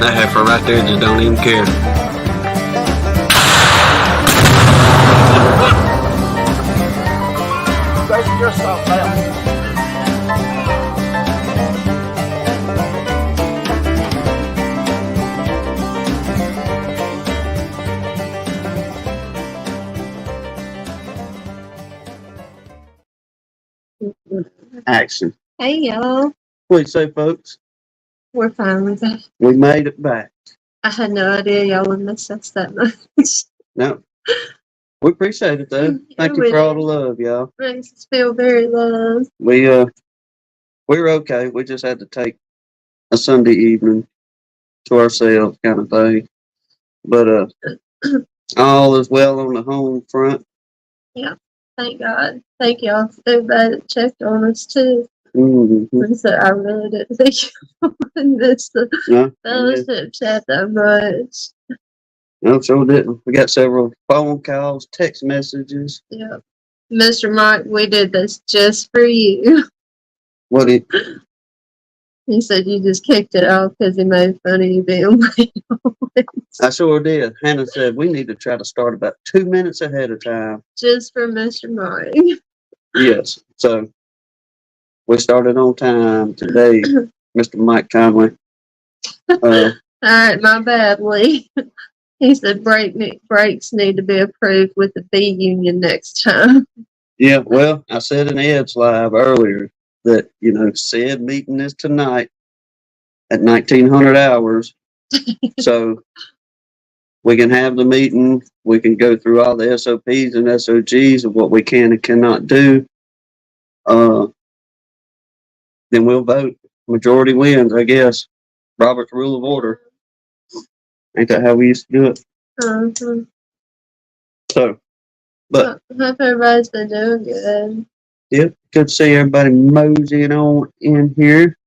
That heifer right there just don't even care. Action. Hey, y'all. What do you say, folks? We're finally back. We made it back. I had no idea y'all would miss us that much. No. We appreciate it, though. Thank you for all the love, y'all. Makes us feel very loved. We were okay. We just had to take a Sunday evening to ourselves kind of thing. But all is well on the home front. Yeah. Thank God. Thank y'all for everybody that checked on us, too. Mm-hmm. So I really didn't think you would miss the fellowship chat that much. No, sure didn't. We got several phone calls, text messages. Yeah. Mr. Mike, we did this just for you. What he said you just kicked it off because he made fun of you being late. I sure did. Hannah said we need to try to start about 2 minutes ahead of time. Just for Mr. Mike. Yes. So we started on time today, Mr. Mike Conley. All right, my bad, Lee. He said breaks need to be approved with the B union next time. Yeah, well, I said in Ed's live earlier that, said meeting is tonight at 1900 hours. So we can have the meeting. We can go through all the SOPs and SOGs of what we can and cannot do. Then we'll vote. Majority wins, I guess. Robert's Rule of Order. Ain't that how we used to do it? Uh-huh. So, but hope everybody's been doing good. Yep, good to see everybody moseying on in here.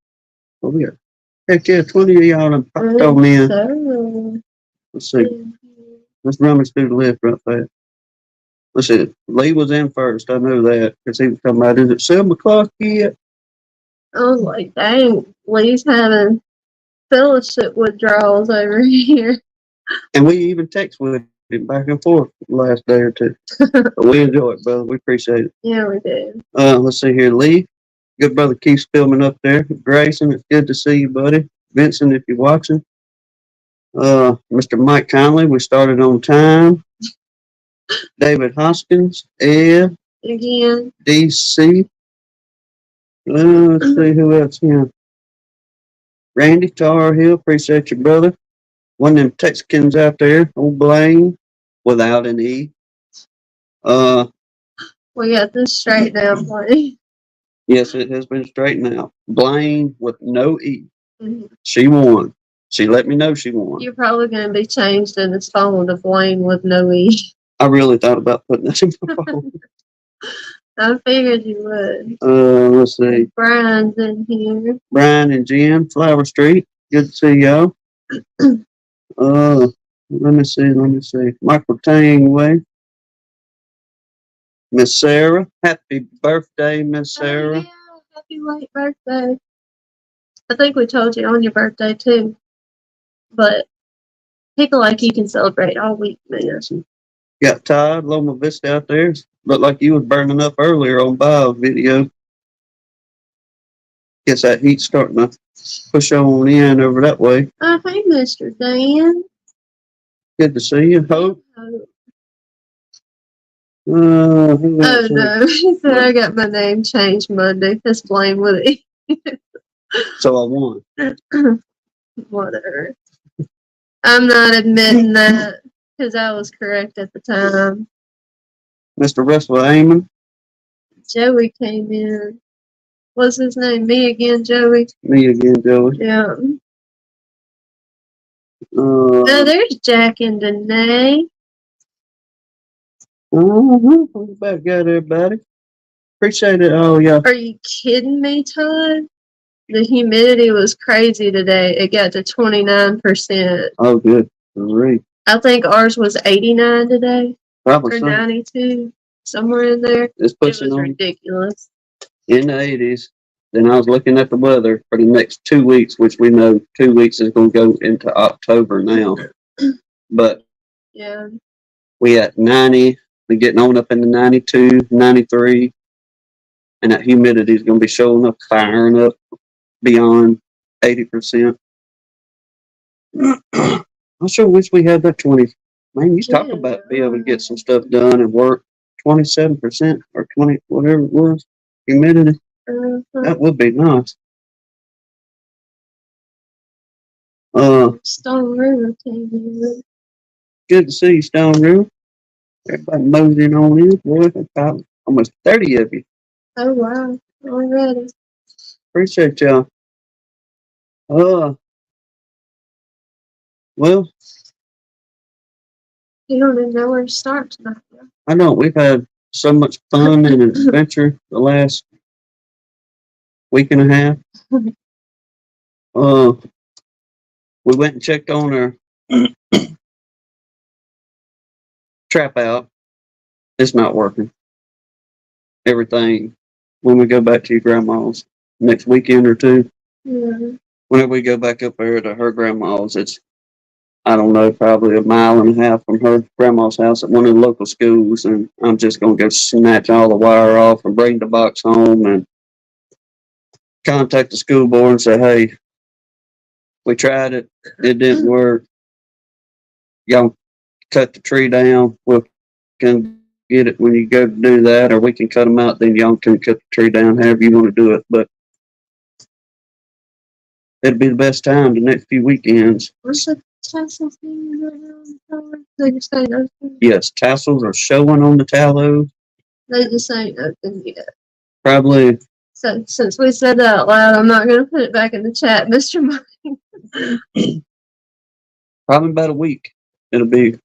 Oh, yeah. Heck yeah, 20 of y'all done popped on in. So, Let's see. Let's rummage through the list right fast. Let's see. Lee was in first. I know that because he was talking about, is it 7 o'clock yet? I was like, dang, Lee's having fellowship withdrawals over here. And we even text with him back and forth the last day or two. But we enjoy it, brother. We appreciate it. Yeah, we do. Let's see here. Lee, good brother keeps filming up there. Grayson, it's good to see you, buddy. Vincent, if you're watching. Mr. Mike Conley, we started on time. David Hoskins, Ed. Again. DC. Let's see who else here. Randy Tar Hill, appreciate you, brother. One of them Texicans out there, old Blaine, without an E. We got this straight now, Blaine. Yes, it has been straightened out. Blaine with no E. Mm-hmm. She won. She let me know she won. You're probably going to be changed in his phone to Blaine with no E. I really thought about putting that in my phone. I figured you would. Let's see. Brian's in here. Brian and Jen, Flower Street. Good to see y'all. Let me see. Michael Tangway. Miss Sarah. Happy birthday, Miss Sarah. Yeah, happy late birthday. I think we told you on your birthday too. But people like you can celebrate all week, man. Got Todd, Loma Vista out there. Looked like you was burning up earlier on Bob's video. Guess that heat's starting to push on in over that way. Oh, hey, Mr. Dan. Good to see you. Hope. Oh, no. He said I got my name changed Monday. That's blame with it. So I won. Whatever. I'm not admitting that because I was correct at the time. Mr. Russell Amon. Joey came in. What's his name? Me again, Joey? Me again, Joey. Yeah. There's Jack and Danae. Back at everybody. Appreciate it. Oh, yeah. Are you kidding me, Todd? The humidity was crazy today. It got to 29%. Oh, good. Great. I think ours was 89 today. Probably or so. 92. Somewhere in there. It's pushing it was on ridiculous. In the 80s. then I was looking at the weather for the next 2 weeks, which we know 2 weeks is going to go into October now. But Yeah. we at 90, we're getting on up into 92, 93, and that humidity is going to be showing up, firing up beyond 80%. I sure wish we had that 20. Man, you talk about being able to get some stuff done and work 27% or 20, whatever it was, humidity. That would be nice. Stone River came in. Good to see you, Stone River. Everybody moseying on in. Boy, about almost 30 of you. Oh, wow. Already. Appreciate y'all. Well, You don't even know where to start tonight. I know we've had so much fun and adventure the last week and a half. We went and checked on our trap out. It's not working. Everything, when we go back to your grandma's next weekend or two, whenever we go back up there to her grandma's, it's, I don't know, probably a mile and a half from her grandma's house at one of the local schools, and I'm just going to go snatch all the wire off and bring the box home and contact the school board and say, hey, we tried it. It didn't work. Y'all cut the tree down. We can get it when you go to do that, or we can cut them out. Then y'all can cut the tree down, however you want to do it. But it'll be the best time the next few weekends. What's the tassels thing around? They just ain't open. Yes, tassels are showing on the tallow. They just ain't open yet. Probably. So since we said that out loud, I'm not going to put it back in the chat, Mr. Mike. Probably about a week. It'll be.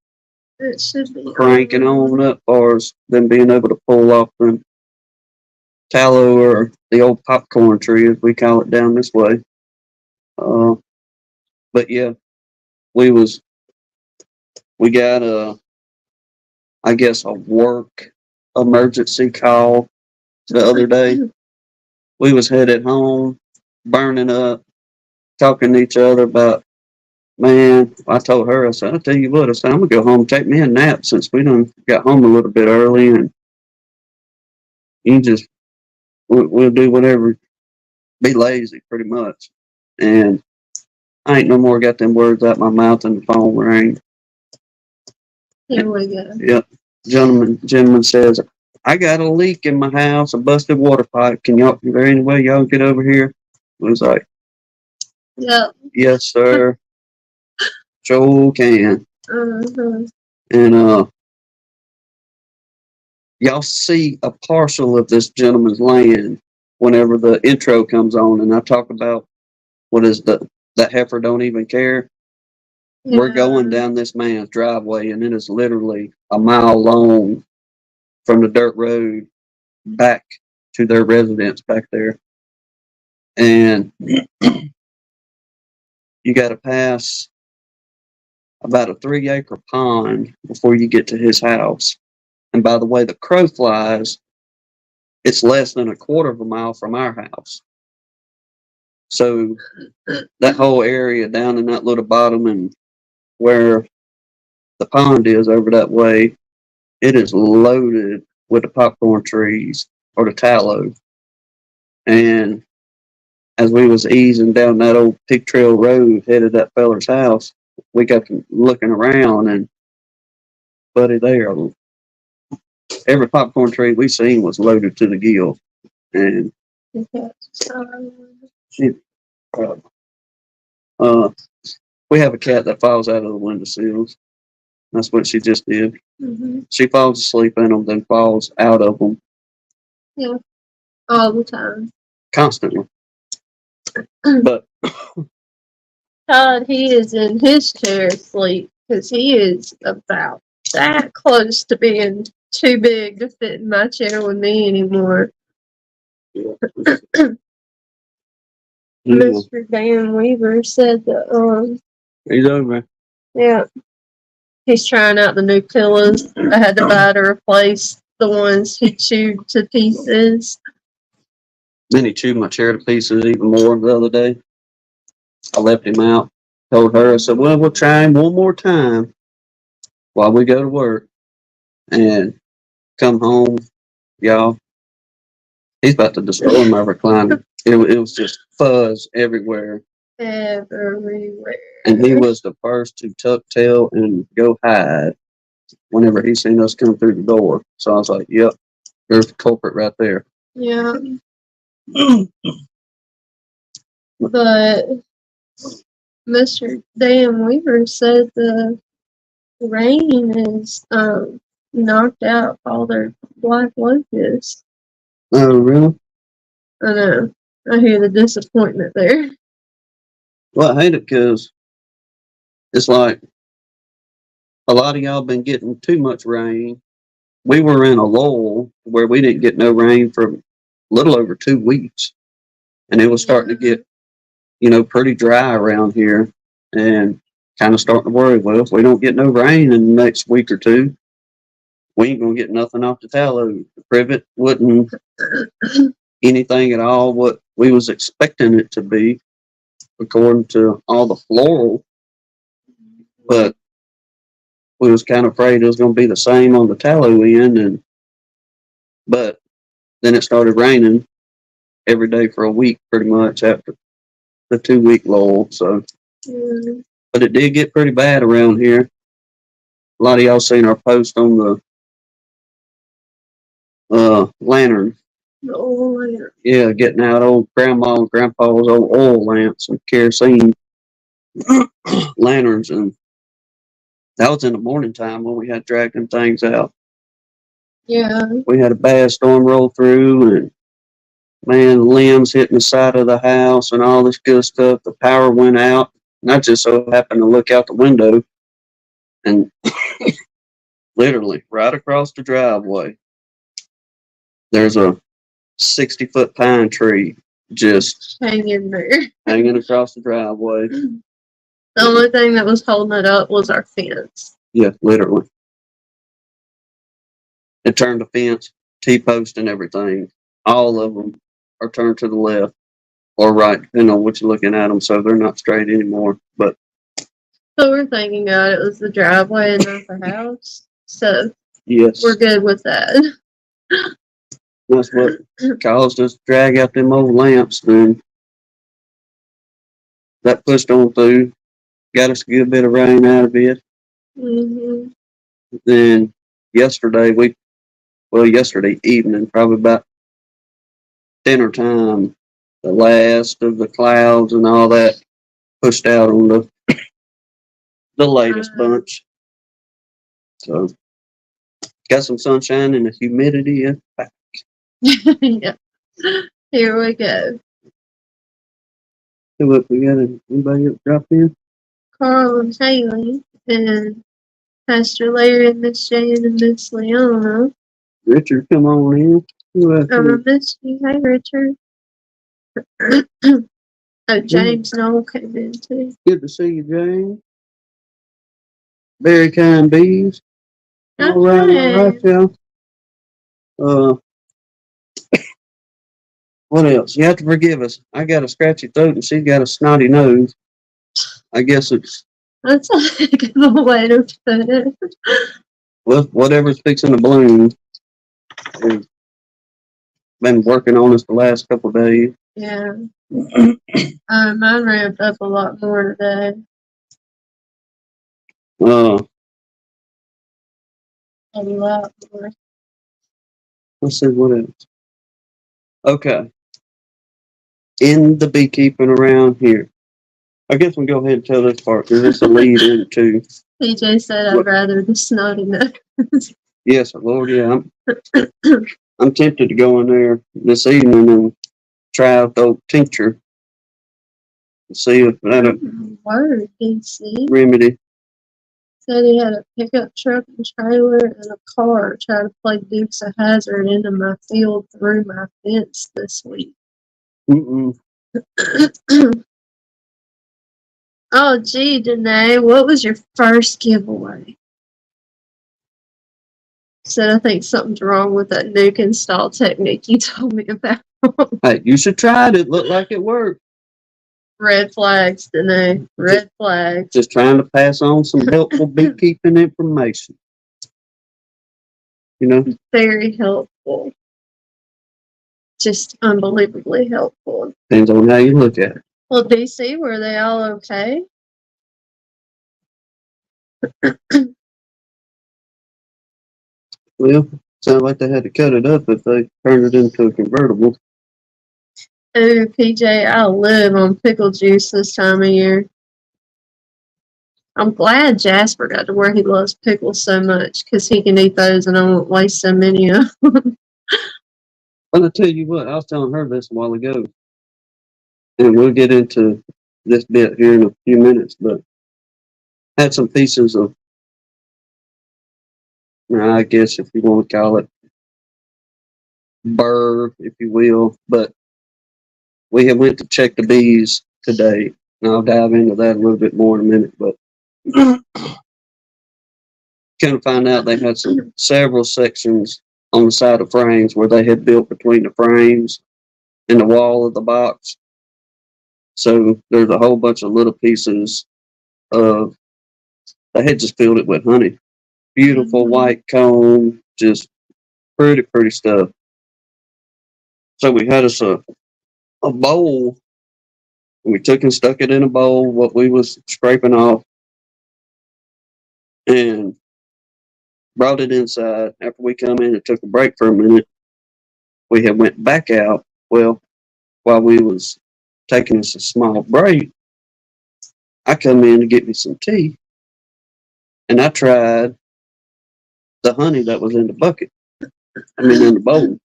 It should be cranking on up for us, them being able to pull off the tallow or the old popcorn tree, as we call it down this way. But yeah, we got I guess a work emergency call the other day. We was headed home, burning up, talking to each other about, man, I told her, I said, I'll tell you what, I said, I'm going to go home and take me a nap since we done got home a little bit early, and you just, we'll do whatever, be lazy pretty much. And I ain't no more got them words out my mouth and the phone rang. Here we go. Yep. Gentleman says, I got a leak in my house, a busted water pipe. Is there any way y'all get over here? I was like, yep. Yes, sir. Sure can. And y'all see a parcel of this gentleman's land whenever the intro comes on, and I talk about what is that heifer don't even care. Yeah. We're going down this man's driveway, and it is literally a mile long from the dirt road back to their residence back there. And you got to pass about a 3-acre pond before you get to his house. And by the way the crow flies, it's less than a quarter of a mile from our house. So that whole area down in that little bottom and where the pond is over that way, it is loaded with the popcorn trees or the tallow. And as we was easing down that old pig trail road headed that feller's house, we got to looking around, and buddy, there, every popcorn tree we seen was loaded to the gill. And we have a cat that falls out of the windowsills. That's what she just did. Mm-hmm. She falls asleep in them, then falls out of them. Yeah, all the time. Constantly. But Todd, he is in his chair asleep because he is about that close to being too big to fit in my chair with me anymore. Yeah. Mr. Dan Weaver said that he's over. Yeah. He's trying out the new pillows. I had to buy to replace the ones he chewed to pieces. Then he chewed my chair to pieces even more the other day. I left him out. Told her, I said, well, we'll try him one more time while we go to work. And come home, y'all. He's about to destroy my recliner. It was just fuzz everywhere. Everywhere. And he was the first to tuck tail and go hide whenever he seen us come through the door. So I was like, yep, there's the culprit right there. Yeah. But Mr. Dan Weaver said the rain has knocked out all their black locusts. Oh, really? I know. I hear the disappointment there. Well, I hate it because it's like a lot of y'all been getting too much rain. We were in a lull where we didn't get no rain for a little over 2 weeks. And it was starting to get, pretty dry around here and kind of starting to worry. Well, if we don't get no rain in the next week or two, we ain't going to get nothing off the tallow. The privet wasn't anything at all what we was expecting it to be, according to all the floral. But we was kind of afraid it was going to be the same on the tallow end. But then it started raining every day for a week, pretty much after the 2 week lull. So, but it did get pretty bad around here. A lot of y'all seen our post on the lantern. The old lantern. Yeah, getting out old grandma and grandpa's old oil lamps and kerosene lanterns, and that was in the morning time when we had dragged them things out. Yeah. We had a bad storm roll through, and man, limbs hitting the side of the house and all this good stuff. The power went out, and I just so happened to look out the window, and literally right across the driveway, there's a 60-foot pine tree just hanging there. hanging across the driveway. The only thing that was holding it up was our fence. Yeah, literally. It turned the fence, T-post and everything. All of them are turned to the left or right, depending on which you're looking at them, so they're not straight anymore. But so we're thinking God, it was the driveway and not the house. So yes, we're good with that. That's what caused us to drag out them old lamps. Then that pushed on through, got us a good bit of rain out of it. Mm-hmm. Then yesterday evening, probably about dinner time, the last of the clouds and all that pushed out on the latest bunch. So got some sunshine and the humidity is back. Yeah. Here we go. So what we got? Anybody else drop in? Carl and Haley and Pastor Larry and Miss Jane and Miss Leona. Richard, come on in. Who else? I miss you. Hey, Richard. Oh, James Noel came in too. Good to see you, James. Very kind bees. All right, y'all. What else? You have to forgive us. I got a scratchy throat and she's got a snotty nose. I guess it's That's a heck of a way to put it. well, whatever's fixing to bloom. We've been working on this the last couple of days. Yeah. Mine ramped up a lot more today. A lot more. Let's see what else. Okay. In the beekeeping around here. I guess we'll go ahead and tell this part because it's a lead into. PJ said I'd rather the snotty nose. Yes, Lord, yeah. I'm tempted to go in there this evening and try out the old tincture and see if that'll Word, DC. remedy. Said he had a pickup truck and trailer and a car try to play Dukes of Hazzard into my field through my fence this week. Oh, gee, Danae, what was your first giveaway? Said I think something's wrong with that nuke install technique you told me about. Hey, you should try it. It looked like it worked. Red flags, Danae. Red flags. Just trying to pass on some helpful beekeeping information. You know, Very helpful. Just unbelievably helpful. depends on how you look at it. Well, DC, were they all okay? Well, sounds like they had to cut it up if they turned it into a convertible. Ooh, PJ, I live on pickle juice this time of year. I'm glad Jasper got to where he loves pickles so much because he can eat those and I won't waste so many of them. But I tell you what, I was telling her this a while ago, and we'll get into this bit here in a few minutes, but I had some pieces of, I guess if you want to call it, burr, if you will, but we have went to check the bees today, and I'll dive into that a little bit more in a minute, but kind of find out they had several sections on the side of frames where they had built between the frames and the wall of the box. So there's a whole bunch of little pieces of, they had just filled it with honey. Beautiful white comb, just pretty stuff. So we had us a bowl, and we took and stuck it in a bowl, what we was scraping off, and brought it inside. After we come in and took a break for a minute, we had went back out. Well, while we was taking us a small break, I come in to get me some tea, and I tried the honey that was in the bucket. In the bowl.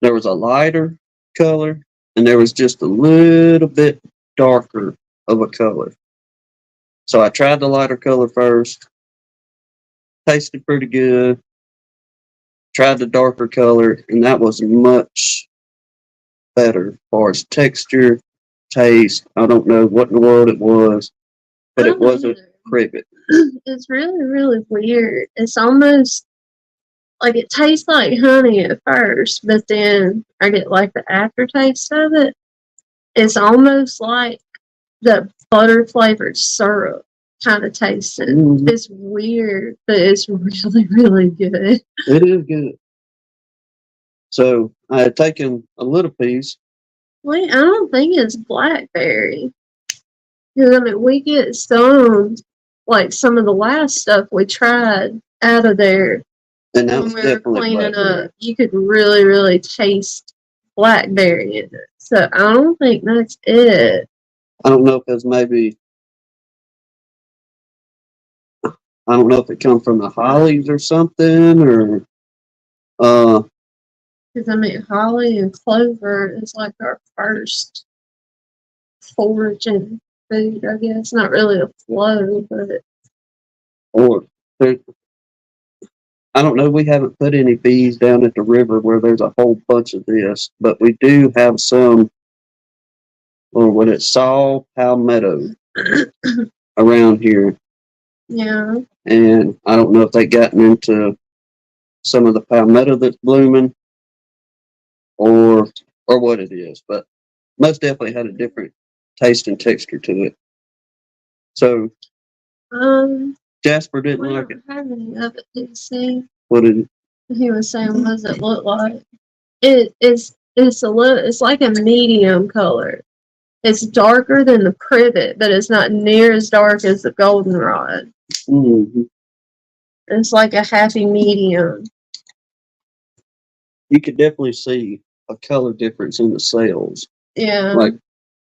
There was a lighter color, and there was just a little bit darker of a color. So I tried the lighter color first. Tasted pretty good. Tried the darker color, and that was much better as far as texture, taste. I don't know what in the world it was, but it wasn't cricket. It's really weird. It's almost like it tastes like honey at first, but then I get like the aftertaste of it. It's almost like the butter flavored syrup kind of tasting. Mm-hmm. It's weird, but it's really good. It is good. So I had taken a little piece. Wait, I don't think it's blackberry. Because we get some, like some of the last stuff we tried out of there. And that was when we were definitely cleaning blackberry. up, you could really taste blackberry in it. So I don't think that's it. I don't know if it's maybe, I don't know if it comes from the hollies or something, or because holly and clover is like our first foraging food, I guess. Not really a flow, but or I don't know. We haven't put any bees down at the river where there's a whole bunch of this, but we do have some, or what it's saw palmetto around here. Yeah. And I don't know if they gotten into some of the palmetto that's blooming, or what it is, but most definitely had a different taste and texture to it. So Jasper didn't like it. Have any of it, did you see? What did he was saying? What does it look like? It's like a medium color. It's darker than the privet, but it's not near as dark as the goldenrod. Mm-hmm. It's like a happy medium. You could definitely see a color difference in the cells. Yeah. Like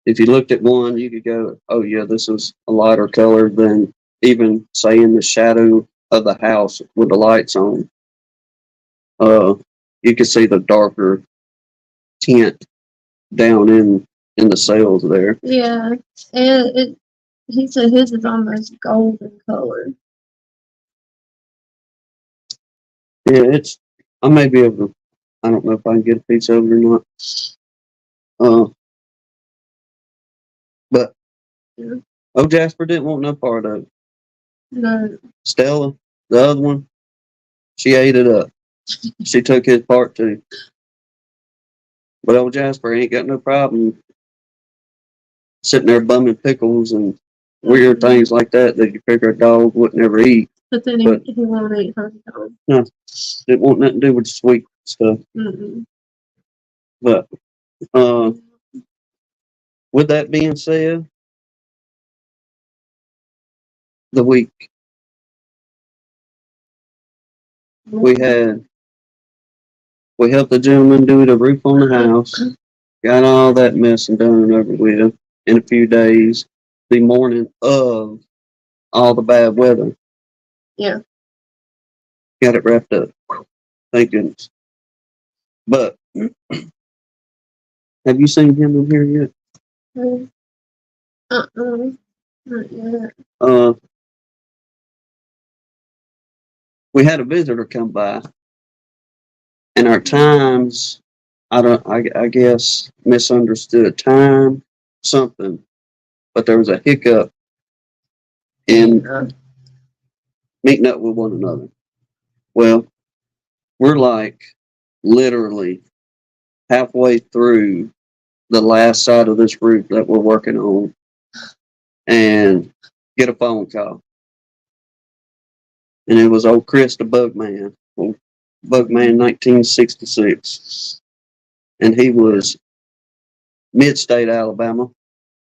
if you looked at one, you could go, "Oh yeah, this is a lighter color than even say in the shadow of the house with the lights on." You could see the darker tint down in the cells there. Yeah, and he said his is almost golden color. Yeah, I may be able to. I don't know if I can get a piece of it or not. But yeah. Jasper didn't want no part of it. No. Stella, the other one, she ate it up. She took his part too. But old Jasper ain't got no problem sitting there bumming pickles and weird things like that you figure a dog would never eat. But then he won't eat honey dog. No, it won't nothing to do with the sweet stuff. Mm-mm. But with that being said, the week we helped the gentleman do the roof on the house, got all that mess and done and over with in a few days, the morning of all the bad weather. Yeah. Got it wrapped up. Thank goodness. But have you seen him in here yet? Not yet. We had a visitor come by, and our times, I guess, misunderstood time, something, but there was a hiccup in meeting up with one another. Well, we're like literally halfway through the last side of this roof that we're working on, and get a phone call. And it was old Chris the Bugman, old Bugman 1966. And he was mid-state Alabama.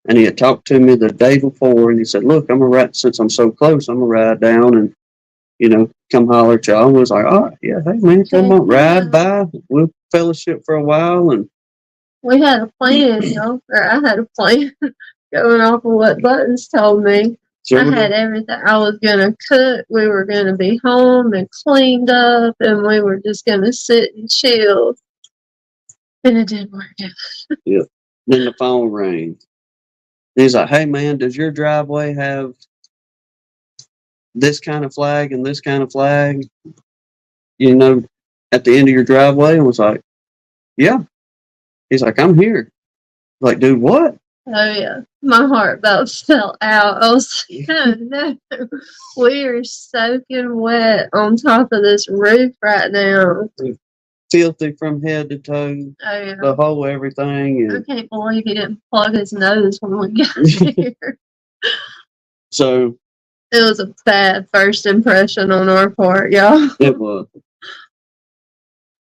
And he had talked to me the day before, and he said, look, since I'm so close, I'm going to ride down and, come holler at y'all. And I was like, all right, yeah, hey, man, come on, ride by. We'll fellowship for a while. And we had a plan, or I had a plan going off of what Buttons told me. I had everything. I was going to cook. We were going to be home and cleaned up, and we were just going to sit and chill. And it didn't work out. Yeah. Then the phone rang. He's like, hey, man, does your driveway have this kind of flag and this kind of flag, at the end of your driveway? And was like, yeah. He's like, I'm here. Like, dude, what? Oh, yeah. My heart about fell out. I was like, oh, no. We are soaking wet on top of this roof right now. Filthy from head to toe. Oh, yeah. The whole everything. And I can't believe he didn't plug his nose when we got here. So it was a bad first impression on our part, y'all. It was.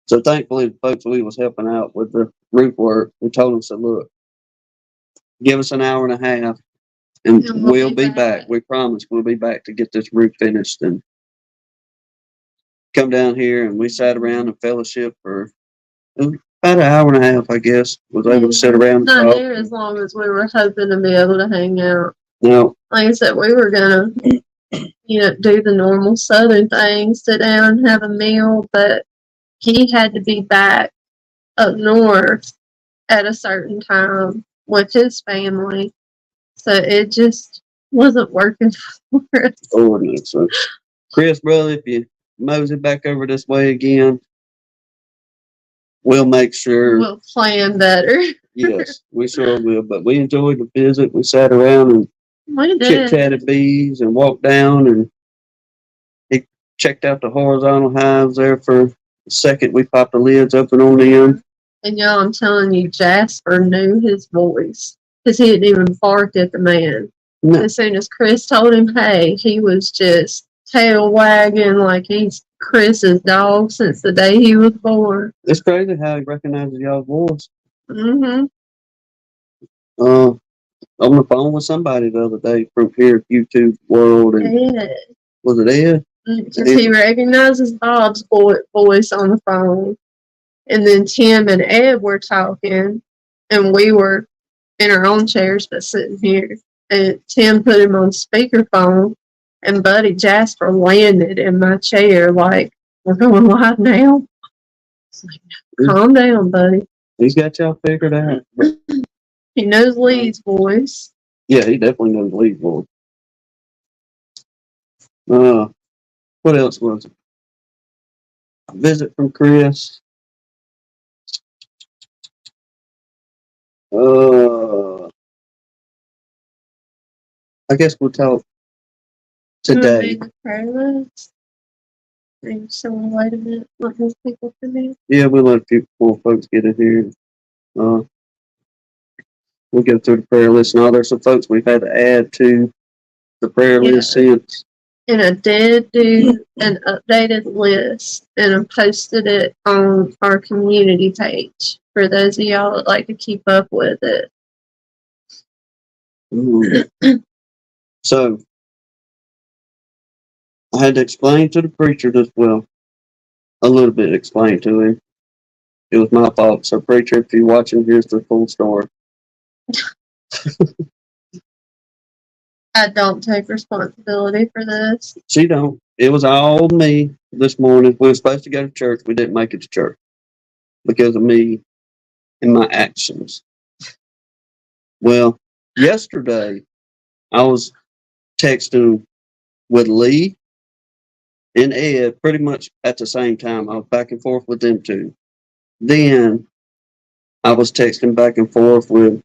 So thankfully, the folks we was helping out with the roof work, we told them, said, look, give us an hour and a half, and we'll be back. We promise we'll be back to get this roof finished. And come down here, and we sat around and fellowship for about an hour and a half, I guess. Was able to sit around and not talk. there as long as we were hoping to be able to hang out. No. Like I said, we were gonna, do the normal Southern thing, sit down and have a meal, but he had to be back up north at a certain time with his family. So it just wasn't working for us. Oh, no. So, Chris, brother, if you mosey back over this way again, we'll make sure. We'll plan better. Yes, we sure will. But we enjoyed the visit. We sat around and chit-chatted bees and walked down, and he checked out the horizontal hives there for a second. We popped the lids open on them. And y'all, I'm telling you, Jasper knew his voice because he didn't even bark at the man. No. As soon as Chris told him, hey, he was just tail wagging like he's Chris's dog since the day he was born. It's crazy how he recognizes y'all's voice. Mm-hmm. On the phone with somebody the other day from here, YouTube world. And Ed. Was it Ed? Because he recognizes Bob's voice on the phone. And then Tim and Ed were talking, and we were in our own chairs but sitting here. And Tim put him on speakerphone, and Buddy Jasper landed in my chair like, we're going live now? It's like, calm down, buddy. He's got y'all figured out. He knows Lee's voice. Yeah, he definitely knows Lee's voice. What else was it? A visit from Chris. I guess we'll talk today. Maybe someone wait a minute, let those people come in. Yeah, we'll let a few more folks get in here. Uh, we'll go through the prayer list and all. There's some folks we've had to add to the prayer list since. And I did do an updated list, and I posted it on our community page for those of y'all that like to keep up with it. So I had to explain to the preacher this, well, a little bit explain to him. It was my fault. So, preacher, if you're watching, here's the full story. I don't take responsibility for this. She don't. It was all me this morning. We were supposed to go to church. We didn't make it to church because of me and my actions. Well, yesterday I was texting with Lee and Ed pretty much at the same time. I was back and forth with them two. Then I was texting back and forth with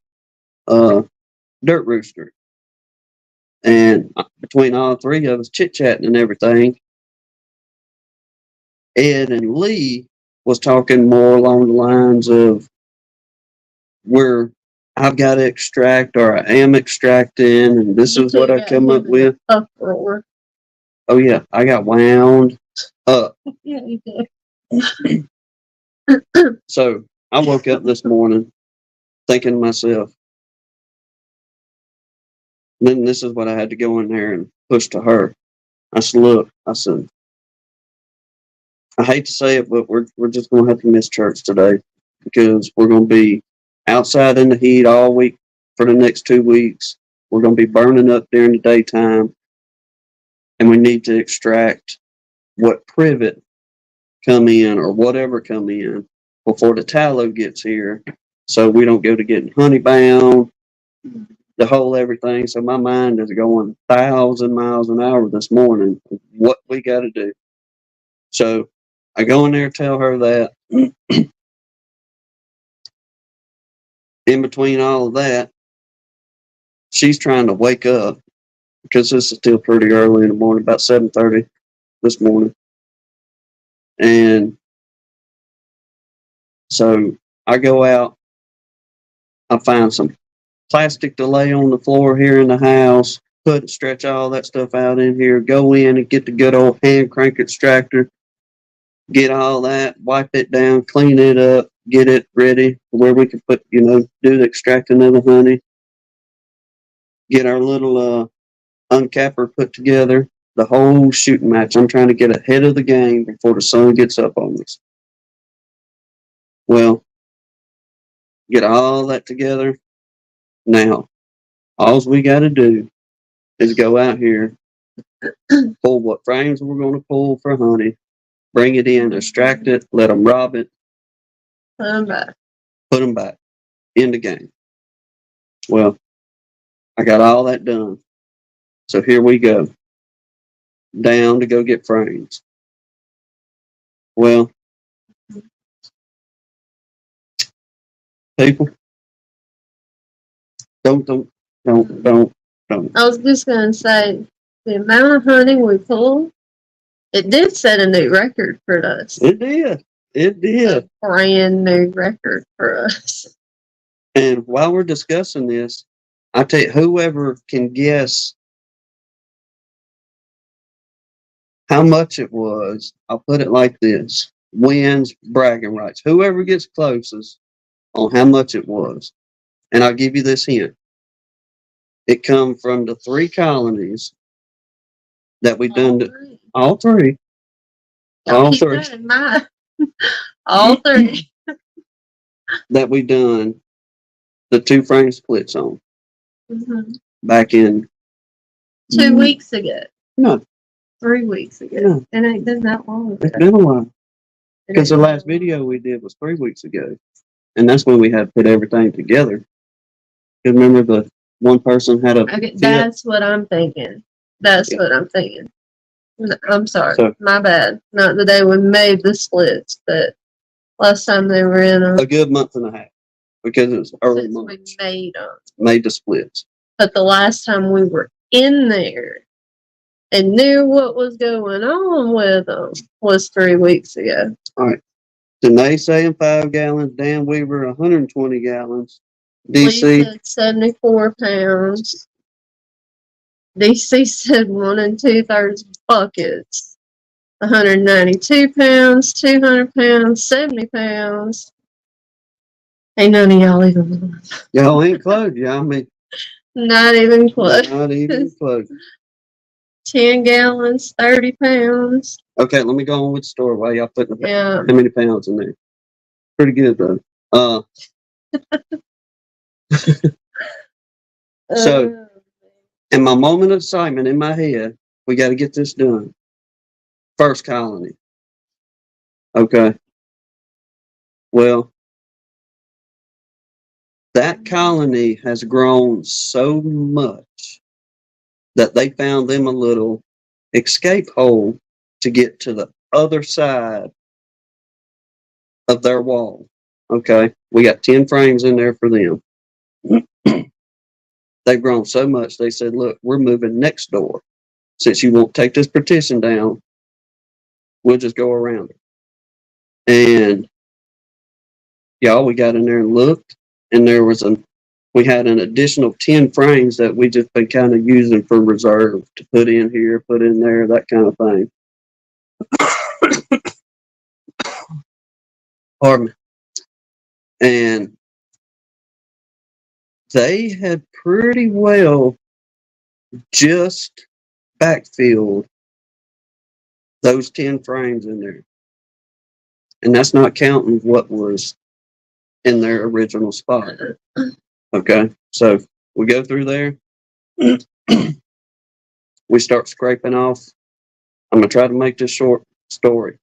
Dirt Rooster. And between all three of us chit-chatting and everything, Ed and Lee was talking more along the lines of where I've got to extract or I am extracting, and this is what I come up with. Uproar. Oh, yeah, I got wound up. Yeah, you did. So I woke up this morning thinking to myself, then this is what I had to go in there and push to her. I said, look, I said, I hate to say it, but we're just going to have to miss church today because we're going to be outside in the heat all week for the next 2 weeks. We're going to be burning up during the daytime, and we need to extract what privet come in or whatever come in before the tallow gets here, so we don't go to getting honey bound, the whole everything. So my mind is going 1,000 miles an hour this morning. What we got to do. So I go in there and tell her that. In between all of that, she's trying to wake up because this is still pretty early in the morning, about 7:30 this morning. And so I go out, I find some plastic to lay on the floor here in the house, stretch all that stuff out in here, go in and get the good old hand crank extractor, get all that, wipe it down, clean it up, get it ready where we can put, do the extracting of the honey, get our little uncapper put together, the whole shooting match. I'm trying to get ahead of the game before the sun gets up on us. Well, get all that together. Now, all we got to do is go out here, pull what frames we're going to pull for honey, bring it in, extract it, let them rob it, put them back in the game. Well, I got all that done. So here we go. Down to go get frames. Well, people, don't. I was just going to say, the amount of honey we pulled, it did set a new record for us. It did. A brand new record for us. And while we're discussing this, I tell you, whoever can guess how much it was, I'll put it like this, wins bragging rights. Whoever gets closest on how much it was. And I'll give you this hint. It come from the 3 colonies that we done. All three. All three. All three. That we done the 2 frame splits on. Mm-hmm. Back in 2 weeks ago. No. 3 weeks ago. No. It ain't been that long ago. It's been a while. Because the last video we did was 3 weeks ago. And that's when we had put everything together. You remember the one person had a... Okay, that's what I'm thinking. What I'm thinking. I'm sorry. So, my bad. Not the day we made the splits, but last time they were in a good month and a half. Because it was early month. We made the splits. But the last time we were in there and knew what was going on with them was 3 weeks ago. All right. Danae saying 5 gallons. Dan Weaver 120 gallons. Lee DC said 74 pounds. DC said 1 2/3 buckets. 192 pounds, 200 pounds, 70 pounds. Ain't none of y'all even. y'all ain't close. Y'all mean Not even close. not even close. 10 gallons, 30 pounds. Okay, let me go on with the story while y'all putting Yeah. how many pounds in there. Pretty good though. So in my moment of excitement in my head, we got to get this done. First colony. Okay. Well, that colony has grown so much that they found them a little escape hole to get to the other side of their wall. Okay. We got 10 frames in there for them. They've grown so much, they said, look, we're moving next door. Since you won't take this partition down, we'll just go around it. And y'all, we got in there and looked, and we had an additional 10 frames that we just been kind of using for reserve to put in here, put in there, that kind of thing. Pardon me. And they had pretty well just backfilled those 10 frames in there. And that's not counting what was in their original spot. Okay. So we go through there. We start scraping off. I'm going to try to make this short story.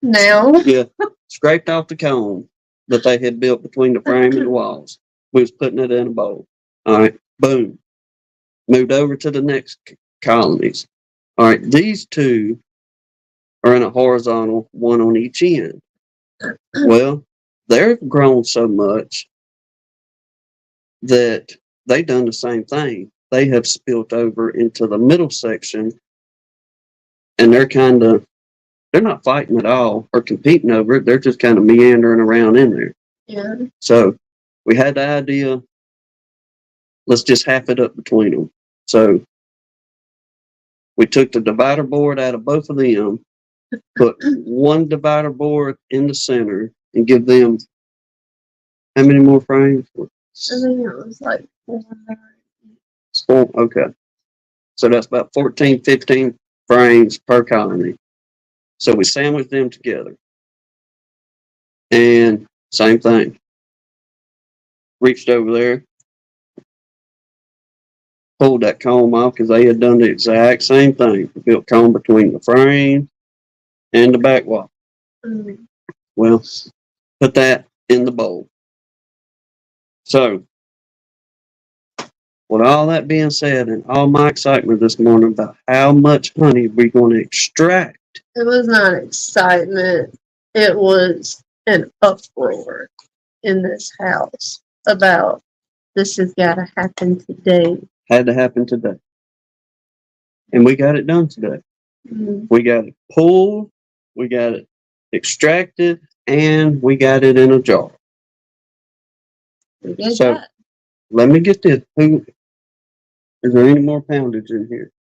Now? Yeah. Scraped off the cone that they had built between the frame and the walls. We was putting it in a bowl. All right. Boom. Moved over to the next colonies. All right. These two are in a horizontal, one on each end. Well, they've grown so much that they done the same thing. They have spilt over into the middle section, and they're not fighting at all or competing over it. They're just kind of meandering around in there. Yeah. So we had the idea, let's just half it up between them. So we took the divider board out of both of them, put one divider board in the center, and give them how many more frames? I think it was like 4. Okay. So that's about 14, 15 frames per colony. So we sandwiched them together. And same thing. Reached over there, pulled that comb off because they had done the exact same thing. Built comb between the frame and the back wall. Mm-hmm. Well, put that in the bowl. So, with all that being said, and all my excitement this morning about how much honey we're going to extract. It was not excitement. It was an uproar in this house about this has got to happen today. Had to happen today. And we got it done today. Mm-hmm. We got it pulled, we got it extracted, and we got it in a jar. We did So, that. let me get this. Is there any more poundage in here?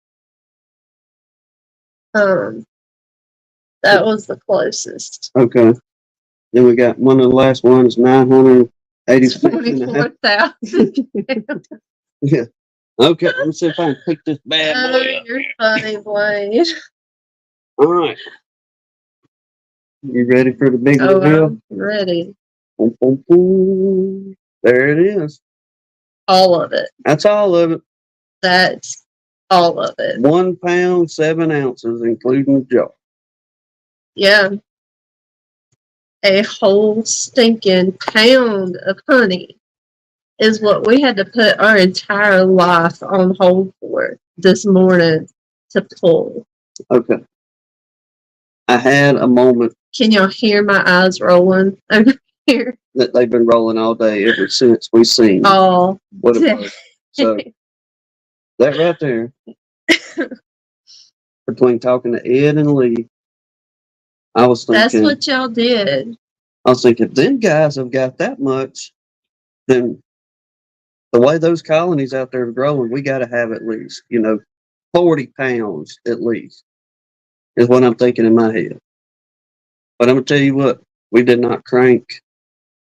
That was the closest. Okay. Then we got one of the last ones, 986. 24,000. Yeah. Okay, let me see if I can pick this bad boy up. You're funny, Blaine. All right. You ready for the big reveal? I'm ready. Boom, boom, boom. There it is. All of it. That's all of it. That's all of it. 1 pound, 7 ounces, including the jar. Yeah. A whole stinking pound of honey is what we had to put our entire life on hold for this morning to pull. Okay. I had a moment. Can y'all hear my eyes rolling over here? That they've been rolling all day ever since we seen all what it was. So that right there, between talking to Ed and Lee I was That's thinking, what y'all did. if them guys have got that much, then the way those colonies out there are growing, we got to have at least, 40 pounds at least, is what I'm thinking in my head. But I'm going to tell you what, we did not crank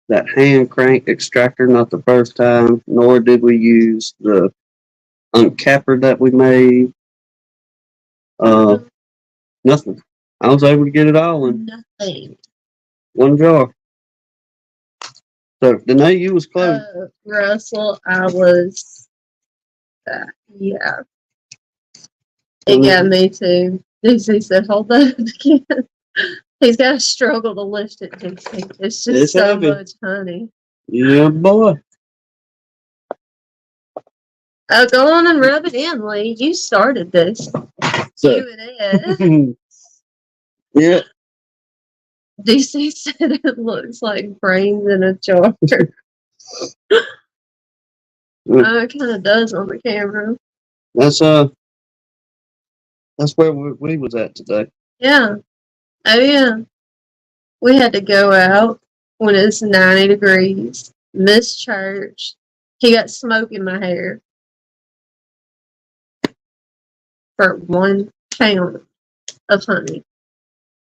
that hand crank extractor, not the first time, nor did we use the uncapper that we made. Nothing. I was able to get it all in Nothing. one jar. So, Danae, you was close. Russell, I was, yeah. It got me too. DC said, hold that again. He's got to struggle to lift it, DC. It's just It's so heavy. much honey. Yeah, boy. Oh, go on and rub it in, Lee. You started this. So, You and Ed. yeah. DC said it looks like brains in a jar. It kind of does on the camera. That's where we was at today. Yeah. Oh, yeah. We had to go out when it's 90 degrees, miss church. He got smoke in my hair for 1 pound of honey.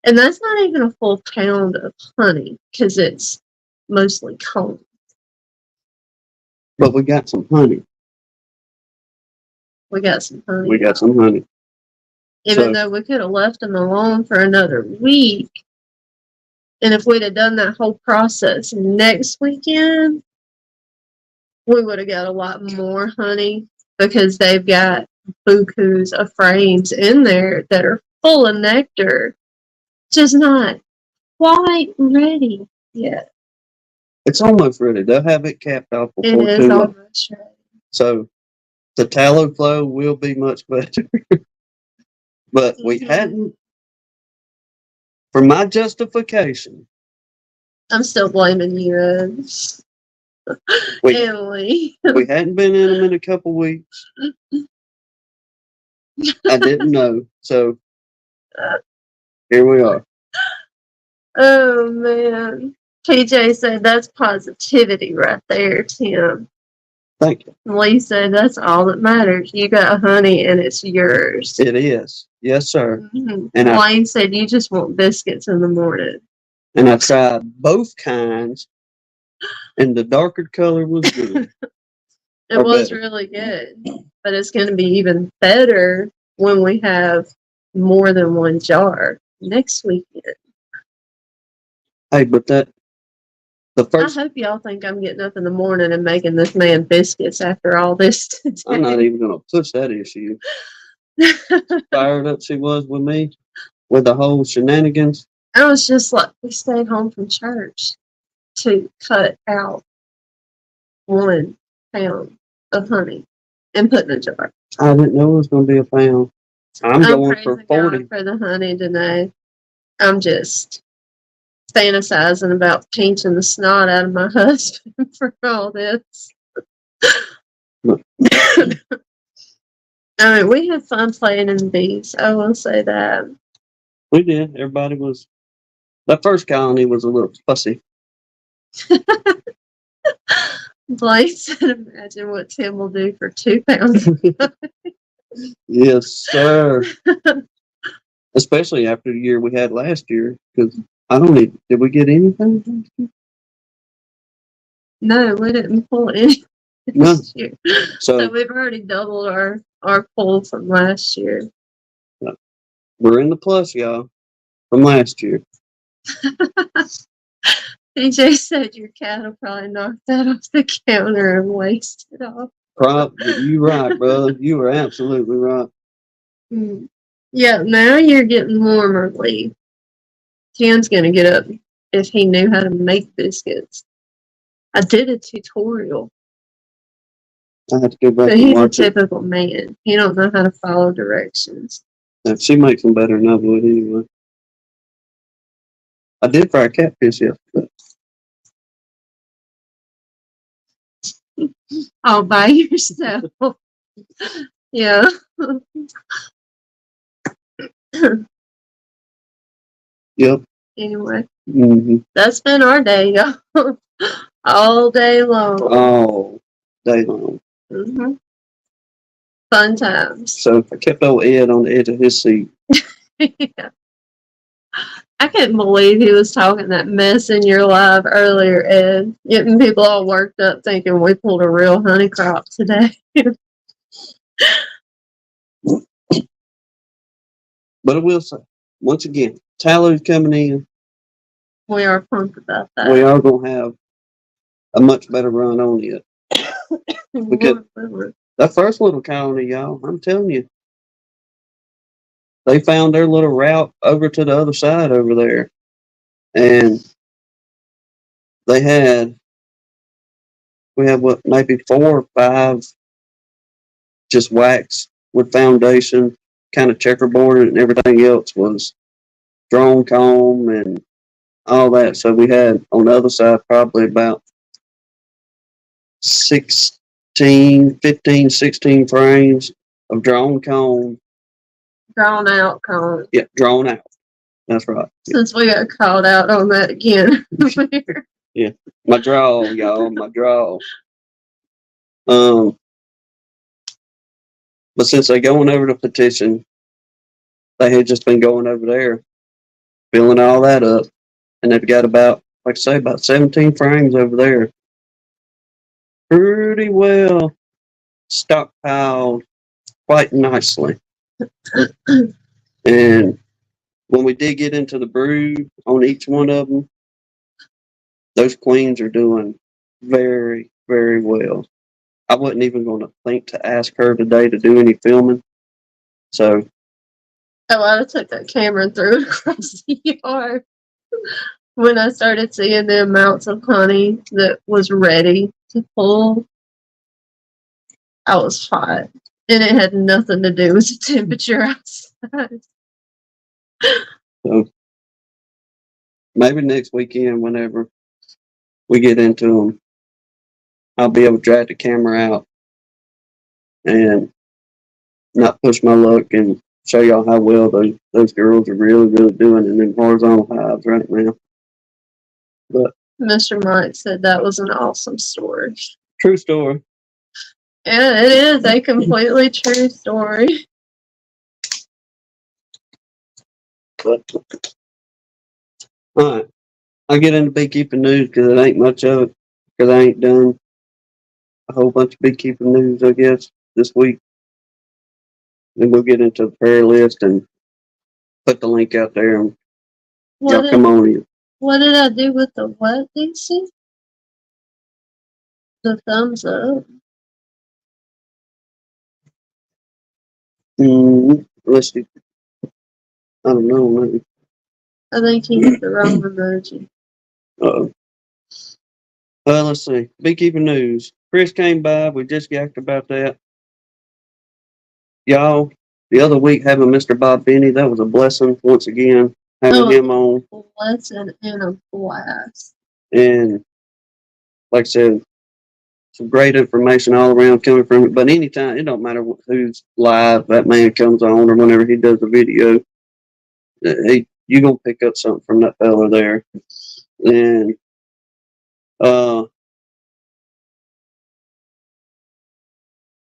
And that's not even a full pound of honey because it's mostly comb. But we got some honey. We got some honey. We got some honey. Even though we could have left them alone for another week. And if we'd have done that whole process next weekend, we would have got a lot more honey because they've got bukus of frames in there that are full of nectar, just not quite ready yet. It's almost ready. They'll have it capped off before It too is long. almost ready. So the tallow flow will be much better. But we hadn't, for my justification. I'm still blaming you, Ed. We hadn't been in them in a couple weeks. I didn't know. So here we are. Oh, man. PJ said that's positivity right there, Tim. Thank you. Lee said that's all that matters. You got honey and it's yours. It is. Yes, sir. Mm-hmm. And Lane said you just want biscuits in the morning. And I tried both kinds, and the darker color was good. It was really good. But it's going to be even better when we have more than one jar next weekend. Hey, but the first. I hope y'all think I'm getting up in the morning and making this man biscuits after all this today. I'm not even going to push that issue. Fired up she was with me with the whole shenanigans. I was just like, we stayed home from church to cut out 1 pound of honey and put in a jar. I didn't know it was going to be a pound. I'm going for 40. God for the honey today. I'm just fantasizing about pinching the snot out of my husband for all this. I mean, we had fun playing in the bees. I will say that. We did. Everybody was. That first colony was a little fussy. Blake said, imagine what Tim will do for 2 pounds. Yes, sir. Especially after the year we had last year, because I don't need. Did we get anything? No, we didn't pull any this year. So we've already doubled our pull from last year. We're in the plus, y'all, from last year. PJ said your cat will probably knock that off the counter and waste it off. You're right, brother. You are absolutely right. Yeah, now you're getting warmer, Lee. Tim's going to get up if he knew how to make biscuits. I did a tutorial. I have to go back But and he's a watch it. typical man. He don't know how to follow directions. She makes them better than I would anyway. I did fry catfish yesterday. All by yourself. Yeah. Yep. Anyway, Mm-hmm. that's been our day, y'all. All day long. All day long. Mm-hmm. Fun times. So I kept old Ed on the edge of his seat. Yeah. I couldn't believe he was talking that mess in your live earlier, Ed. Getting people all worked up thinking we pulled a real honey crop today. But I will say, once again, Tallo's coming in. We are pumped about that. We are going to have a much better run on it. Because that first little colony, y'all, I'm telling you, they found their little route over to the other side over there. And we had what, maybe 4 or 5 just wax with foundation, kind of checkerboard, and everything else was drone comb and all that. So we had on the other side probably about 15, 16 frames of drone comb. Drawn out cone. Yeah, drawn out. That's right. Since we got called out on that again. Yeah. My draw, y'all, my draw. But since they going over the petition, they had just been going over there, filling all that up. And they've got about, like I say, about 17 frames over there. Pretty well stockpiled quite nicely. And when we did get into the brood on each one of them, those queens are doing very, very well. I wasn't even going to think to ask her today to do any filming. So. Oh, I took that camera and threw it across the yard. When I started seeing the amounts of honey that was ready to pull, I was hot. And it had nothing to do with the temperature outside. So maybe next weekend, whenever we get into them, I'll be able to drag the camera out and not push my luck and show y'all how well those girls are really, really doing in them horizontal hives right now. But Mr. Mike said that was an awesome story. True story. Yeah, it is a completely true story. But all right, I'll get into beekeeping news because it ain't much of it because I ain't done a whole bunch of beekeeping news, I guess, this week. Then we'll get into the prayer list and put the link out there and y'all come on in. What did I do with the what, Dixie? The thumbs up. Let's see. I don't know, maybe. I think he hit the wrong emoji. Uh-oh. Let's see. Beekeeping news. Chris came by. We just yacked about that. Y'all, the other week having Mr. Bob Benny, that was a blessing once again. Having him on. A blessing and a blast. And like I said, some great information all around coming from it. But anytime, it don't matter who's live, that man comes on or whenever he does a video, you're going to pick up something from that fella there. And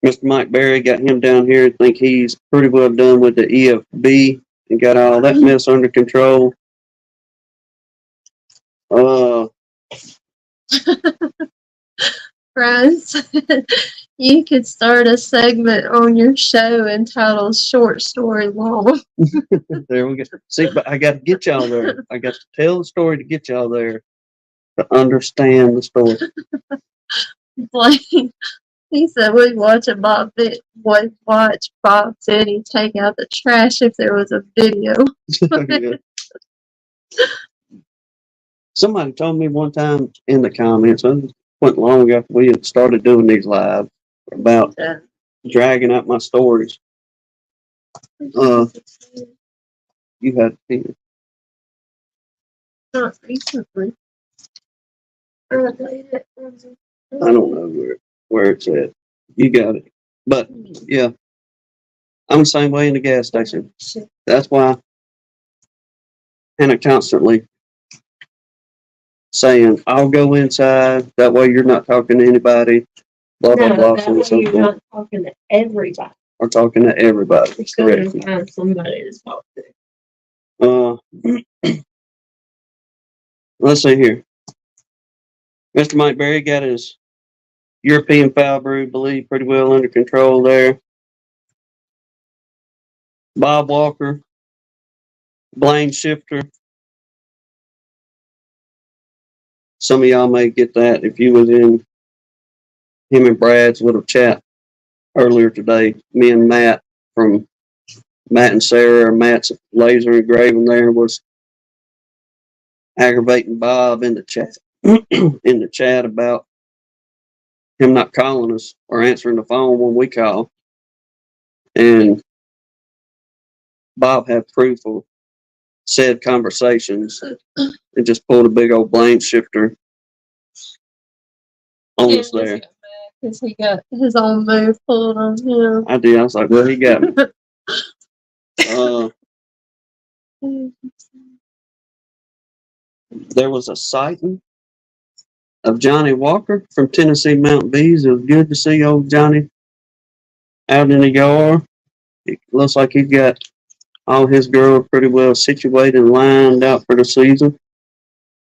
Mr. Mike Berry got him down here. I think he's pretty well done with the EFB and got all that mess under control. Friends, you could start a segment on your show entitled Short Story Long. There we go. See, but I got to get y'all there. I got to tell the story to get y'all there to understand the story. Blaine, he said we'd watch Bob Benny take out the trash if there was a video. Yeah. Somebody told me one time in the comments, it wasn't long after we had started doing these live, about dragging out my stories. You had to. Not recently. I don't know where it's at. You got it. But yeah, I'm the same way in the gas station. That's why Hannah constantly saying, I'll go inside. That way you're not talking to anybody. Blah, blah, No, blah. that So way so you're forth. not talking to everybody. Or talking to everybody. You're going Correct. to find somebody to talk to. Let's see here. Mr. Mike Berry got his European foul brew, believe, pretty well under control there. Bob Walker, Blaine Shifter. Some of y'all may get that if you was in him and Brad's little chat earlier today. Me and Matt from Matt and Sarah, Matt's laser engraving there was aggravating Bob in the chat in the chat about him not calling us or answering the phone when we call. And Bob had proof of said conversations and just pulled a big old Blaine Shifter on us there. Because he got his own move pulled on him. I did. I was like, well, he got me. There was a sighting of Johnny Walker from Tennessee Mountain Bees. It was good to see old Johnny out in the yard. It looks like he's got all his girls pretty well situated and lined out for the season.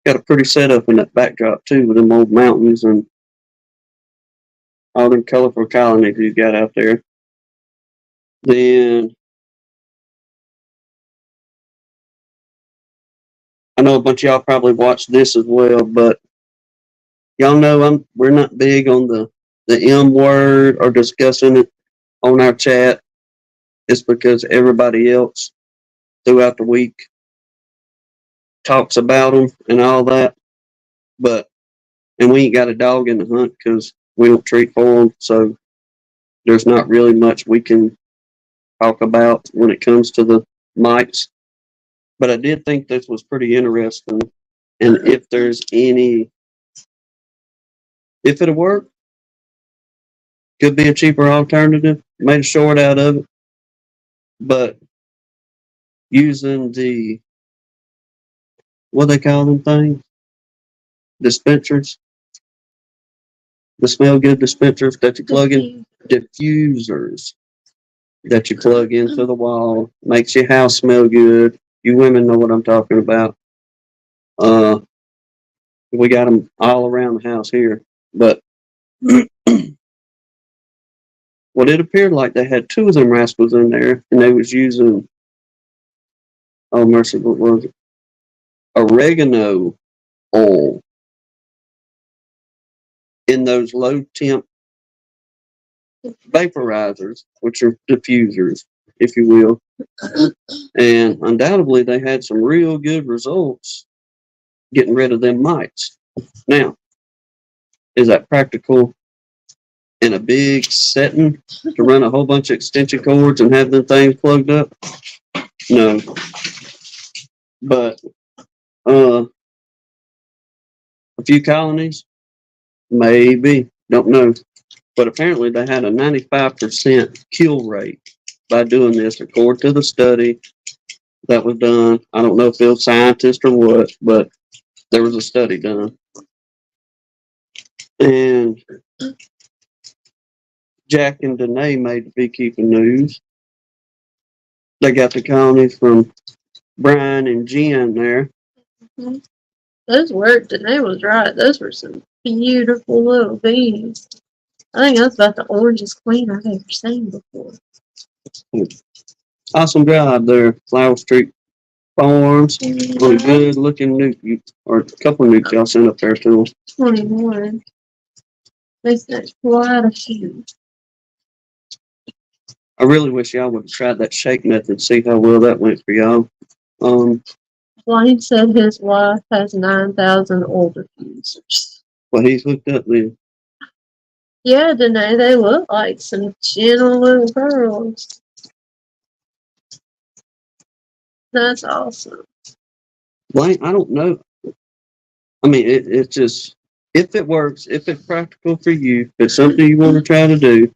Got a pretty setup in that backdrop too, with them old mountains and all them colorful colonies he's got out there. Then I know a bunch of y'all probably watched this as well, but y'all know we're not big on the M word or discussing it on our chat. It's because everybody else throughout the week talks about them and all that. And we ain't got a dog in the hunt because we don't treat for them. So there's not really much we can talk about when it comes to the mites. But I did think this was pretty interesting. And if it'll work, could be a cheaper alternative. Made a short out of it. But using what they call them things? Dispensers. The smell good dispensers that you plug in. Diffusers that you plug into the wall. Makes your house smell good. You women know what I'm talking about. We got them all around the house here. But what it appeared like they had two of them rascals in there, and they was using, oh mercy, what was it? Oregano oil in those low temp vaporizers, which are diffusers, if you will. And undoubtedly they had some real good results getting rid of them mites. Now, is that practical in a big setting to run a whole bunch of extension cords and have them things plugged up? No. But a few colonies, maybe, don't know. But apparently they had a 95% kill rate by doing this, according to the study that was done. I don't know if it was scientist or what, but there was a study done. And Jack and Danae made the beekeeping news. They got the colonies from Brian and Jen there. Those worked, and they was right. Those were some beautiful little bees. I think that's about the orangest queen I've ever seen before. Awesome job there, Flower Street Farms. On a good looking nuke, or a couple of nukes y'all sent up there to them. 21. They sent quite a few. I really wish y'all would have tried that shake method, see how well that went for y'all. Blaine said his wife has 9,000 oil diffusers. Well, he's hooked up then. Yeah, Danae, they look like some gentle little girls. That's awesome. Blaine, I don't know. I mean, it's just, if it works, if it's practical for you, if it's something you want to try to do.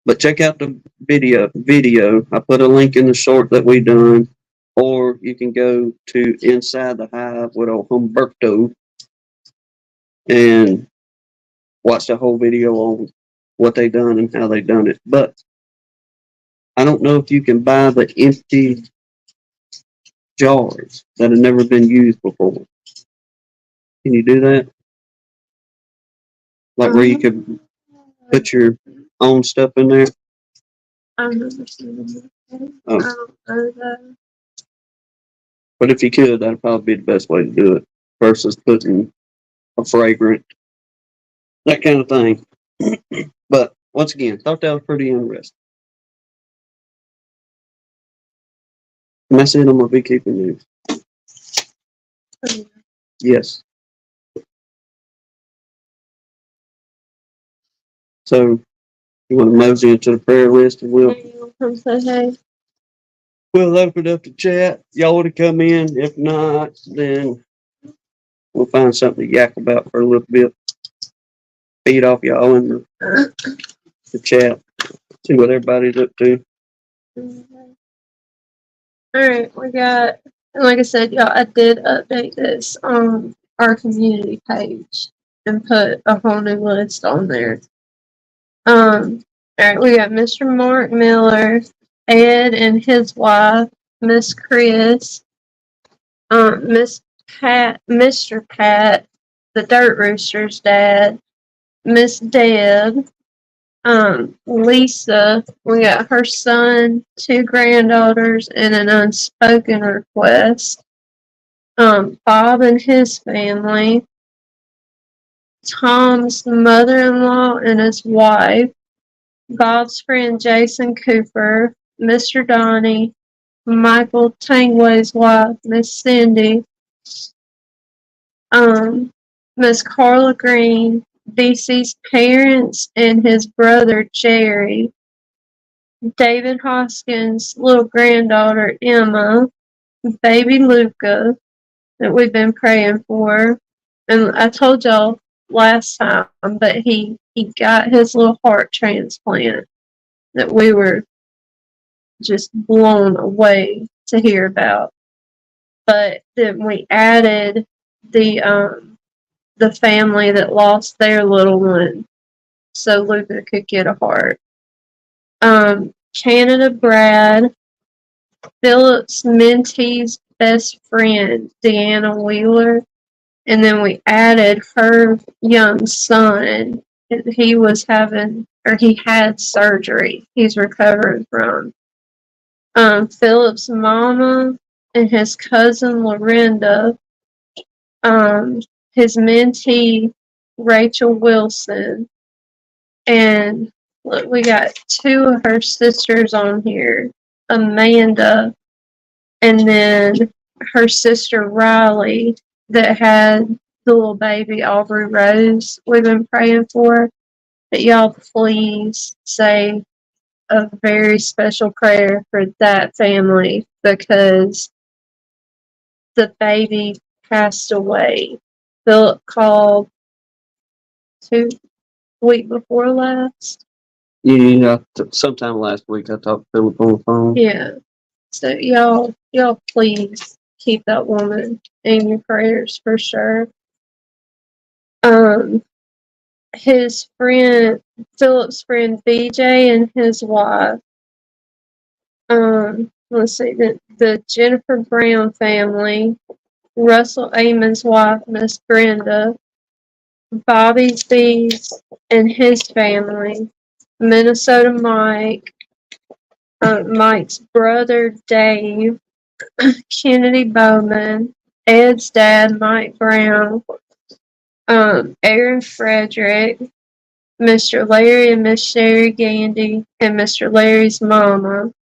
But check out the video. I put a link in the short that we done. or you can go to Inside the Hive with old Humberto and watch the whole video on what they done and how they done it. But I don't know if you can buy the empty jars that have never been used before. Can you do that? Like where you could put your own stuff in there? I've never seen them. Oh. I don't know that. But if you could, that'd probably be the best way to do it versus putting a fragrant, that kind of thing. But once again, thought that was pretty interesting. And that's it on my beekeeping news. Yes. So you want to mosey into the prayer list and Come say hey. we'll open up the chat. Y'all want to come in? If not, then we'll find something to yak about for a little bit. Feed off y'all in the chat. See what everybody's up to. Alright, we got, and like I said, y'all, I did update this on our community page and put a whole new list on there. Alright, we got Mr. Mark Miller, Ed and his wife, Miss Chris, Miss Pat, Mr. Pat, the Dirt Rooster's dad, Miss Deb, Lisa, we got her son, 2 granddaughters, and an unspoken request. Bob and his family, Tom's mother-in-law and his wife, Bob's friend Jason Cooper, Mr. Donnie, Michael Tangway's wife, Miss Cindy, Miss Carla Green, BC's parents and his brother Jerry, David Hoskins' little granddaughter Emma, baby Luca that we've been praying for. And I told y'all last time, but he got his little heart transplant that we were just blown away to hear about. But then we added the family that lost their little one, so Luca could get a heart. Canada Brad, Phillips Mentee's best friend, Deanna Wheeler, and then we added her young son. He was having, or he had surgery. He's recovering from. Philip's mama and his cousin Lorinda, his mentee Rachel Wilson, and look, we got 2 of her sisters on here, Amanda, and then her sister Riley that had the little baby Aubrey Rose we've been praying for. But y'all please say a very special prayer for that family because the baby passed away. Philip called 2 week before last. Yeah, sometime last week I talked to Philip on the phone. Yeah. So y'all please keep that woman in your prayers for sure. His friend, Philip's friend BJ and his wife. Let's see, the Jennifer Brown family, Russell Amon's wife, Miss Brenda, Bobby Bees and his family, Minnesota Mike, Mike's brother Dave, Kennedy Bowman, Ed's dad Mike Brown, Aaron Frederick, Mr. Larry and Miss Sherry Gandy, and Mr. Larry's mama,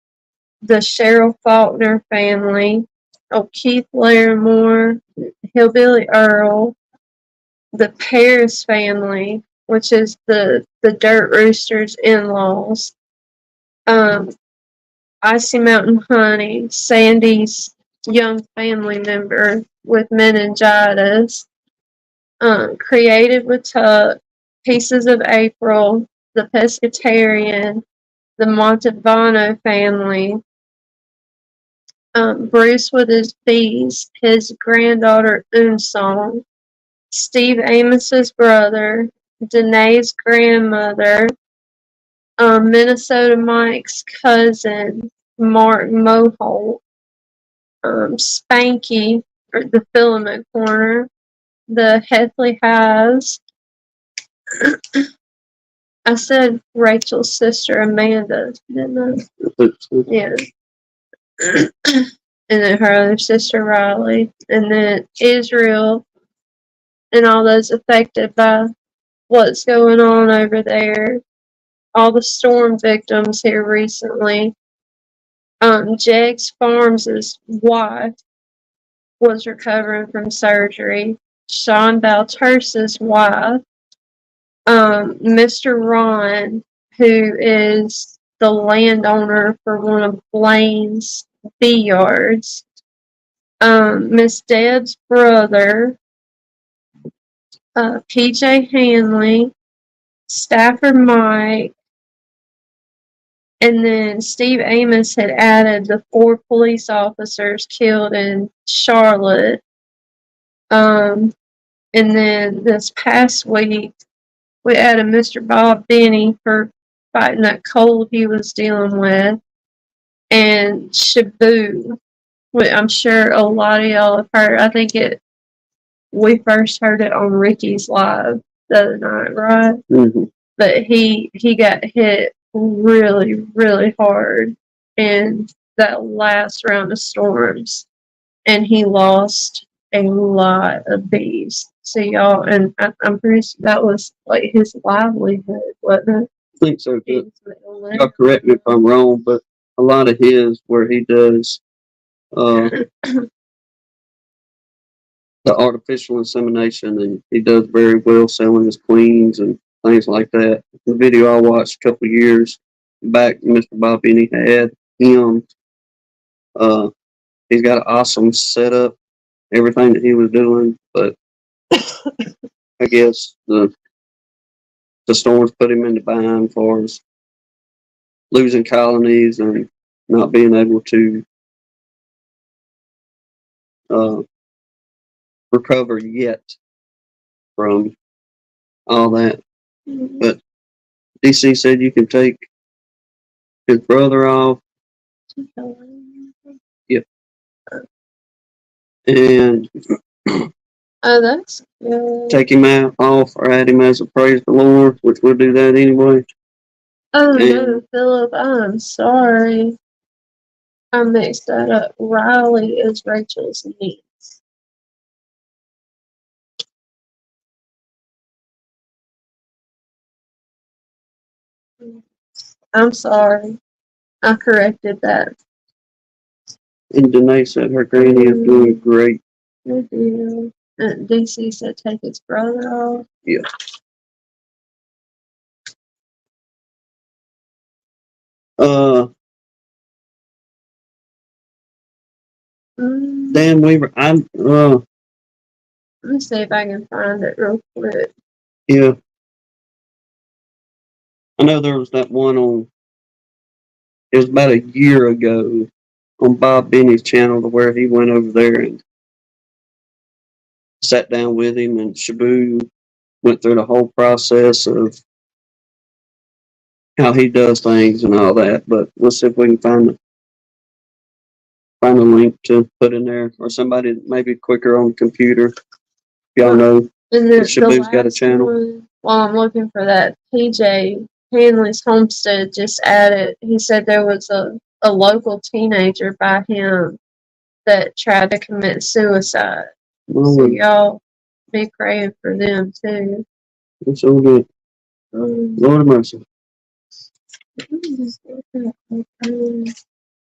the Cheryl Faulkner family, Keith Larimore, Hillbilly Earl, the Paris family, which is the Dirt Roosters in-laws, Icy Mountain Honey, Sandy's young family member with meningitis, Creative with Tuck, Pieces of April, the Pescatarian, the Montalbano family, Bruce with his bees, his granddaughter Unsong, Steve Amos's brother, Danae's grandmother, Minnesota Mike's cousin, Mark Moholt, Spanky, or the Filament Corner, the Hethley Hives. I said Rachel's sister Amanda, didn't I? Yeah. And then her other sister Riley. And then Israel and all those affected by what's going on over there. All the storm victims here recently. Jegs Farms' wife was recovering from surgery. Sean Balturse's wife. Mr. Ron, who is the landowner for one of Blaine's bee yards. Miss Deb's brother. PJ Hanley. Stafford Mike. And then Steve Amos had added the 4 police officers killed in Charlotte. And then this past week, we added Mr. Bob Benny for fighting that cold he was dealing with. And Shabu, which I'm sure a lot of y'all have heard. I think we first heard it on Ricky's live the other night, right? Mm-hmm. But he got hit really, really hard in that last round of storms, and he lost a lot of bees. So y'all, and I'm pretty sure that was like his livelihood, wasn't it? I think so. Y'all correct me if I'm wrong, but a lot of his where he does the artificial insemination, and he does very well selling his queens and things like that. The video I watched a couple of years back, Mr. Bob Benny had him. He's got an awesome setup, everything that he was doing, but I guess the storms put him in the bind for us losing colonies and not being able to recover yet from all that. Mm-hmm. But DC said you can take his brother off. Yep. And oh, that's good. Take him out off or add him as a praise the Lord, which we'll do that anyway. Oh no, Philip, I'm sorry. I mixed that up. Riley is Rachel's niece. I'm sorry. I corrected that. And Danae said her granny is doing great. Good deal. And DC said take his brother off. Yeah. Dan Weaver, let me see if I can find it real quick. Yeah. I know there was that one on, it was about a year ago on Bob Benny's channel to where he went over there and sat down with him, and Shabu went through the whole process of how he does things and all that. But we'll see if we can find a link to put in there, or somebody maybe quicker on the computer. Y'all know Shabu's got a channel. While I'm looking for that, PJ Hanley's Homestead just added, he said there was a local teenager by him that tried to commit suicide. So y'all be praying for them too. It's all good. Lord of mercy.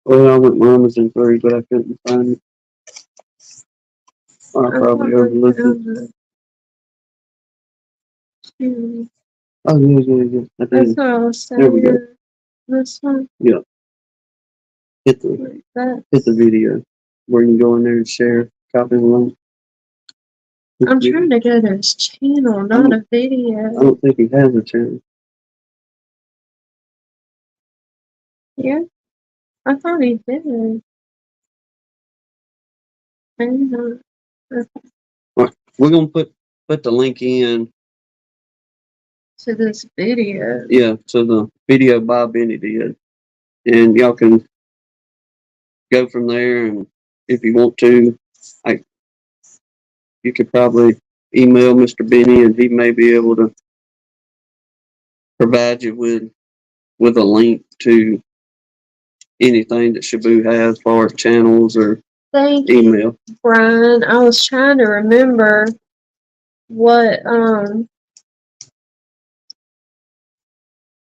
Well, I went Mama's in 3, but I couldn't find it. I probably overlooked it. Oh, yeah. That's what I was saying. There we go. This one? Yeah. Hit the video where you can go in there and share, copy the link. I'm trying to go to his channel, not a video. I don't think he has a channel. Yeah? I thought he did. Mhm. We're gonna put the link in, To this video. yeah, to the video Bob Benny did, and y'all can go from there. And if you want to, I you could probably email Mr. Benny, and he may be able to provide you with a link to anything that Shabu has as far as channels or Thank you, email. Brian. I was trying to remember what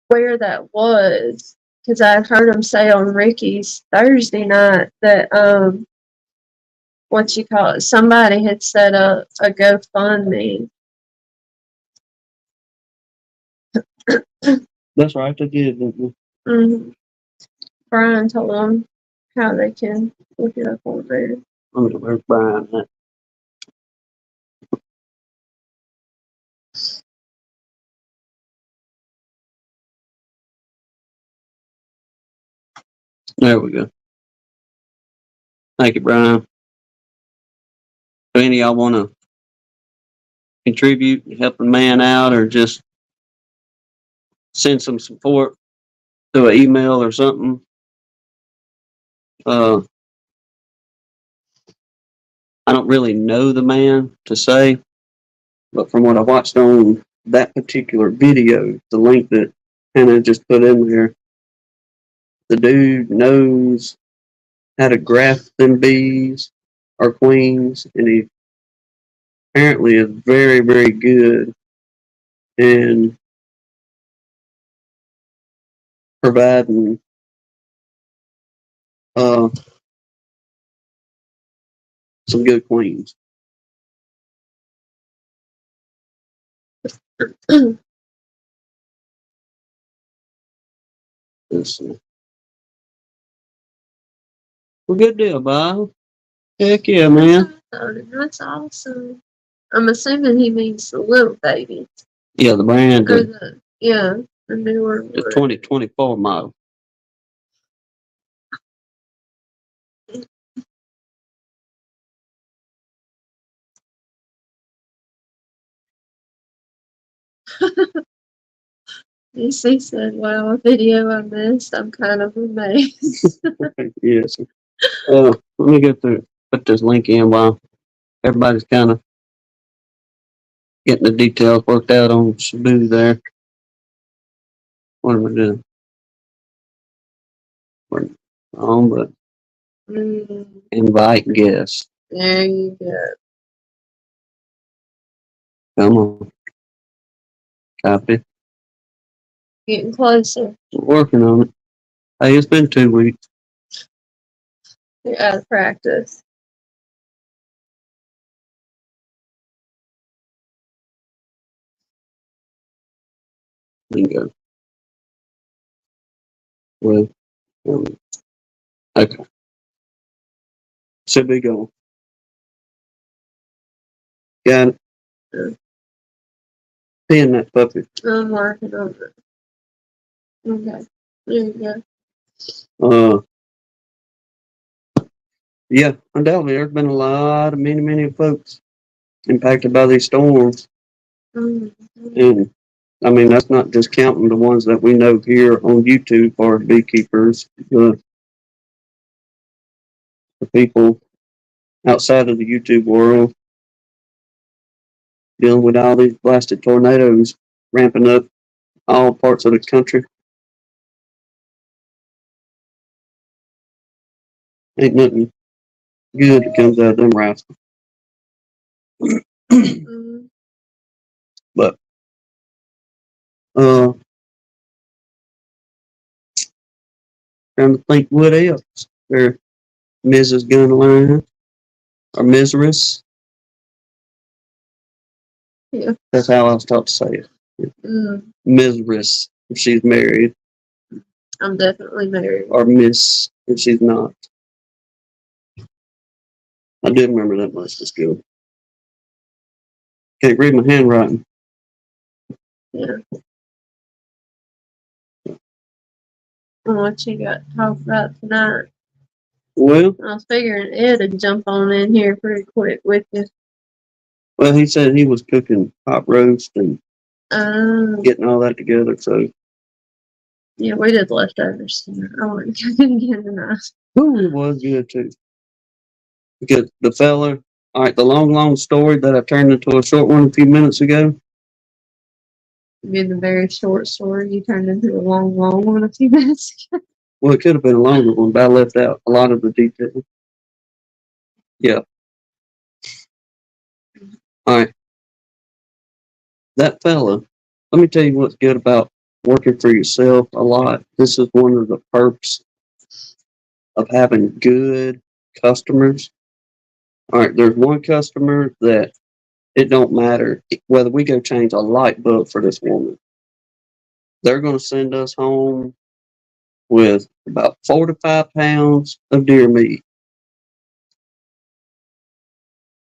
where that was, because I heard him say on Ricky's Thursday night that what you call it, somebody had set up a GoFundMe. That's right, they did, didn't they? Mm-hmm. Brian told them how they can look it up on there. Where's Brian at? There we go. Thank you, Brian. Do any of y'all want to contribute, help a man out, or just send some support through an email or something? I don't really know the man to say, but from what I watched on that particular video, the link that Hannah just put in there, the dude knows how to graft them bees or queens, and he apparently is very, very good in providing some good queens. Let's see. Well, good deal, Bob. Heck yeah, man. That's awesome. I'm assuming he means the little baby. Yeah, the brand, Or the newer the one. 2024 model. DC said, wow, a video I missed. I'm kind of amazed. Yes. Let me put this link in while everybody's kind of getting the details worked out on Shabu there. What am I doing? We're on, but invite guests. There you go. Come on. Copy. Getting closer. We're working on it. Hey, it's been 2 weeks. You're out of practice. Bingo. Well, okay. Should be going. Got it. Yeah. Pin that puppy. I'm working on it. Okay. There you Uh, yeah, undoubtedly, there's been a lot of many folks impacted by these storms. Mm-hmm. And I mean, that's not just counting the ones that we know here on YouTube for beekeepers, the people outside of the YouTube world dealing with all these blasted tornadoes ramping up all parts of the country. Ain't nothing good that comes out of them rascals. Mm-hmm. But trying to think what else. There, Mrs. Gunline or Miseris. Yeah. That's how I was taught to say it. Miseris if she's married, I'm definitely married. or Miss if she's not. I do remember that much to school. Can't read my handwriting. Yeah. And what you got to talk about tonight? Well, I was figuring Ed would jump on in here pretty quick with you. well, he said he was cooking hot roast and getting all that together. So, Yeah, we did leftovers. I wasn't cooking again tonight. ooh, it was good too. Because the fella, all right, the long story that I turned into a short one a few minutes ago. Give the very short story you turned into a long one a few minutes ago. Well, it could have been a longer one, but I left out a lot of the details. Yeah. All right. That fella, let me tell you what's good about working for yourself a lot. This is one of the perks of having good customers. All right, there's one customer that it don't matter whether we go change a light bulb for this woman. They're going to send us home with about 4 to 5 pounds of deer meat,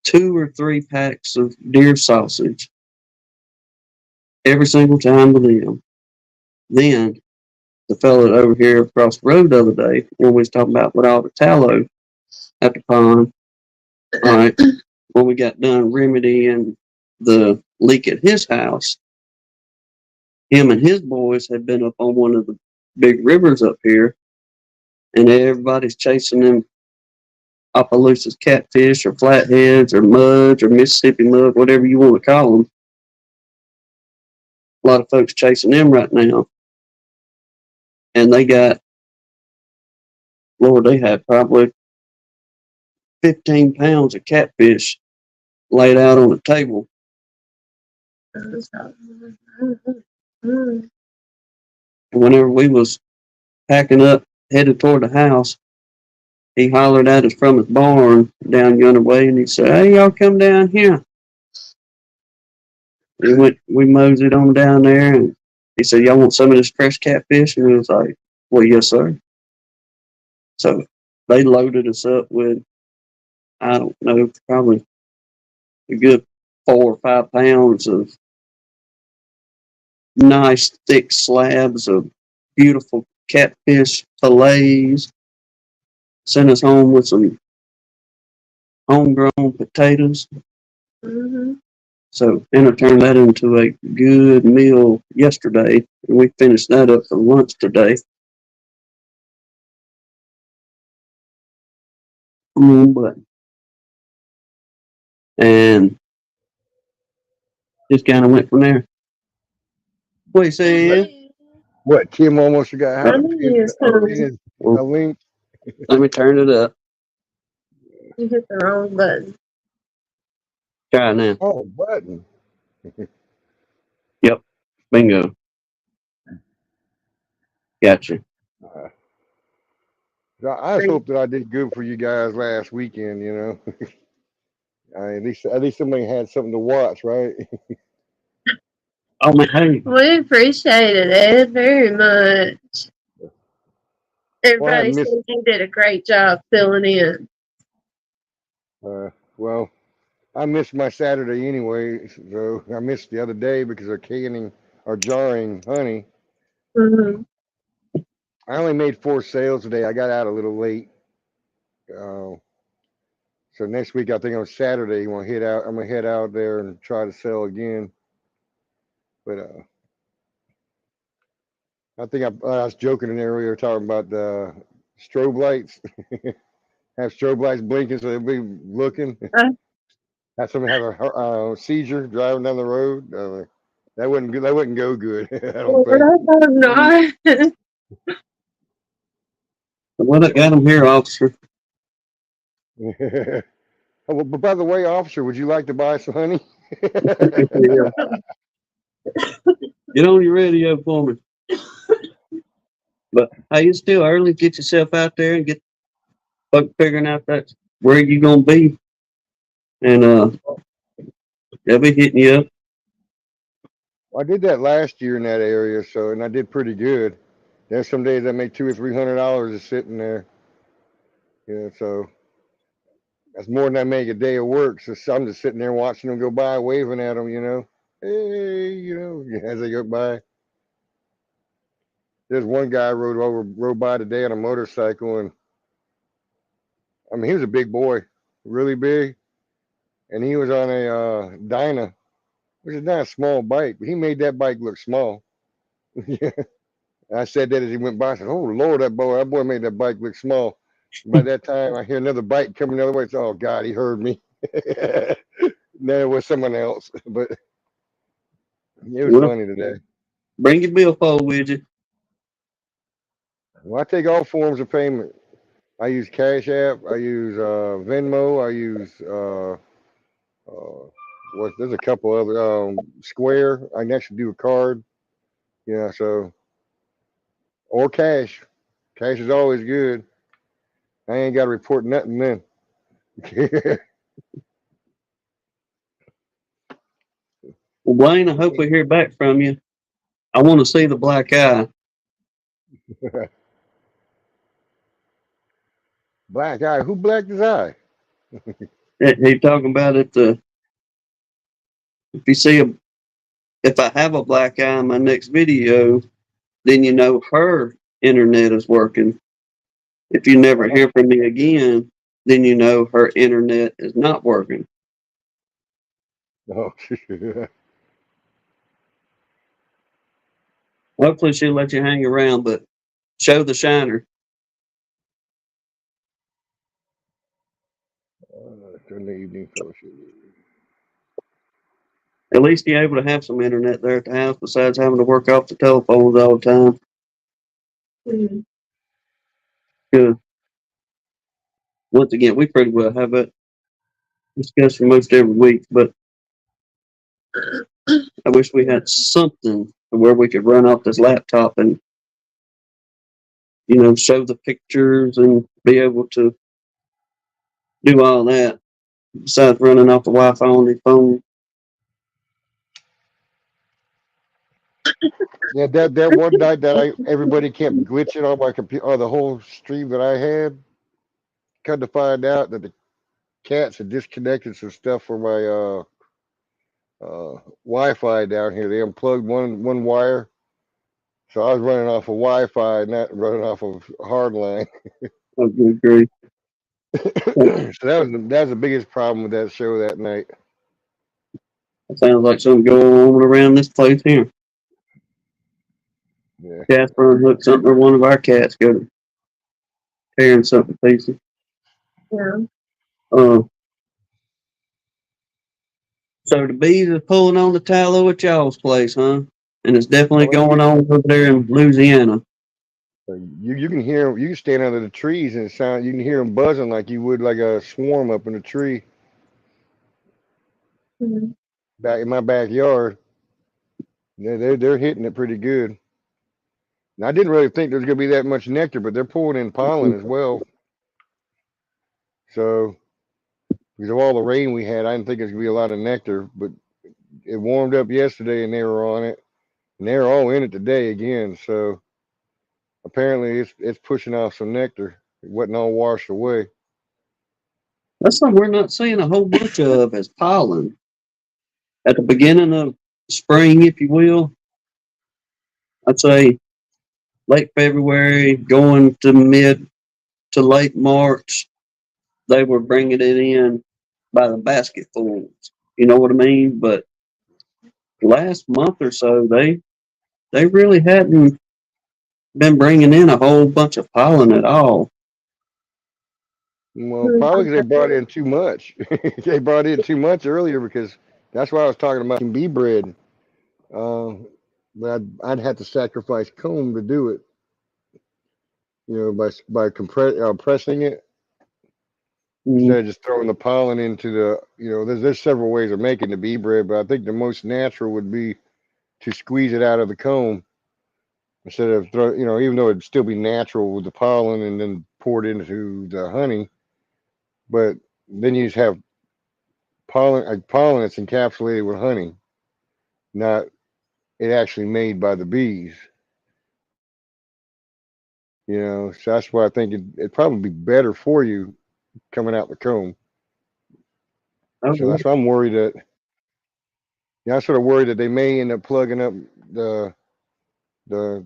2 or 3 packs of deer sausage every single time with them. Then the fellow over here across the road the other day, when we was talking about with all the tallow at the pond, all right, when we got done remedying the leak at his house, him and his boys had been up on one of the big rivers up here, and everybody's chasing them Opelousas catfish or flatheads or muds or Mississippi mud, whatever you want to call them. A lot of folks chasing them right now. And they got, Lord, they had probably 15 pounds of catfish laid out on the table. And whenever we was packing up, headed toward the house, he hollered at us from his barn down yonder way, and he said, "Hey, y'all come down here." We moseyed on down there, and he said, "Y'all want some of this fresh catfish?" And we was like, "Well, yes, sir." So they loaded us up with, I don't know, probably a good 4 or 5 pounds of nice thick slabs of beautiful catfish fillets. Sent us home with some homegrown potatoes. Mm-hmm. So Anna turned that into a good meal yesterday, and we finished that up for lunch today. But and just kind of went from there. What you say? What, Kim almost got I a knew pin, you was a coming. pin, a Well, link? let me turn it up. You hit the wrong button. Try it now. Oh, button. Yep. Bingo. Gotcha. Uh, I just hope that I did good for you guys last weekend. You know, at least somebody had something to watch, right? Oh man, hey. We appreciate it, Ed, very much. Well, I Everybody missed. says you did a great job filling in. Well, I missed my Saturday anyway, so I missed the other day because of canning or jarring honey. Mm-hmm. I only made 4 sales today. I got out a little late. Uh, so next week, I think on Saturday, I'm gonna head out there and try to sell again. But I was joking in there earlier talking about the strobe lights. Have strobe lights blinking so they'll be looking. Have somebody have a seizure driving down the road. That wouldn't go good. I don't Lord, think. I hope not. What I got him here, officer? Oh, but by the way, officer, would you like to buy some honey? Yeah. Get on your radio for me. But hey, it's still early. Get yourself out there and get folk figuring out that's where you gonna be, and they'll be hitting you up. I did that last year in that area, and I did pretty good. There's some days I make $200 or $300 just sitting there. So that's more than I make a day of work. So I'm just sitting there watching them go by, waving at them, hey, as they go by. There's one guy rode by today on a motorcycle, and I mean, he was a big boy, really big, and he was on a Dyna, which is not a small bike, but he made that bike look small. I said that as he went by. I said, "Oh Lord, that boy made that bike look small." By that time, I hear another bike coming the other way. So, oh God, he heard me. No, it was someone else, but it was Well, funny today. bring your billfold with you. Well, I take all forms of payment. I use Cash App. I use Venmo. I use what? There's a couple other Square. I can actually do a card. Yeah, so or cash. Cash is always good. I ain't got to report nothing then. Well, Blaine, I hope we hear back from you. I want to see the black eye. Black eye. Who blacked his eye? He talking about it. If you see a, if I have a black eye in my next video, then you know her internet is working. If you never hear from me again, then you know her internet is not working. Oh, Hopefully she'll let you hang around, but show the shiner. during the evening fellowship. At least you're able to have some internet there at the house besides having to work off the telephones all the time. Mm. Good. Once again, we pretty well have it discussed for most every week, but I wish we had something where we could run off this laptop and, show the pictures and be able to do all that besides running off the Wi-Fi on the phone. Yeah, that one night that everybody kept glitching on my computer, or the whole stream that I had. Come to find out that the cats had disconnected some stuff for my Wi-Fi down here. They unplugged one wire, so I was running off of Wi-Fi, not running off of hardline. Oh, good grief. So that was the biggest problem with that show that night. That sounds like something going on around this place here. Yeah. Casper unhooked something, or one of our cats go to tearing something to pieces. Yeah. Uh, so the bees are pulling on the tallow at y'all's place, huh? And it's definitely Oh, going on over there in Louisiana. you can hear you can stand under the trees and sound you can hear them buzzing like you would like a swarm up in a tree Mm. back in my backyard. They're hitting it pretty good. And I didn't really think there was gonna be that much nectar, but they're pulling in pollen as well. So because of all the rain we had, I didn't think there's gonna be a lot of nectar, but it warmed up yesterday and they were on it, and they're all in it today again. So apparently it's pushing off some nectar. It wasn't all washed away. That's something we're not seeing a whole bunch of as pollen. At the beginning of spring, if you will, I'd say late February, going to mid to late March, they were bringing it in by the basketfuls. You know what I mean? But last month or so, they really hadn't been bringing in a whole bunch of pollen at all. Well, probably because they Mm. brought in too much. They brought in too much earlier because that's why I was talking about bee bread. Uh, but I'd have to sacrifice comb to do it. By pressing it Mm, instead of just throwing the pollen into the. There's several ways of making the bee bread, but I think the most natural would be to squeeze it out of the comb instead of even though it'd still be natural with the pollen and then pour it into the honey, but then you just have pollen that's encapsulated with honey, not it actually made by the bees. So that's why I think it'd probably be better for you coming out the comb. So okay. that's why I'm worried that. Yeah, I'm sort of worried that they may end up plugging up the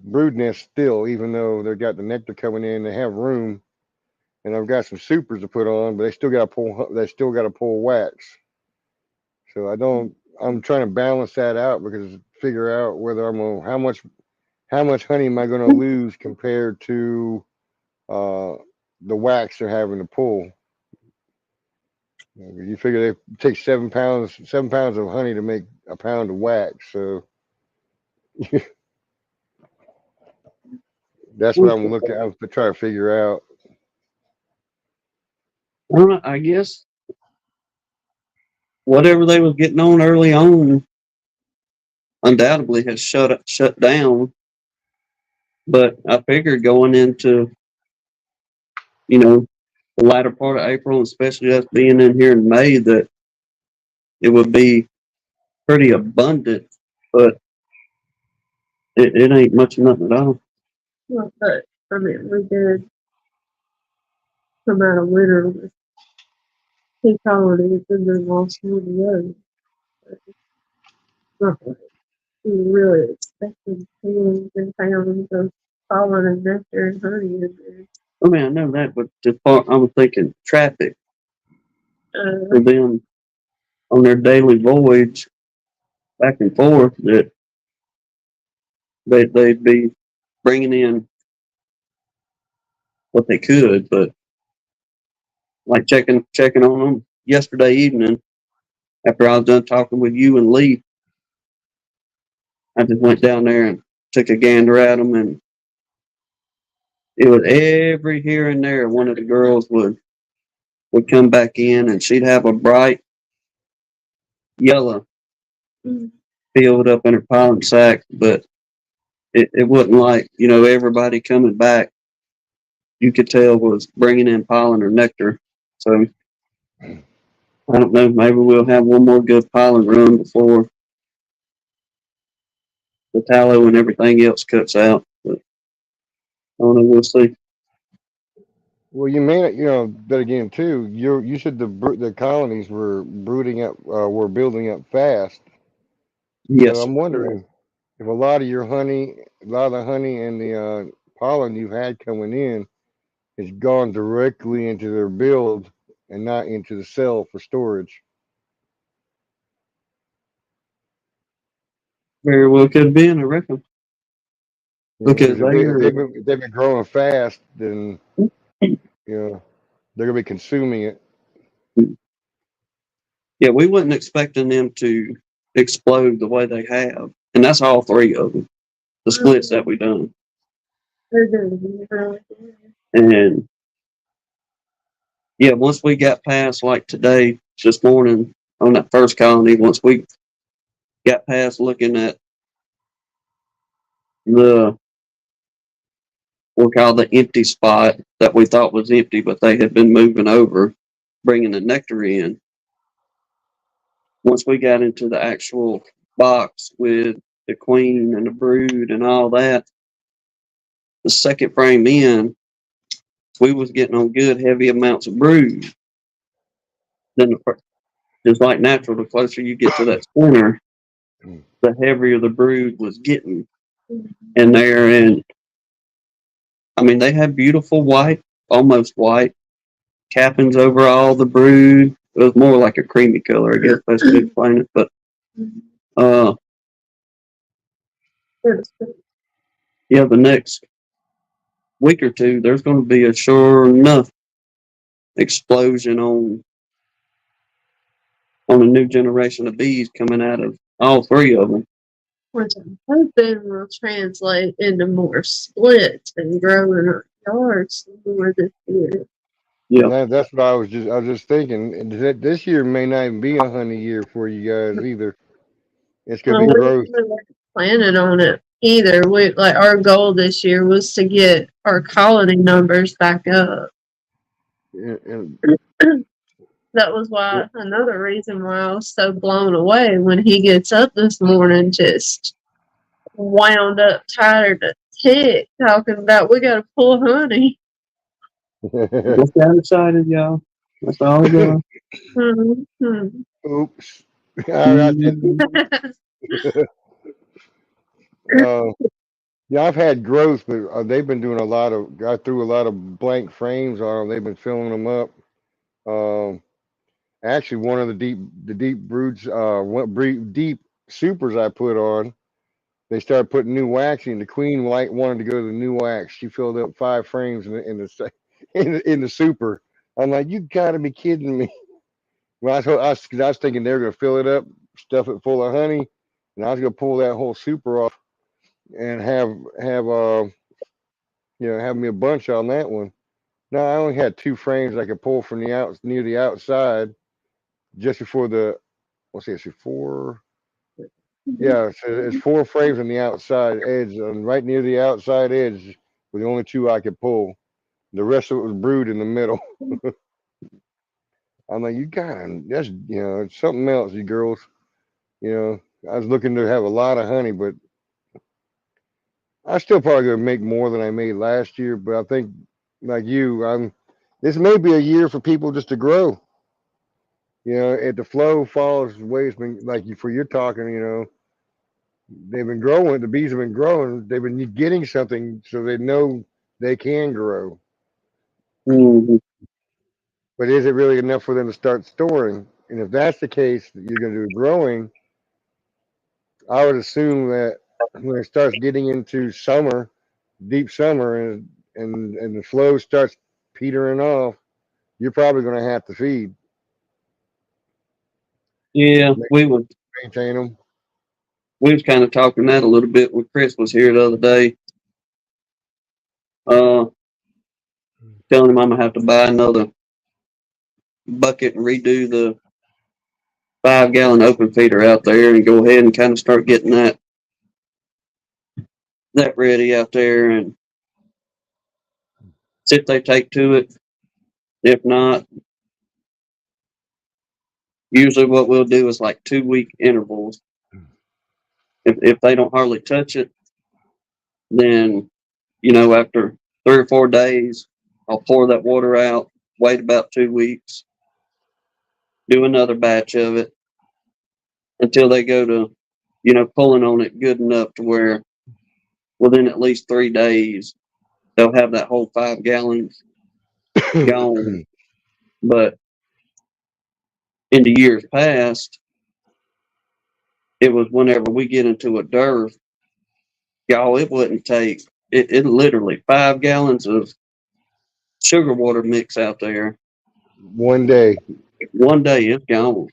brood nest still, even though they've got the nectar coming in, they have room. and I've got some supers to put on, but they still got to pull. They still got to pull wax. So I don't. I'm trying to balance that out because figure out whether I'm gonna how much honey am I going to lose compared to the wax they're having to pull. You figure they take 7 pounds of honey to make a pound of wax. So that's what I'm looking. I'm trying to figure out. Well, I guess whatever they was getting on early on undoubtedly has shut down. But I figured going into, you know, the latter part of April, especially us being in here in May, that it would be pretty abundant. But it ain't much of nothing at all. Well, but I mean, we did come out of winter with 2 colonies and then lost one of those. Not like we were really expecting pounds and pounds of pollen and nectar and honey in there. I mean, I know that, but the part I was thinking traffic for them on their daily voyage back and forth, that they'd be bringing in what they could, but like checking on them yesterday evening after I was done talking with you and Lee, I just went down there and took a gander at them, and it was every here and there one of the girls would come back in, and she'd have a bright yellow filled up in her pollen sack, but it wasn't like, everybody coming back, you could tell was bringing in pollen or nectar. So I don't know, maybe we'll have one more good pollen run before the tallow and everything else cuts out. But I don't know, we'll see. Well, you may not, but again, too, you said the colonies were were building up fast. So Yes. I'm wondering if a lot of the honey and the pollen you've had coming in has gone directly into their build and not into the cell for storage. Very well could have been, I reckon. Because Because if, they, they're, if they've been growing fast, then they're gonna be consuming it. yeah, we wasn't expecting them to explode the way they have. And that's all three of them, the splits that we done. They're doing really good. And yeah, once we got past like today, this morning on that first colony, once we got past looking at the we'll call the empty spot that we thought was empty, but they had been moving over, bringing the nectar in. Once we got into the actual box with the queen and the brood and all that, the second frame in, we was getting on good heavy amounts of brood. Then just like natural, the closer you get to that center, the heavier the brood was getting in there. And I mean, they had beautiful white, almost white cappings over all the brood. It was more like a creamy color, I guess that's to explain it. But yeah, the next week or two, there's going to be a sure enough explosion on a new generation of bees coming out of all three of them. Which I'm hoping will translate into more splits and growing our yards more this year. Yeah. That's what I was just thinking. This year may not even be a honey year for you guys either. It's gonna Well, be growth. we weren't planning on it either. Our goal this year was to get our colony numbers back up. And That was why another reason why I was so blown away when he gets up this morning, just wound up, tired to tick, talking about we got to pull honey. Just got excited, y'all. That's all it was. Mm-hmm. Oops. I did. Yeah, I've had growth, but they've been doing a lot of. I threw a lot of blank frames on them. They've been filling them up. Um, Actually, one of the deep broods, deep supers I put on, they started putting new wax in. The queen wanted to go to the new wax. She filled up 5 frames in the super. I'm like, you gotta be kidding me. Well, cause I was thinking they were gonna fill it up, stuff it full of honey, and I was gonna pull that whole super off and have have me a bunch on that one. No, I only had 2 frames I could pull from the near the outside just before the what's this? 4. Yeah, so it's 4 frames on the outside edge, and right near the outside edge were the only 2 I could pull. The rest of it was brewed in the middle. I'm like, you gotta, it's something else, you girls. You know, I was looking to have a lot of honey, but I still probably gonna make more than I made last year. But I think, like you, this may be a year for people just to grow. You know, if the flow follows the way it's been, like for your talking, they've been growing. The bees have been growing. They've been getting something, so they know they can grow. Mhm. But is it really enough for them to start storing? And if that's the case, that you're going to do growing, I would assume that when it starts getting into summer, deep summer, and the flow starts petering off, you're probably going to have to feed, Yeah, maintain them. we was kind of talking that a little bit when Chris was here the other day. Uh, Telling him I'm gonna have to buy another bucket and redo the 5 gallon open feeder out there and go ahead and kind of start getting that ready out there and see if they take to it. If not, usually what we'll do is like 2 week intervals. If they don't hardly touch it, then after 3 or 4 days, I'll pour that water out, wait about 2 weeks, do another batch of it until they go to, pulling on it good enough to where within at least 3 days they'll have that whole 5 gallons gone. But in the years past, it was whenever we get into a dearth, y'all, it wouldn't take it literally 5 gallons of sugar water mix out there. One day. One day it's gone.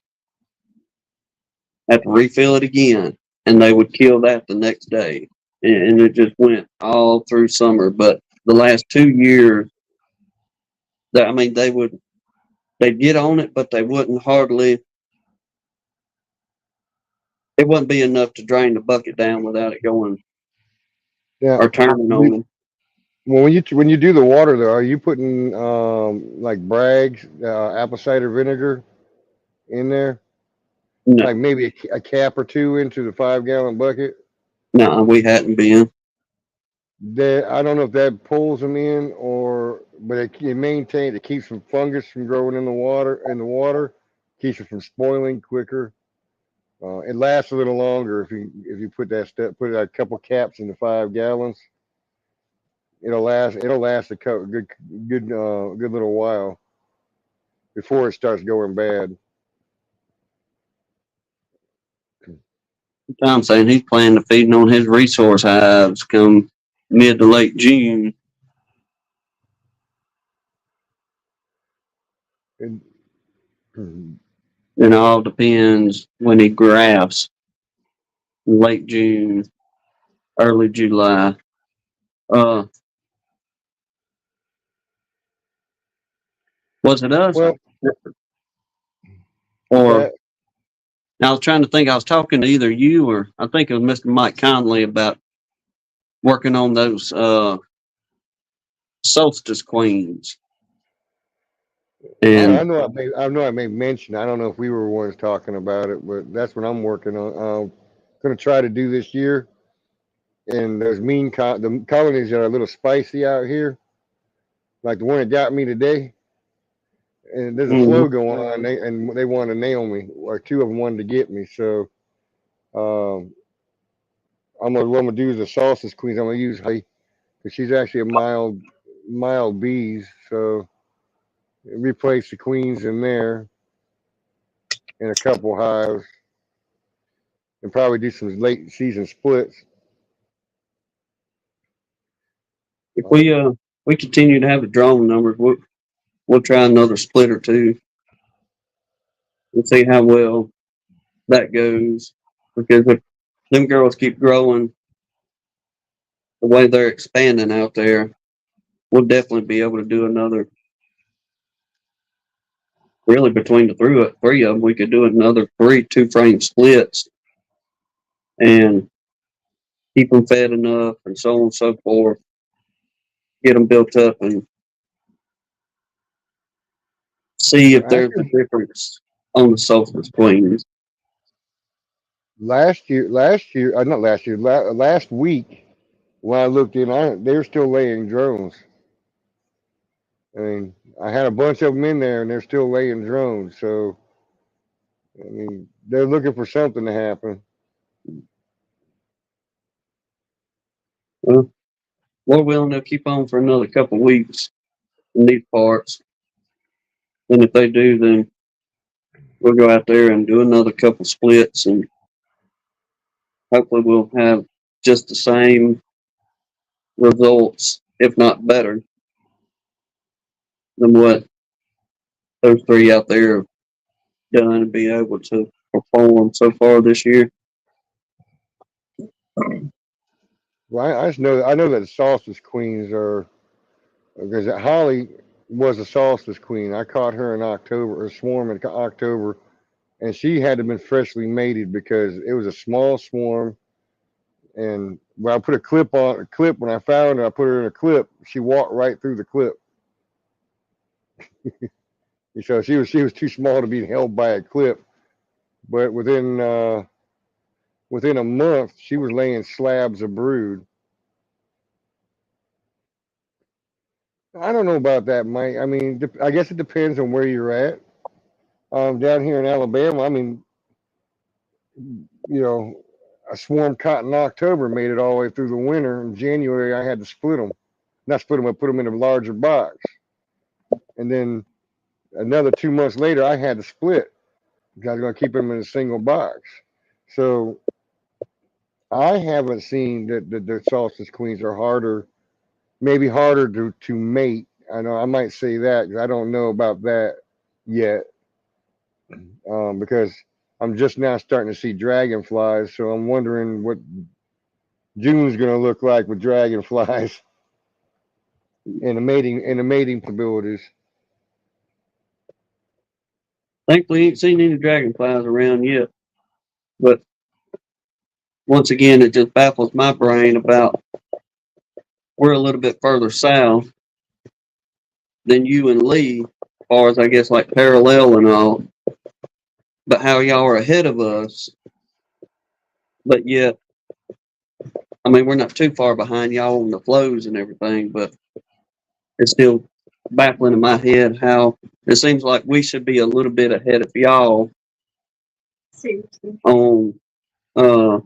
Have to refill it again, and they would kill that the next day, and it just went all through summer. But the last 2 years, that I mean, they'd get on it, but they wouldn't hardly. It wouldn't be enough to drain the bucket down without it going Yeah. or turning on them. Well, when you do the water though, are you putting like Bragg's apple cider vinegar in there? No, Like maybe a cap or two into the 5 gallon bucket? no, we hadn't been. That I don't know if that pulls them in or, but it maintains, it keeps some fungus from growing in the water. Keeps it from spoiling quicker. It lasts a little longer if you put a couple caps in the 5 gallons. It'll last a good little while before it starts going bad. Tom saying he's planning to feeding on his resource hives come mid to late June. And, hmm, It all depends when he grafts. Late June, early July. Uh, was it us well, or that I was trying to think. I was talking to either you or I think it was Mr. Mike Conley about working on those solstice queens. I And know I made mention. I don't know if we were ones talking about it, but that's what I'm working on. Going to try to do this year. And those the colonies that are a little spicy out here, like the one that got me today. And there's a mhm. flow going on. They wanted to nail me, or 2 of them wanted to get me. So um, what I'm gonna do is the sausage queens. I'm gonna use honey because she's actually a mild bees. So replace the queens in there in a couple hives and probably do some late season splits. If we continue to have the drone numbers, we'll try another split or two and see how well that goes. Because if them girls keep growing the way they're expanding out there, we'll definitely be able to do another. Really, between the three of them, we could do another 2-frame splits and keep them fed enough and so on and so forth. Get them built up and see if there's a Actually, difference on the solstice queens. not last year, last week when I looked in, they were still laying drones. I mean, I had a bunch of them in there, and they're still laying drones. So, I mean, they're looking for something to happen. Well, we're willing to keep on for another couple of weeks in these parts. And if they do, then we'll go out there and do another couple splits, and hopefully we'll have just the same results, if not better, than what those three out there have done and be able to perform so far this year. Well, I know that sausage queens are because Holly was a solstice queen. I caught her in October, or swarm in October, and she had to been freshly mated because it was a small swarm. And when I put a clip when I found her, I put her in a clip. She walked right through the clip. So she was too small to be held by a clip. But within a month, she was laying slabs of brood. I don't know about that, Mike. I mean, I guess it depends on where you're at. Down here in Alabama, I mean, you know, a swarm caught in October made it all the way through the winter. In January, I had to split them. Not split them, I put them in a larger box. And then another 2 months later, I had to split because I was going to keep them in a single box. So I haven't seen that the solstice queens are harder, maybe harder to mate. I know I might say that because I don't know about that yet because I'm just now starting to see dragonflies. So I'm wondering what June's going to look like with dragonflies and the mating abilities. Thankfully, ain't seen any dragonflies around yet, but once again, it just baffles my brain about we're a little bit further south than you and Lee, as far as I guess like parallel and all, but how y'all are ahead of us, but yet, I mean, we're not too far behind y'all on the flows and everything, but it's still baffling in my head how it seems like we should be a little bit ahead of y'all Seriously. on, uh,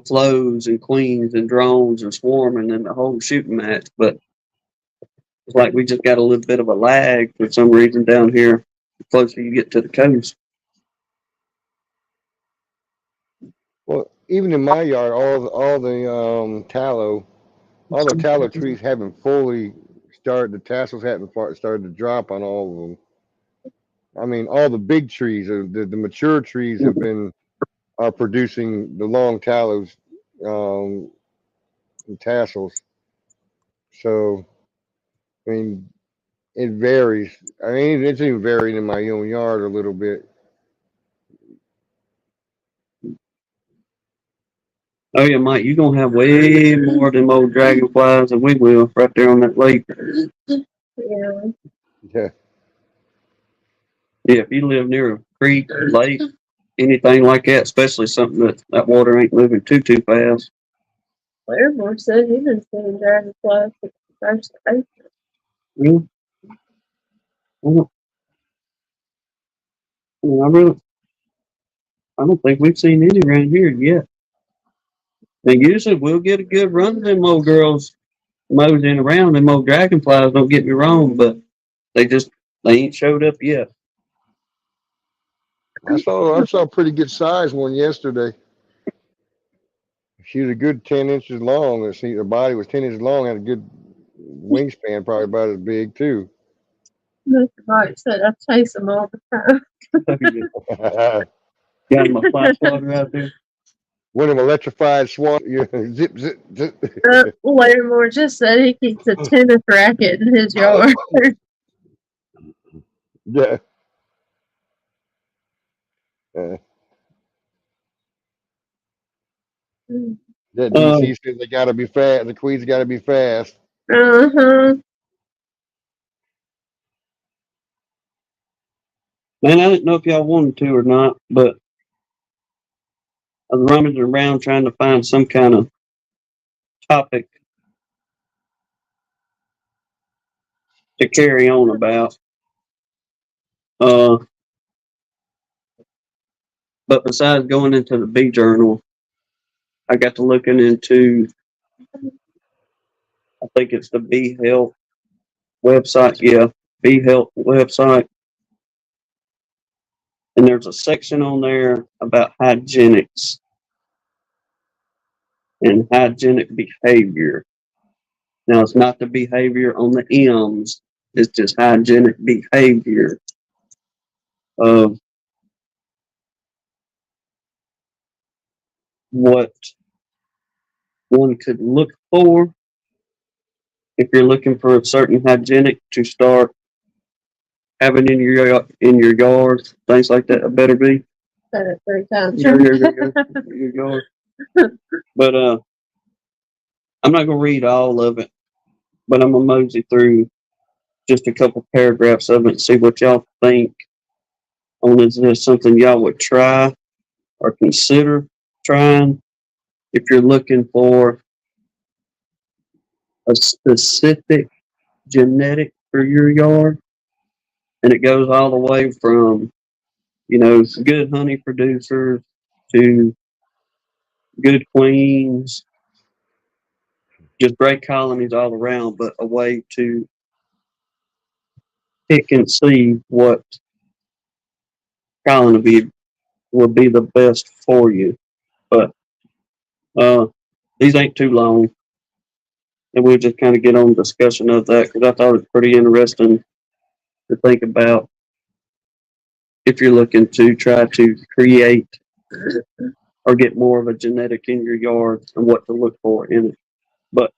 flows and queens and drones and swarming and the whole shooting match, but it's like we just got a little bit of a lag for some reason down here the closer you get to the coast. Well, even in my yard, all the tallow trees haven't fully started. The tassels hadn't started to drop on all of them. I mean, all the big trees, the mature trees are producing the long tallows, um, and tassels. So, I mean, it varies. I mean, it's even varied in my own yard a little bit. Oh yeah, Mike, you're gonna have way more of them old dragonflies than we will right there on that lake. Yeah. Yeah, Yeah, if you live near a creek or lake, anything like that, especially something that water ain't moving too fast. Claremore said he been seeing dragonflies for the first April. Yeah, I don't think we've seen any around here yet. Now, usually we'll get a good run of them old girls moseying around. Them old dragonflies, don't get me wrong, but they ain't showed up yet. I saw a pretty good size one yesterday. She was a good 10 inches long. Her body was 10 inches long, had a good wingspan, probably about as big too. Mr. Mike said I chase them all the time. Got him a fly swatter out there. One of them electrified swans. Yeah, zip, zip, zip. Larimore just said he keeps a tennis racket in his yard. Yeah. Uh, that DC says they gotta be fast. The queens gotta be fast. Uh-huh. Man, I didn't know if y'all wanted to or not, but I was rummaging around trying to find some kind of topic to carry on about. But besides going into the bee journal, I got to looking into, I think it's the Bee Health website. Yeah, Bee Health website. And there's a section on there about hygienics and hygienic behavior. Now, it's not the behavior on the M's, it's just hygienic behavior of what one could look for if you're looking for a certain hygienic to start having in your yard, things like that. It better be Said it 3 times. your yard. But I'm not gonna read all of it, but I'm gonna mosey through just a couple paragraphs of it and see what y'all think. On is this something y'all would try or consider trying if you're looking for a specific genetic for your yard? And it goes all the way from, good honey producers to good queens, just great colonies all around, but a way to pick and see what colony would be the best for you. But these ain't too long, and we'll just kind of get on discussion of that because I thought it was pretty interesting to think about if you're looking to try to create or get more of a genetic in your yard and what to look for in it. But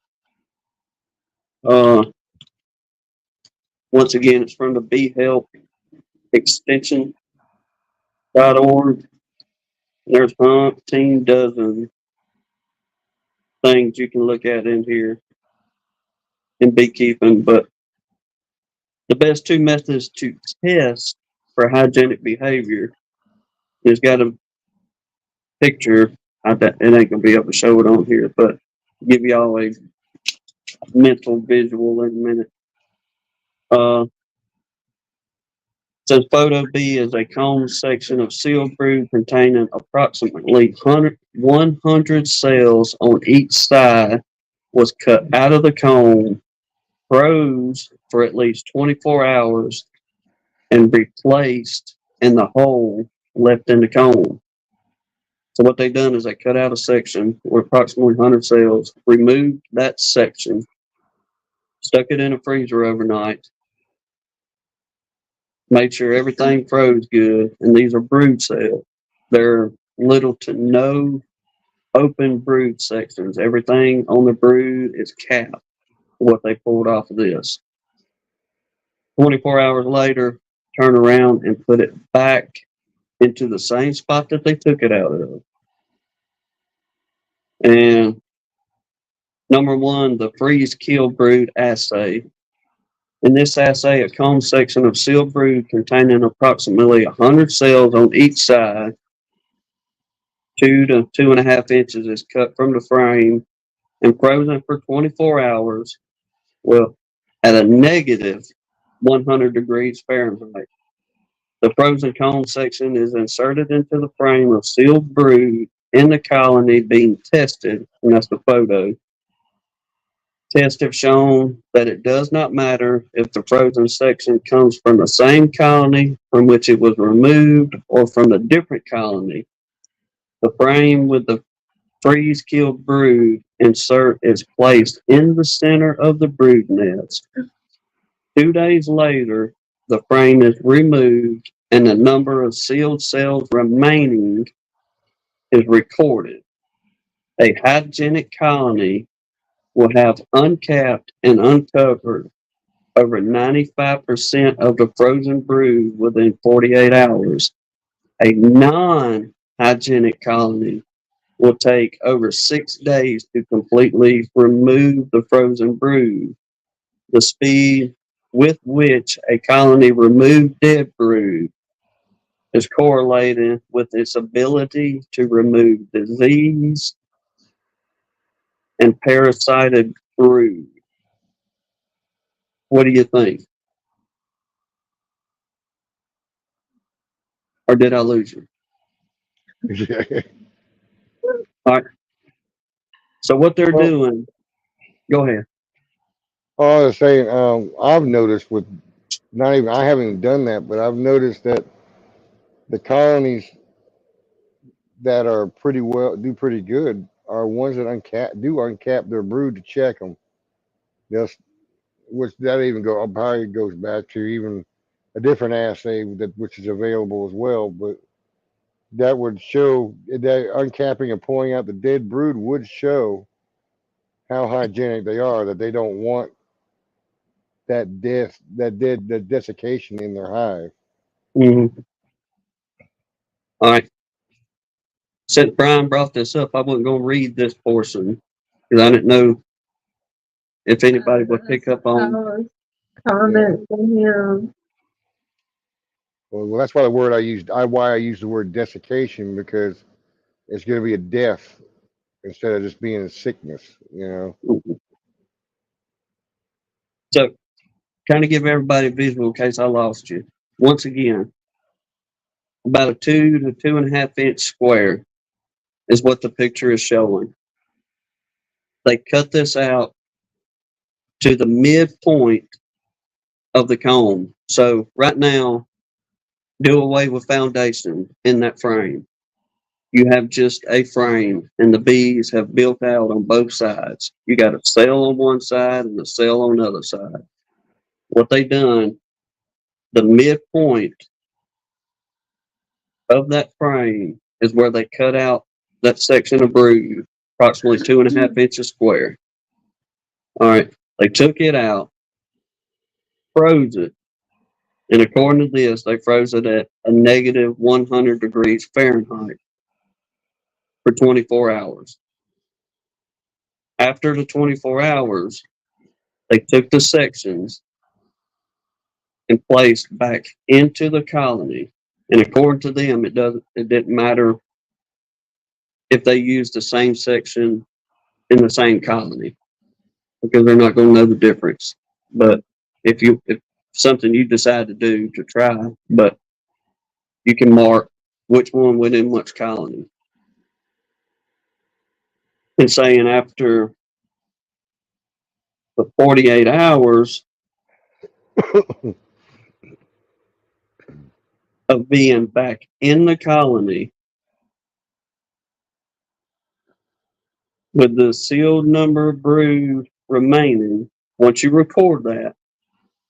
once again, it's from the beehealthextension.org. There's 19 dozen things you can look at in here in beekeeping, but the best 2 methods to test for hygienic behavior is got a picture. It ain't gonna be able to show it on here, but give y'all a mental visual in a minute. Says photo B is a cone section of sealed brood containing approximately 100 cells on each side was cut out of the cone, froze for at least 24 hours, and replaced in the hole left in the cone. So what they done is they cut out a section with approximately 100 cells, removed that section, stuck it in a freezer overnight, made sure everything froze good, and these are brood cells. There are little to no open brood sections. Everything on the brood is capped, what they pulled off of this. 24 hours later, turn around and put it back into the same spot that they took it out of. And number 1, the freeze kill brood assay. In this assay, a cone section of sealed brood containing approximately 100 cells on each side, 2 to 2.5 inches, is cut from the frame and frozen for 24 hours, well, at a negative 100 degrees Fahrenheit. The frozen cone section is inserted into the frame of sealed brood in the colony being tested, and that's the photo. Tests have shown that it does not matter if the frozen section comes from the same colony from which it was removed or from a different colony. The frame with the freeze-killed brood insert is placed in the center of the brood nest. 2 days later, the frame is removed and the number of sealed cells remaining is recorded. A hygienic colony will have uncapped and uncovered over 95% of the frozen brood within 48 hours. A non-hygienic colony will take over 6 days to completely remove the frozen brood. The speed with which a colony removes dead brood is correlated with its ability to remove disease and parasited brood. What do you think? Or did I lose you? All right. So what they're Well, doing, go ahead. all I was saying, I've noticed with not even I haven't done that, but I've noticed that the colonies that are pretty well do pretty good are ones that uncap their brood to check them. Just which that even probably goes back to even a different assay that which is available as well, but that would show that uncapping and pulling out the dead brood would show how hygienic they are, that they don't want that desiccation in their hive. Mm-hmm. All right. Since Brian brought this up, I wasn't going to read this portion because I didn't know if anybody would pick up on. Comment from him. Well, that's why the word why I used the word desiccation, because it's going to be a death instead of just being a sickness, you know. So, kind of give everybody a visual in case I lost you. Once again, about a 2 to 2.5 inch square is what the picture is showing. They cut this out to the midpoint of the comb. So right now, do away with foundation in that frame. You have just a frame, and the bees have built out on both sides. You got a cell on one side and a cell on the other side. What they done, the midpoint of that frame is where they cut out that section of brood, approximately 2.5 inches square. All right, they took it out, froze it, and according to this, they froze it at a negative 100 degrees Fahrenheit for 24 hours. After the 24 hours, they took the sections and placed back into the colony. And according to them, it didn't matter if they used the same section in the same colony because they're not going to know the difference. But if something you decide to do to try, but you can mark which one within which colony. And saying after the 48 hours of being back in the colony with the sealed number of brood remaining, once you record that,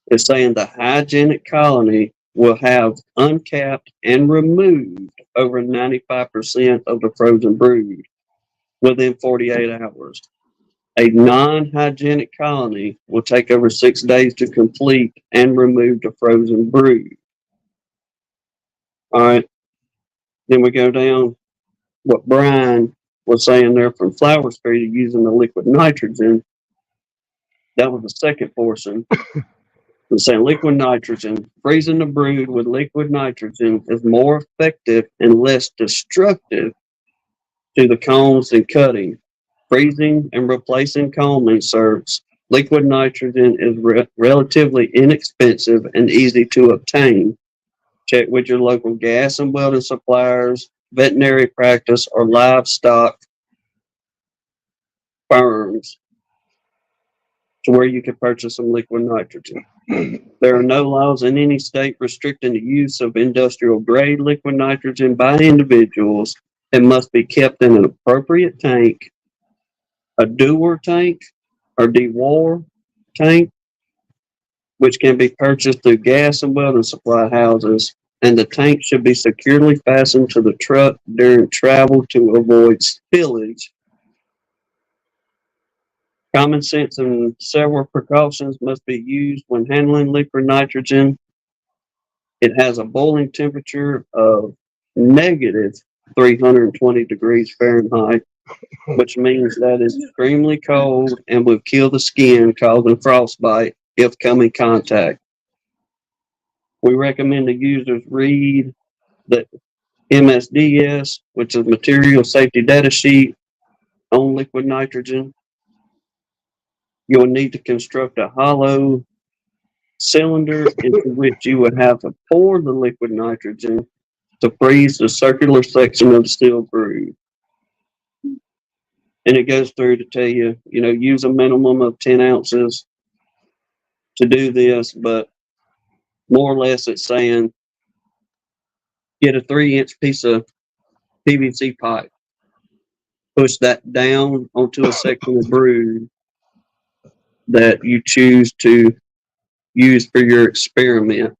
it's saying the hygienic colony will have uncapped and removed over 95% of the frozen brood within 48 hours. A non-hygienic colony will take over 6 days to complete and remove the frozen brood. All right. Then we go down what Brian was saying there from Flower Street using the liquid nitrogen. That was the second portion. We're saying liquid nitrogen, freezing the brood with liquid nitrogen is more effective and less destructive to the combs than cutting. Freezing and replacing comb inserts, liquid nitrogen is relatively inexpensive and easy to obtain. Check with your local gas and welding suppliers. veterinary practice, or livestock farms to where you can purchase some liquid nitrogen. There are no laws in any state restricting the use of industrial grade liquid nitrogen by individuals. It must be kept in an appropriate tank, a Dewar tank or Dewar tank, which can be purchased through gas and welding supply houses, and the tank should be securely fastened to the truck during travel to avoid spillage. Common sense and several precautions must be used when handling liquid nitrogen. It has a boiling temperature of negative 320 degrees Fahrenheit, which means that it's extremely cold and will kill the skin, causing frostbite if come in contact. We recommend the users read the MSDS, which is Material Safety Data Sheet on liquid nitrogen. You'll need to construct a hollow cylinder into which you would have to pour the liquid nitrogen to freeze the circular section of the steel groove. And it goes through to tell you, use a minimum of 10 ounces to do this, but more or less it's saying get a 3-inch piece of PVC pipe, push that down onto a section of groove that you choose to use for your experiment.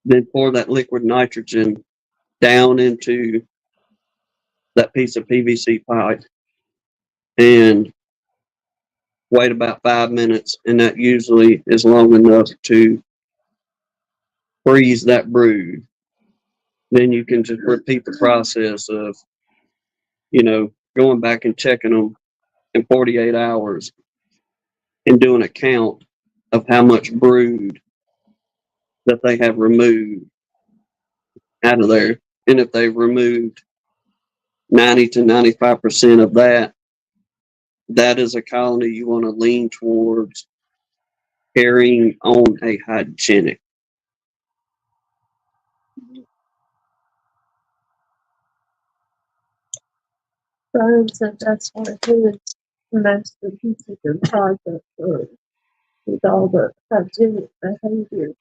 Then pour that liquid nitrogen down into that piece of PVC pipe and wait about 5 minutes. And that usually is long enough to freeze that brood. Then you can just repeat the process of, going back and checking them in 48 hours and doing a count of how much brood that they have removed out of there. And if they've removed 90 to 95% of that, that is a colony you want to lean towards carrying on a hygienic. Brian said that's one of his masterpieces and project with all the hygienic behavior.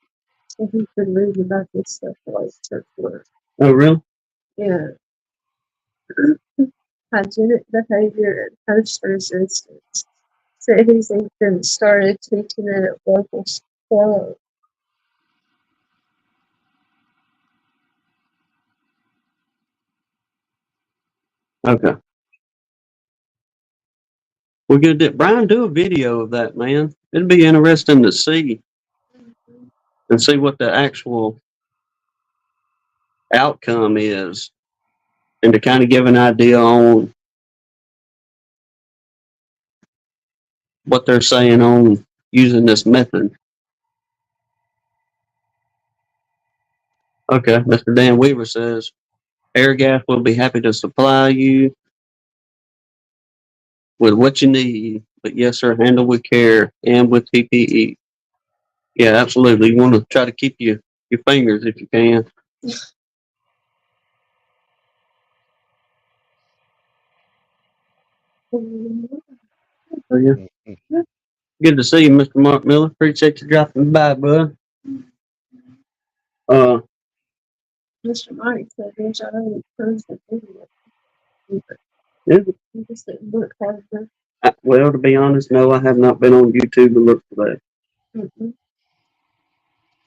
So he's been reading about this stuff like church work. Oh, really? Yeah. Hygienic behavior and host resistance. So he's even started teaching it at local schools. Okay. We're gonna do Brian, do a video of that, man. It'd be interesting to see and see what the actual outcome is, and to kind of give an idea on what they're saying on using this method. Okay, Mr. Dan Weaver says, Airgas will be happy to supply you with what you need, but yes, sir, handle with care and with PPE. Yeah, absolutely. You want to try to keep your fingers if you can. Oh, yeah. Good to see you, Mr. Mark Miller. Appreciate you dropping by, bud. Mr. Mike said there's already proves the video. Is it? He just didn't look harder. Well, to be honest, no, I have not been on YouTube to look for that. Mm-hmm.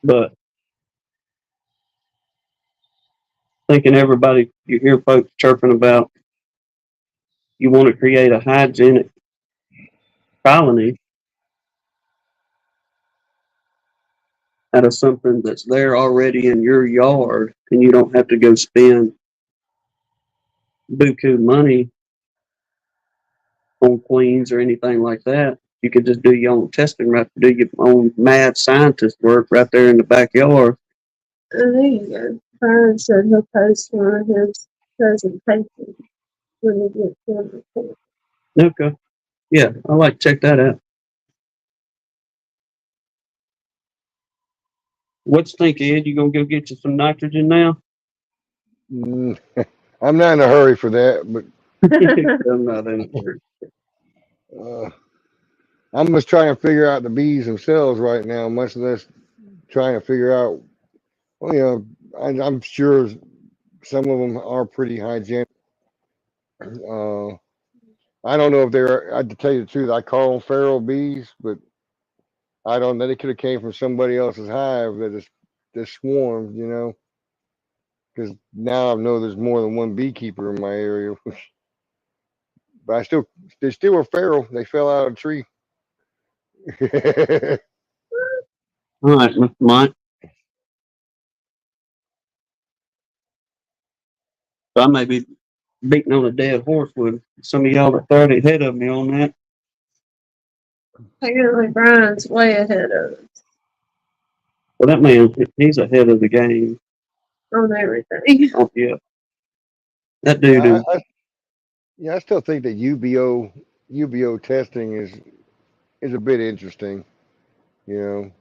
But thinking everybody, you hear folks chirping about you want to create a hygienic colony out of something that's there already in your yard, and you don't have to go spend buku money on queens or anything like that. You could just do your own testing, right? Do your own mad scientist work right there in the backyard. There you go. Brian said he'll post one of his presentations when he gets done with it. Okay. Yeah, I like to check that out. What you think, Ed? You gonna go get you some nitrogen now? Mm, I'm not in a hurry for that, but I'm not in there. uh, I'm just trying to figure out the bees themselves right now, much less trying to figure out. Well, I'm sure some of them are pretty hygienic. Uh, I don't know if they're. I to tell you the truth, I call them feral bees, but I don't know. They could have came from somebody else's hive that swarmed. Because now I know there's more than one beekeeper in my area. But they still were feral. They fell out of a tree. All right, Mr. Mike. So I may be beating on a dead horse with some of y'all are 30 ahead of me on that. Apparently Brian's way ahead of us Well, that man, he's ahead of the game. on everything. Oh, yeah. That dude yeah, is, I still think that UBO testing is a bit interesting. You know,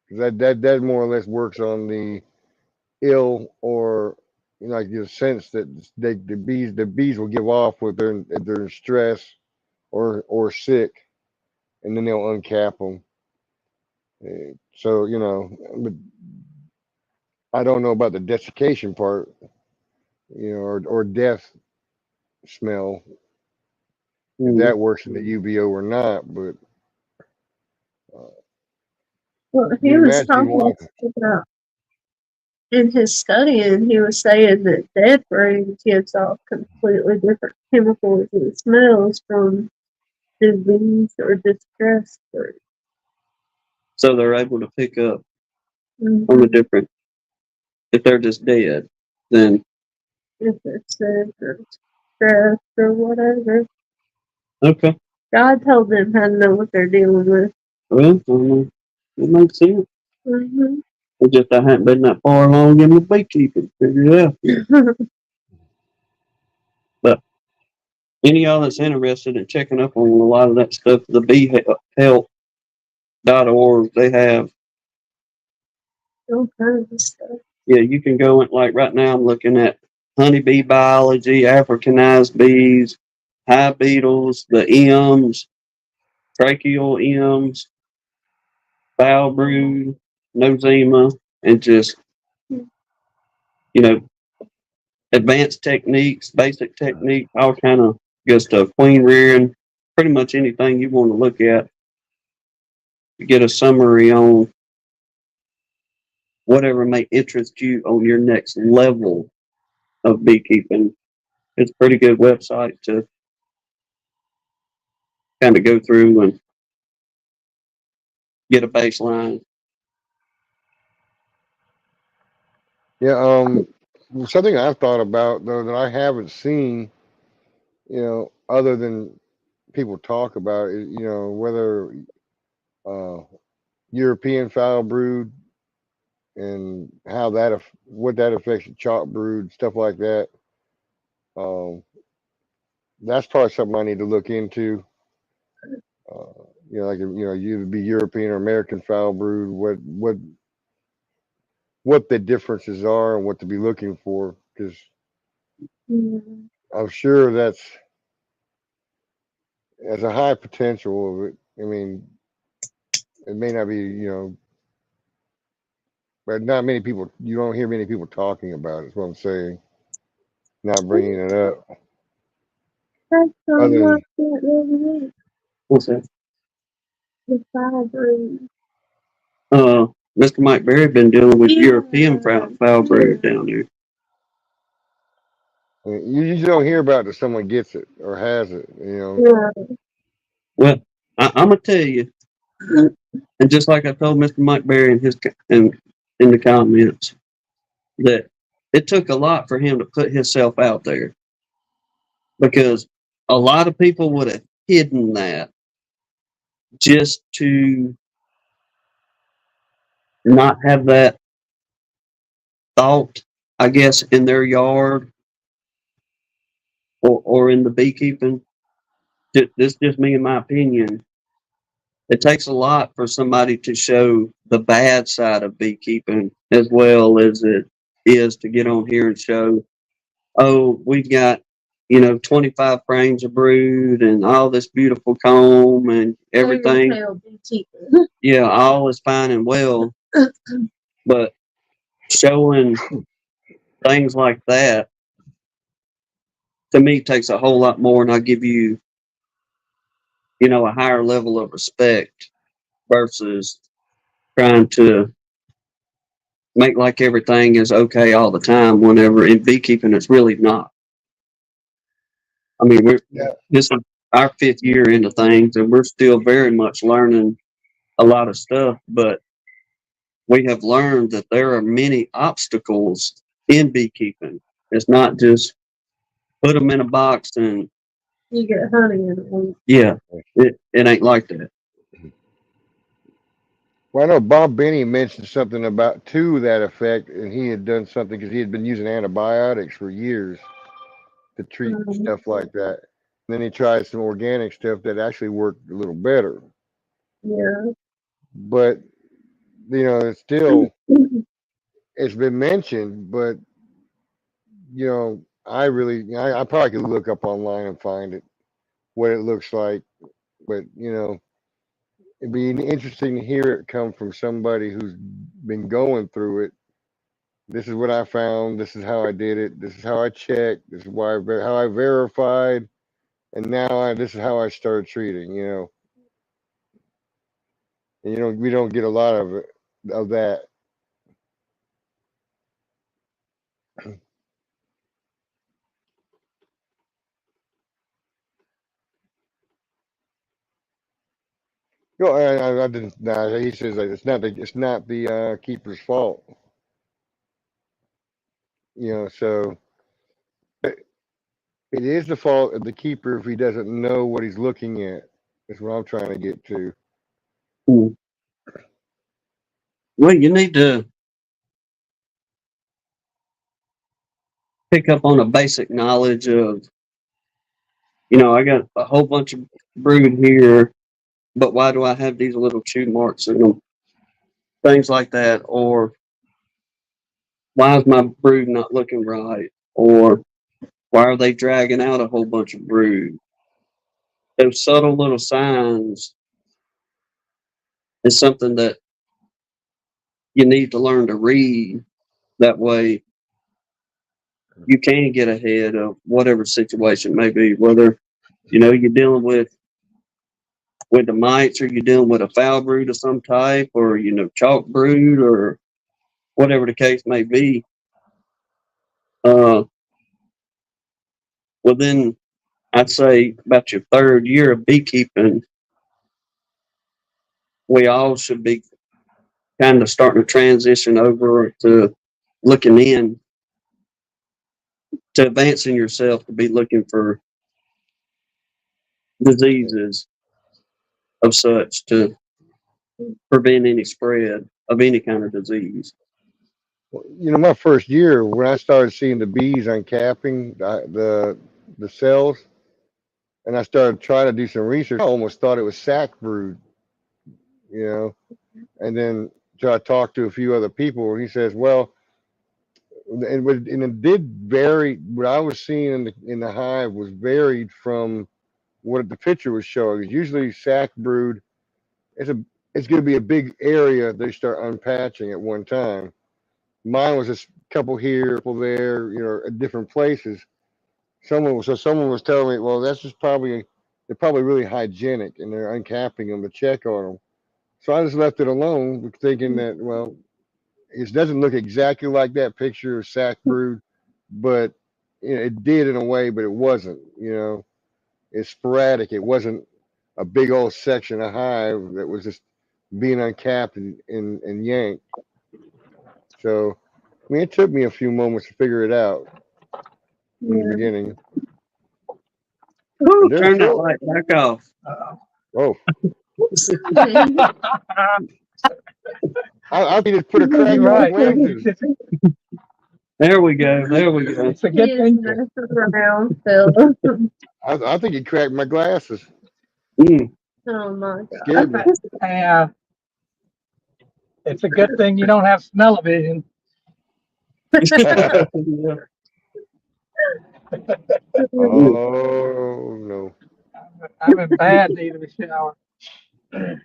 'cause that more or less works on the ill or like the sense that the bees will give off if they're in stress or sick, and then they'll uncap them. So but I don't know about the desiccation part, or death smell, if mm, that works in the UBO or not. But uh, Well, he you was imagine talking walking. about in his studying, he was saying that dead brain gives off completely different chemicals and smells from disease or distress. so they're able to pick up on the Mm-hmm. different, if they're just dead, then, If they're sick or stressed or whatever. okay. God told them how to know what they're dealing with. Well, it makes sense. Mm-hmm. It's just I haven't been that far along in the beekeeping to figure it out yet. But any of y'all that's interested in checking up on a lot of that stuff, the beehealth.org, they have, All kinds of stuff. yeah, you can go in, like right now I'm looking at honeybee biology, Africanized bees, hive beetles, the M's, tracheal M's, foul brood, nosema, and just, you know, advanced techniques, basic techniques, all kind of good stuff. Queen rearing, pretty much anything you want to look at to get a summary on whatever may interest you on your next level of beekeeping. It's a pretty good website to kind of go through and get a baseline. Yeah, something I've thought about though that I haven't seen, other than people talk about it, whether uh, European foul brood and what that affects the chalk brood, stuff like that. Um, that's probably something I need to look into. Either be European or American foul brood, what the differences are and what to be looking for, because Mm-hmm. I'm sure that's a high potential of it. I mean, it may not be, but not many people. You don't hear many people talking about it. Is what I'm saying. Not bringing it up. That's so Other much than that really is What's that? the fiber. Uh, Mr. Mike Berry been dealing with Yeah. European foul brood down there. you usually don't hear about it if someone gets it or has it. Yeah. Well, I'm gonna tell you, and just like I told Mr. Mike Berry in the comments, that it took a lot for him to put himself out there because a lot of people would have hidden that just to not have that thought, I guess, in their yard or in the beekeeping. This is just me, in my opinion. It takes a lot for somebody to show the bad side of beekeeping as well as it. is to get on here and show, oh, we've got, 25 frames of brood and all this beautiful comb and everything. Fairy tale beekeeper. Yeah, all is fine and well, but showing things like that to me takes a whole lot more, and I give you, a higher level of respect versus trying to make like everything is okay all the time. Whenever in beekeeping, it's really not. I mean, this is our 5th year into things, and we're still very much learning a lot of stuff. But we have learned that there are many obstacles in beekeeping. It's not just put them in a box and You get honey in it. yeah, it ain't like that. Well, I know Bob Benny mentioned something about to that effect, and he had done something because he had been using antibiotics for years to treat stuff like that. And then he tried some organic stuff that actually worked a little better. Yeah. But it's still it's been mentioned, but I probably could look up online and find it what it looks like. But it'd be interesting to hear it come from somebody who's been going through it. This is what I found. This is how I did it. This is how I checked. This is how I verified. And now this is how I started treating. And we don't get a lot of that. I didn't. Nah, he says that it's not the keeper's fault. So it is the fault of the keeper if he doesn't know what he's looking at. That's what I'm trying to get to. Well, you need to pick up on a basic knowledge of, I got a whole bunch of brood here, but why do I have these little chew marks in them? Things like that. Or why is my brood not looking right? Or why are they dragging out a whole bunch of brood? Those subtle little signs is something that you need to learn to read. That way you can get ahead of whatever situation may be, whether, you're dealing with the mites, or you're dealing with a foul brood of some type, or, chalk brood, or whatever the case may be. Within, I'd say, about your 3rd year of beekeeping, we all should be kind of starting to transition over to looking in to advancing yourself to be looking for diseases of such to prevent any spread of any kind of disease. My first year when I started seeing the bees uncapping the cells, and I started trying to do some research, I almost thought it was sac brood, you know. And then so I talked to a few other people, and he says, well, and it did vary. What I was seeing in the hive was varied from what the picture was showing. Usually sac brood, it's a it's going to be a big area they start unpatching at one time. Mine was a couple here, a couple there, at different places. Someone was telling me, well, that's just they're probably really hygienic and they're uncapping them to check on them. So I just left it alone, thinking that, well, it doesn't look exactly like that picture of sac brood, but it did in a way, but it wasn't. It's sporadic. It wasn't a big old section of hive that was just being uncapped and yanked. So, I mean, it took me a few moments to figure it out in the beginning. Ooh, turn that light back off. Oh. I just put a crack on the glasses. There we go. There we go. It's a good thing. Around, Phil. I think he cracked my glasses. Mm. Oh my Scared me. Yeah. It's a good thing you don't have smell-o-vision. Yeah. Oh no. I'm in bad need of a shower.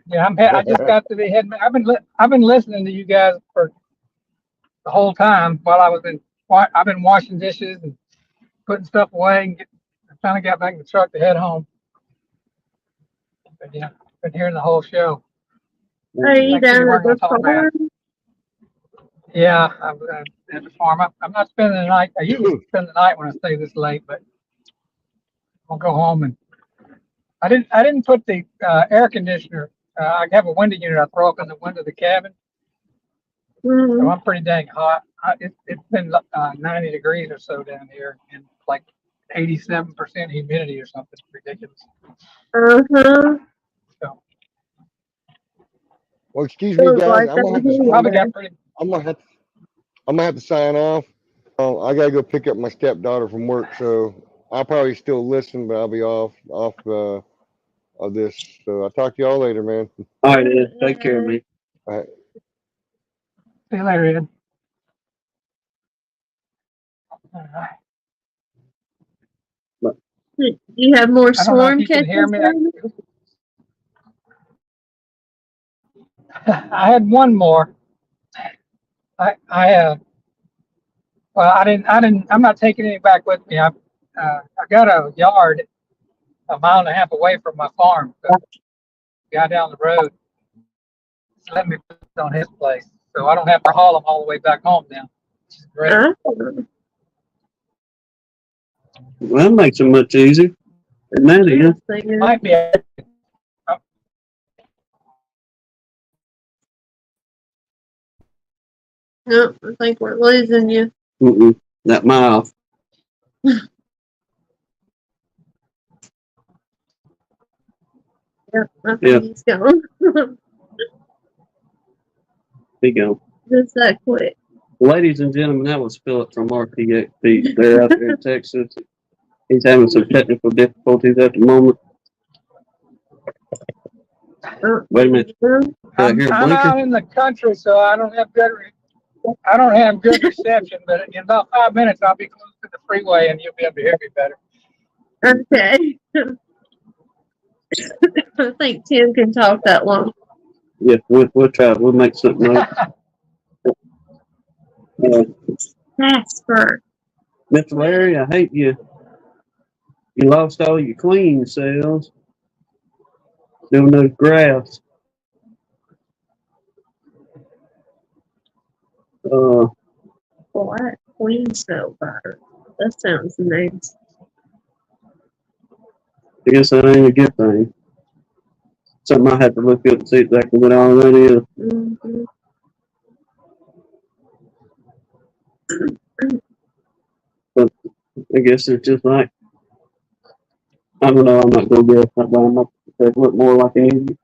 Yeah, I just got to be heading. I've been listening to you guys for the whole time while I was in. I've been washing dishes and putting stuff away and trying to get back in the truck to head home. But yeah, been hearing the whole show. Are you Next thing down we're at going the to talk about. farm? Yeah, I'm at the farm. I'm not spending the night. I usually spend the night when I stay this late, but I'll go home and I didn't put the air conditioner. I have a window unit I throw up in the window of the cabin, so Mhm. I'm pretty dang hot. It's been 90 degrees or so down here and like 87% humidity or something ridiculous. Uh-huh. So Well, excuse me, Feels guys. like I'm gonna that have to. probably here. got pretty. I'm gonna have. I'm gonna have to sign off. I gotta go pick up my stepdaughter from work, so I'll probably still listen, but I'll be off of this. So I'll talk to y'all later, man. All right, Ed, take care of me. All right. See you later, Ed. All right. You have more I don't know if storm you can hear catchers me. coming? I had one more. Well, I'm not taking any back with me. I got a yard a mile and a half away from my farm. The guy down the road let me put it on his place, so I don't have to haul them all the way back home now, which is great. Well, that makes it much easier. Isn't that it? Might be. Nope, I think we're losing you. That mouth. Yep, I think Yeah. he's gone. There you go. Just that quick. Ladies and gentlemen, that was Philip from RTXP. They're out there in Texas. He's having some technical difficulties at the moment. Wait a minute. I'm Blinker? out in the country, so I don't have good reception. But in about 5 minutes, I'll be close to the freeway, and you'll be able to hear me better. Okay. I think Tim can talk that long. Yeah, we'll try. We'll make something up. Casper. Mr. Larry, I hate you. You lost all your queen cells doing those graphs. Black queen cell virus. That sounds nice. I guess that ain't a good thing. Something I have to look up and see exactly what all that is. Mm-hmm. But I guess it's just like, I don't know, I'm not going to guess. I'm not going to look more like an idiot.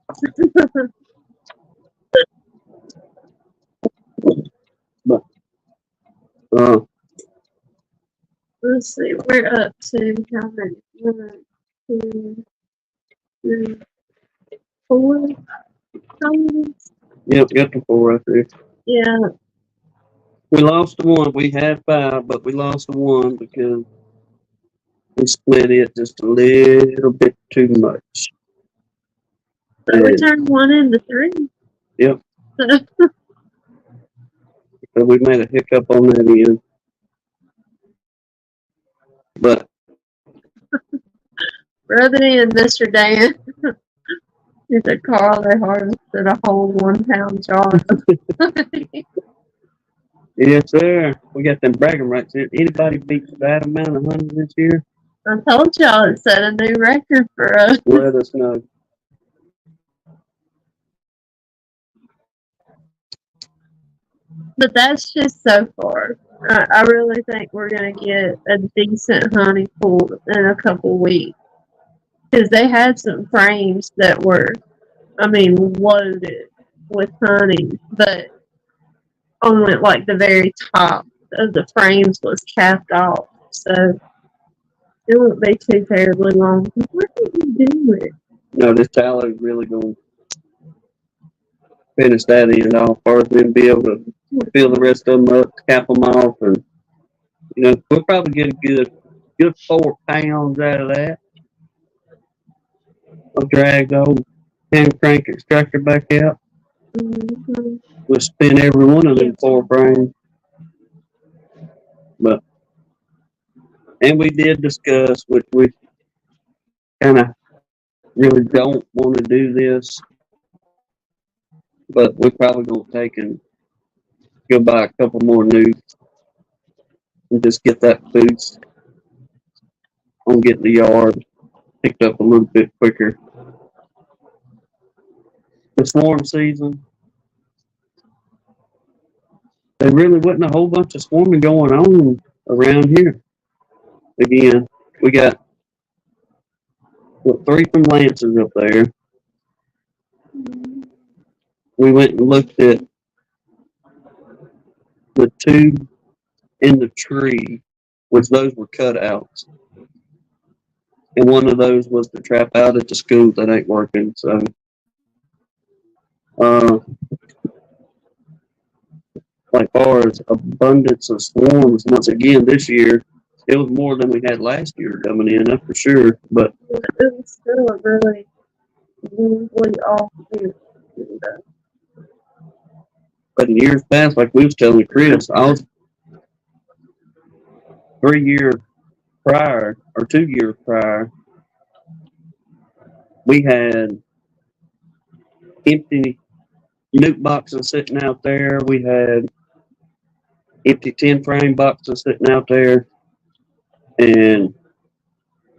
But, Let's see, we're up to how many? 1, 2, 3, 4 comments? yep, got the 4 right there. Yeah. We lost the 1. We had 5, but we lost the 1 because we split it just a little bit too much. So we turned 1 into 3. Yep. So we made a hiccup on that end. But Rub it in, Mr. Dan. He said, Carl, they harvested a whole 1 pound jar. yes, sir. We got them bragging rights here. Anybody beat that amount of honey this year? I told y'all it set a new record for us. Let us know. But that's just so far. I really think we're going to get a decent honey pool in a couple weeks. Because they had some frames that were, loaded with honey, but only like the very top of the frames was capped off. So it won't be too terribly long. What did you do with it? No, this tallow is really going to finish that end off first and be able to fill the rest of them up, cap them off, and we'll probably get a good 4 pounds out of that. I'll drag the old hand crank extractor back out. Mhm. We'll spin every one of them 4 frames. And we did discuss, which we kind of really don't want to do this, but we're probably going to take and go buy a couple more new and just get that boost on getting the yard picked up a little bit quicker. The swarm season, there really wasn't a whole bunch of swarming going on around here. Again, we got 3 from Lance's up there. We went and looked at the 2 in the tree, which those were cutouts. And one of those was the trap out at the school that ain't working. So, like far as abundance of swarms, once again this year, it was more than we had last year coming in, that's for sure. But It was still a really off year. But in years past, like we was telling Chris, I was 3 years prior or 2 years prior, we had empty nuke boxes sitting out there. We had empty 10 frame boxes sitting out there. And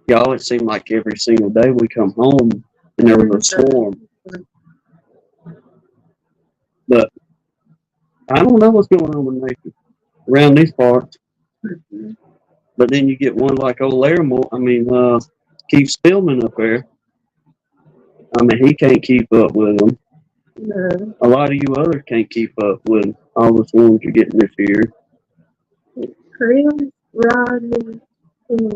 y'all, it seemed like every single day we come home and there was a swarm. But I don't know what's going on with nature around these parts. But then you get one like old Larimore, Keith Spillman up there. He can't keep up with them. No. A lot of you others can't keep up with all the swarms you're getting this year. Chris, Rodney, yeah,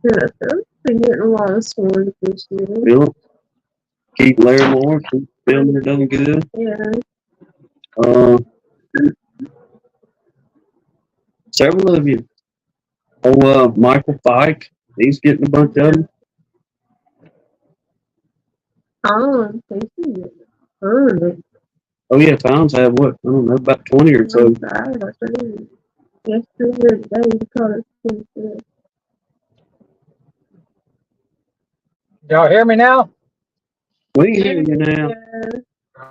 they've been getting a lot of swarms this year. Philip, Keith Larimore, Keith Spillman done good. Yeah. Several of you. Michael Fike, he's getting a bunch of them. I'm thinking it. Oh yeah, Founds have what? I don't know, about 20 or so. Yesterday, they caught us. Y'all hear me now? We hear you now.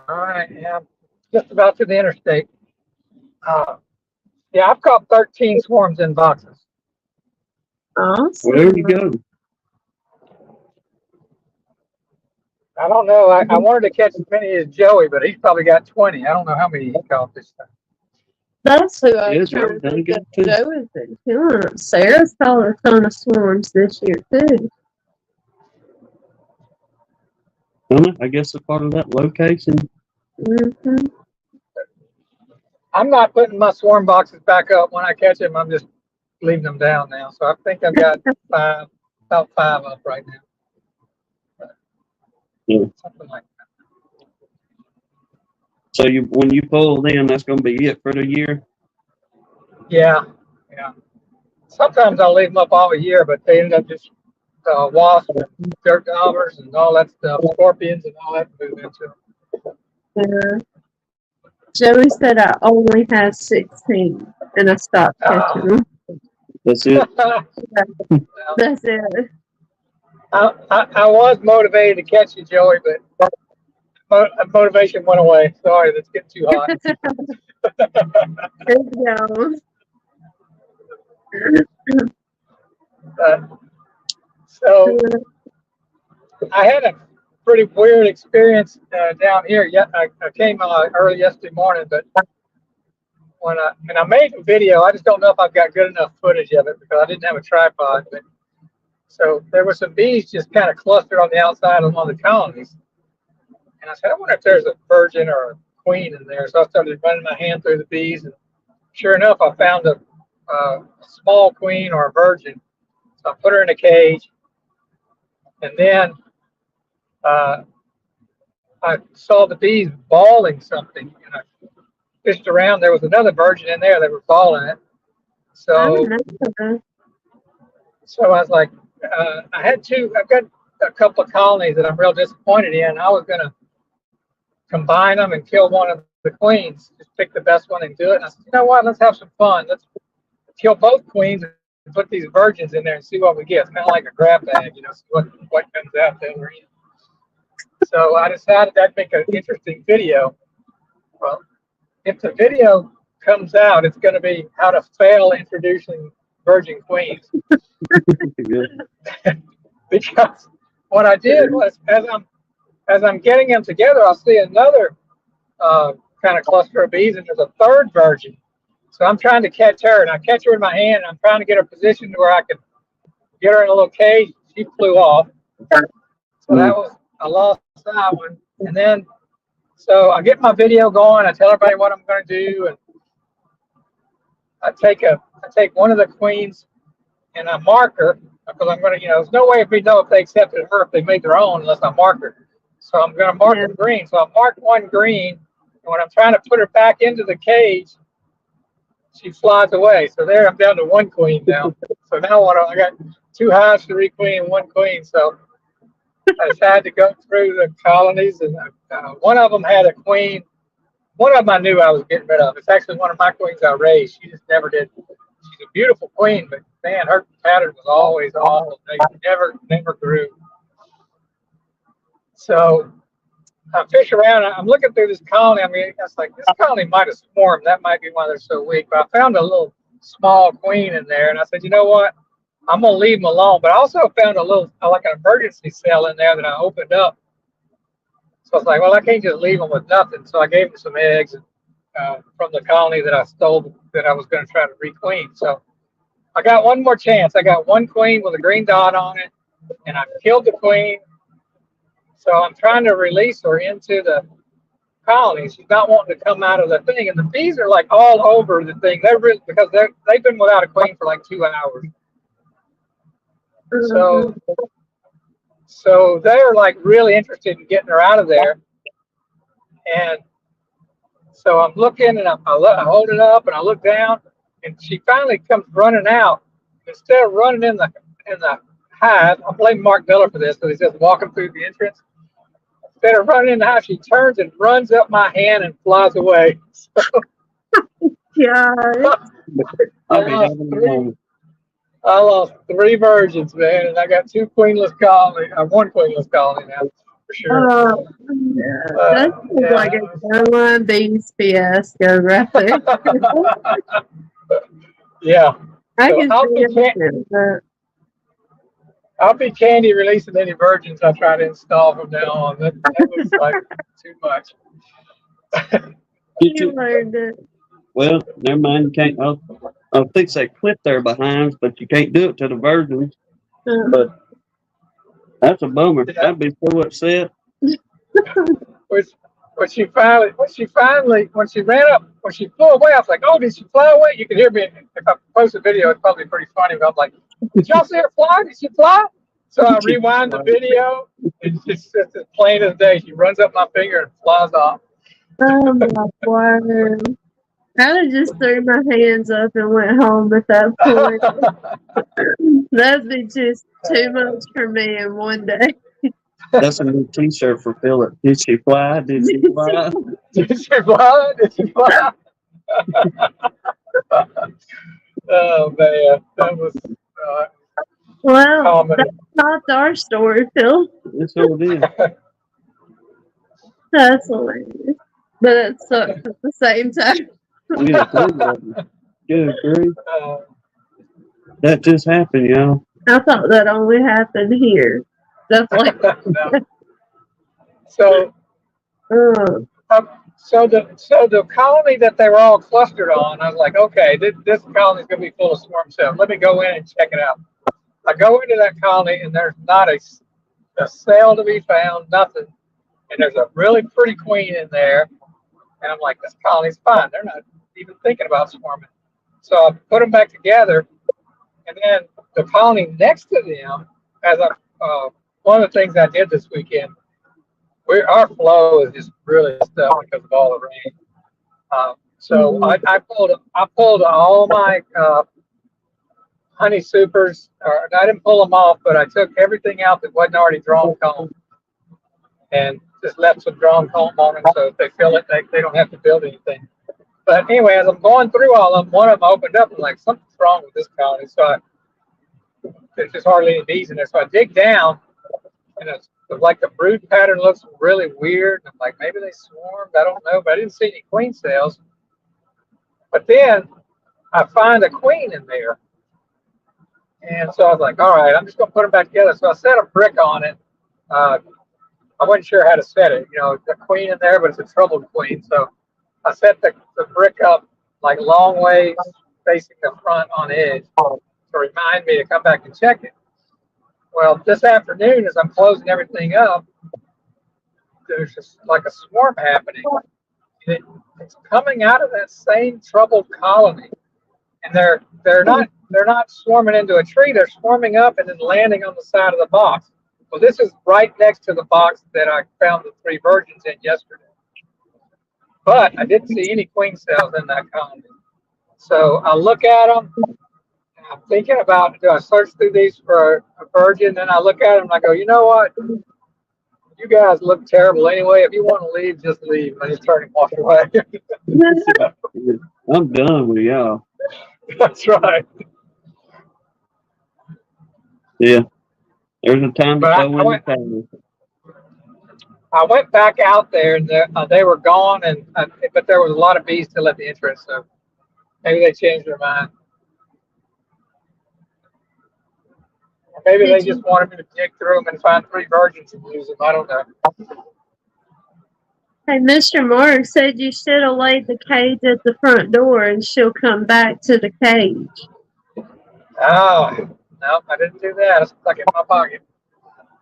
All right, yeah, just about to the interstate. Yeah, I've caught 13 swarms in boxes. Awesome. Where you go? I don't know. I wanted to catch as many as Joey, but he's probably got 20. I don't know how many he caught this time. That's who I was Yes, trying to done think good of. too. Joey's been killing them. Sarah's caught a ton of swarms this year, too. I guess it's part of that location. Mm-hmm. I'm not putting my swarm boxes back up. When I catch them, I'm just leaving them down now. So I think I've got about 5 up right now. Yeah. Something like that. So when you pull in, that's going to be it for the year? Yeah. Sometimes I'll leave them up all year, but they end up just wasps and dirt daubers and all that stuff, scorpions and all that move into them. Yeah. Joey said I only had 16, and I stopped catching them. That's it? That's it. I was motivated to catch you, Joey, but motivation went away. Sorry, that's getting too hot. Good job. So I had a pretty weird experience down here. Yeah, I came early yesterday morning, but when I made a video, I just don't know if I've got good enough footage of it because I didn't have a tripod. But so there were some bees just kind of clustered on the outside of one of the colonies, and I said, I wonder if there's a virgin or a queen in there. So I started running my hand through the bees, and sure enough, I found a small queen or a virgin. So I put her in a cage, and then I I saw the bees balling something, and I fished around. There was another virgin in there. They were balling it. I don't So, know. so I was like, I've got a couple of colonies that I'm real disappointed in. I was going to combine them and kill one of the queens. Just pick the best one and do it. And I said, you know what? Let's have some fun. Let's kill both queens and put these virgins in there and see what we get. It's kind of like a grab bag, see what comes out the other end. So I decided I'd make an interesting video. Well, if the video comes out, it's going to be how to fail introducing virgin queens. Because what I did was, as I'm getting them together, I'll see another kind of cluster of bees, and there's a third virgin. So I'm trying to catch her, and I catch her in my hand, and I'm trying to get her positioned where I could get her in a little cage. She flew off. So I lost that one. And then, so I get my video going. I tell everybody what I'm going to do, and I take one of the queens and I mark her because I'm going to, there's no way if we know if they accepted her if they made their own unless I mark her. So I'm going to mark her green. So I marked one green, and when I'm trying to put her back into the cage, she flies away. So there, I'm down to one queen now. So now I got 2 hives, 3 queen, and 1 queen. So I decided to go through the colonies, and one of them had a queen. One of them I knew I was getting rid of. It's actually one of my queens I raised. She just never did. She's a beautiful queen, but man, her pattern was always awful. They never grew. So I fish around. I'm looking through this colony. I mean, it's like this colony might have swarmed. That might be why they're so weak. But I found a little small queen in there, and I said, you know what? I'm gonna leave them alone. But I also found a little, like an emergency cell in there that I opened up. So I was like, well, I can't just leave them with nothing. So I gave them some eggs from the colony that I stole that I was going to try to requeen. So I got one more chance. I got 1 queen with a green dot on it, and I killed the queen. So I'm trying to release her into the colony. She's not wanting to come out of the thing, and the bees are like all over the thing. They're really, because they've been without a queen for like 2 hours. So they're like really interested in getting her out of there. And so I'm looking, and I hold it up, and I look down, and she finally comes running out. Instead of running in the hive, I blame Mark Miller for this, because he's just walking through the entrance. Instead of running in the hive, she turns and runs up my hand and flies away. So, Yeah. I lost 3 virgins, man, and I got 2 queenless colonies. 1 queenless colony now, for sure. Oh, yeah. That's like a Carolina Bees fiasco right there. Yeah. I So can see that. I'll be candy releasing any virgins I try to install from now on. That was like too much. You learned it. Well, never mind. You can't. I'll fix that clip there behind, but you can't do it to the virgins. But that's a bummer. Yeah. I'd be so upset. When she ran up, when she flew away, I was like, "Oh, did she fly away?" You can hear me. If I post a video, it's probably pretty funny. But I'm like, "Did y'all see her fly? Did she fly?" So I rewind the video. It's just as plain as day. She runs up my finger and flies off. Oh my word. I'd have just threw my hands up and went home at that point. That'd be just too much for me in one day. That's a new T-shirt for Philip. Did she fly? Did she fly? Did she fly? Did she fly? Oh man, that was well, that's not our story, Phil. That's what it is. That's hilarious. But it sucks at the same time. Good grief. That just happened, y'all. I thought that only happened here. That's like so the colony that they were all clustered on, I was like, okay, this colony is going to be full of swarm cells. Let me go in and check it out. I go into that colony, and there's not a cell to be found, nothing. And there's a really pretty queen in there. And I'm like, this colony's fine. They're not even thinking about swarming. So I put them back together. And then the colony next to them, one of the things I did this weekend, our flow is just really stuck because of all the rain. So I pulled all my honey supers. Or I didn't pull them off, but I took everything out that wasn't already drawn comb and just left some drawn comb on them. So if they fill it, they don't have to build anything. But anyway, as I'm going through all of them, one of them opened up and like something's wrong with this colony. So there's just hardly any bees in there. So I dig down and it's like the brood pattern looks really weird. I'm like, maybe they swarmed. I don't know, but I didn't see any queen cells. But then I find a queen in there. And so I was like, all right, I'm just going to put them back together. So I set a brick on it. I wasn't sure how to set it. You know, the queen in there, but it's a troubled queen. So I set the brick up like long ways facing the front on edge to remind me to come back and check it. Well, this afternoon, as I'm closing everything up, there's just like a swarm happening. And it's coming out of that same troubled colony. And they're not swarming into a tree. They're swarming up and then landing on the side of the box. Well, this is right next to the box that I found the 3 virgins in yesterday. But I didn't see any queen cells in that colony. So I look at them. And I'm thinking about, do I search through these for a virgin? Then I look at them and I go, you know what? You guys look terrible anyway. If you want to leave, just leave. I just turn and walk away. I'm done with y'all. That's right. Yeah. There's a time to But throw in the towel. I went back out there and they were gone, and but there was a lot of bees still at the entrance, so maybe they changed their mind. Or maybe they just wanted me to dig through them and find 3 virgins and use them. I don't know. Hey, Mr. Mark said you should have laid the cage at the front door and she'll come back to the cage. Oh, no, I didn't do that. I stuck it in my pocket.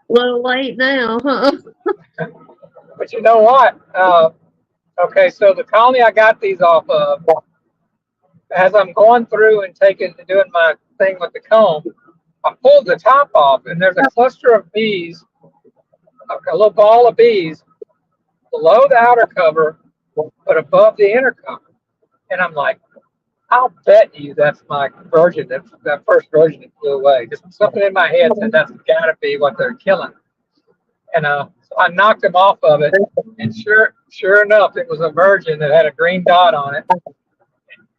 A little late now, huh? But you know what? Okay, so the colony I got these off of, as I'm going through and doing my thing with the comb, I pulled the top off, and there's a cluster of bees, a little ball of bees below the outer cover, but above the inner cover. And I'm like, I'll bet you that's my virgin, that first virgin that flew away. Just something in my head said that's got to be what they're killing. And so I knocked him off of it, and sure enough, it was a virgin that had a green dot on it,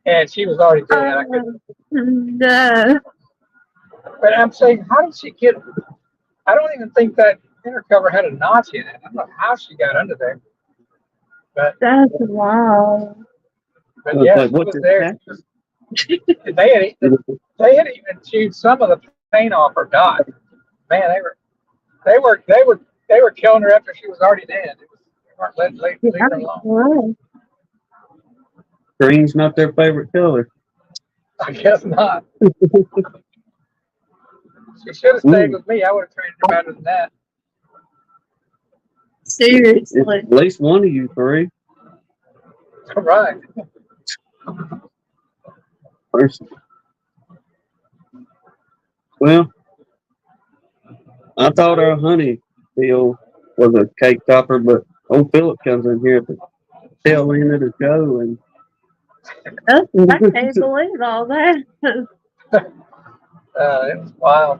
and she was already dead. No. But I'm saying, how did she get? I don't even think that inner cover had a notch in it. I don't know how she got under there. But That's wild. But yeah, she was there. They had even chewed some of the paint off her dot. Man, they were killing her after she was already dead. They weren't leaving her alone. Green's not their favorite color. I guess not. She should have stayed with me. I would have treated her better than that. Seriously. At least one of you 3. Right. Well, I thought our honey deal was a cake topper, but old Philip comes in here at the tail end of the show, and I can't believe all that. It was wild.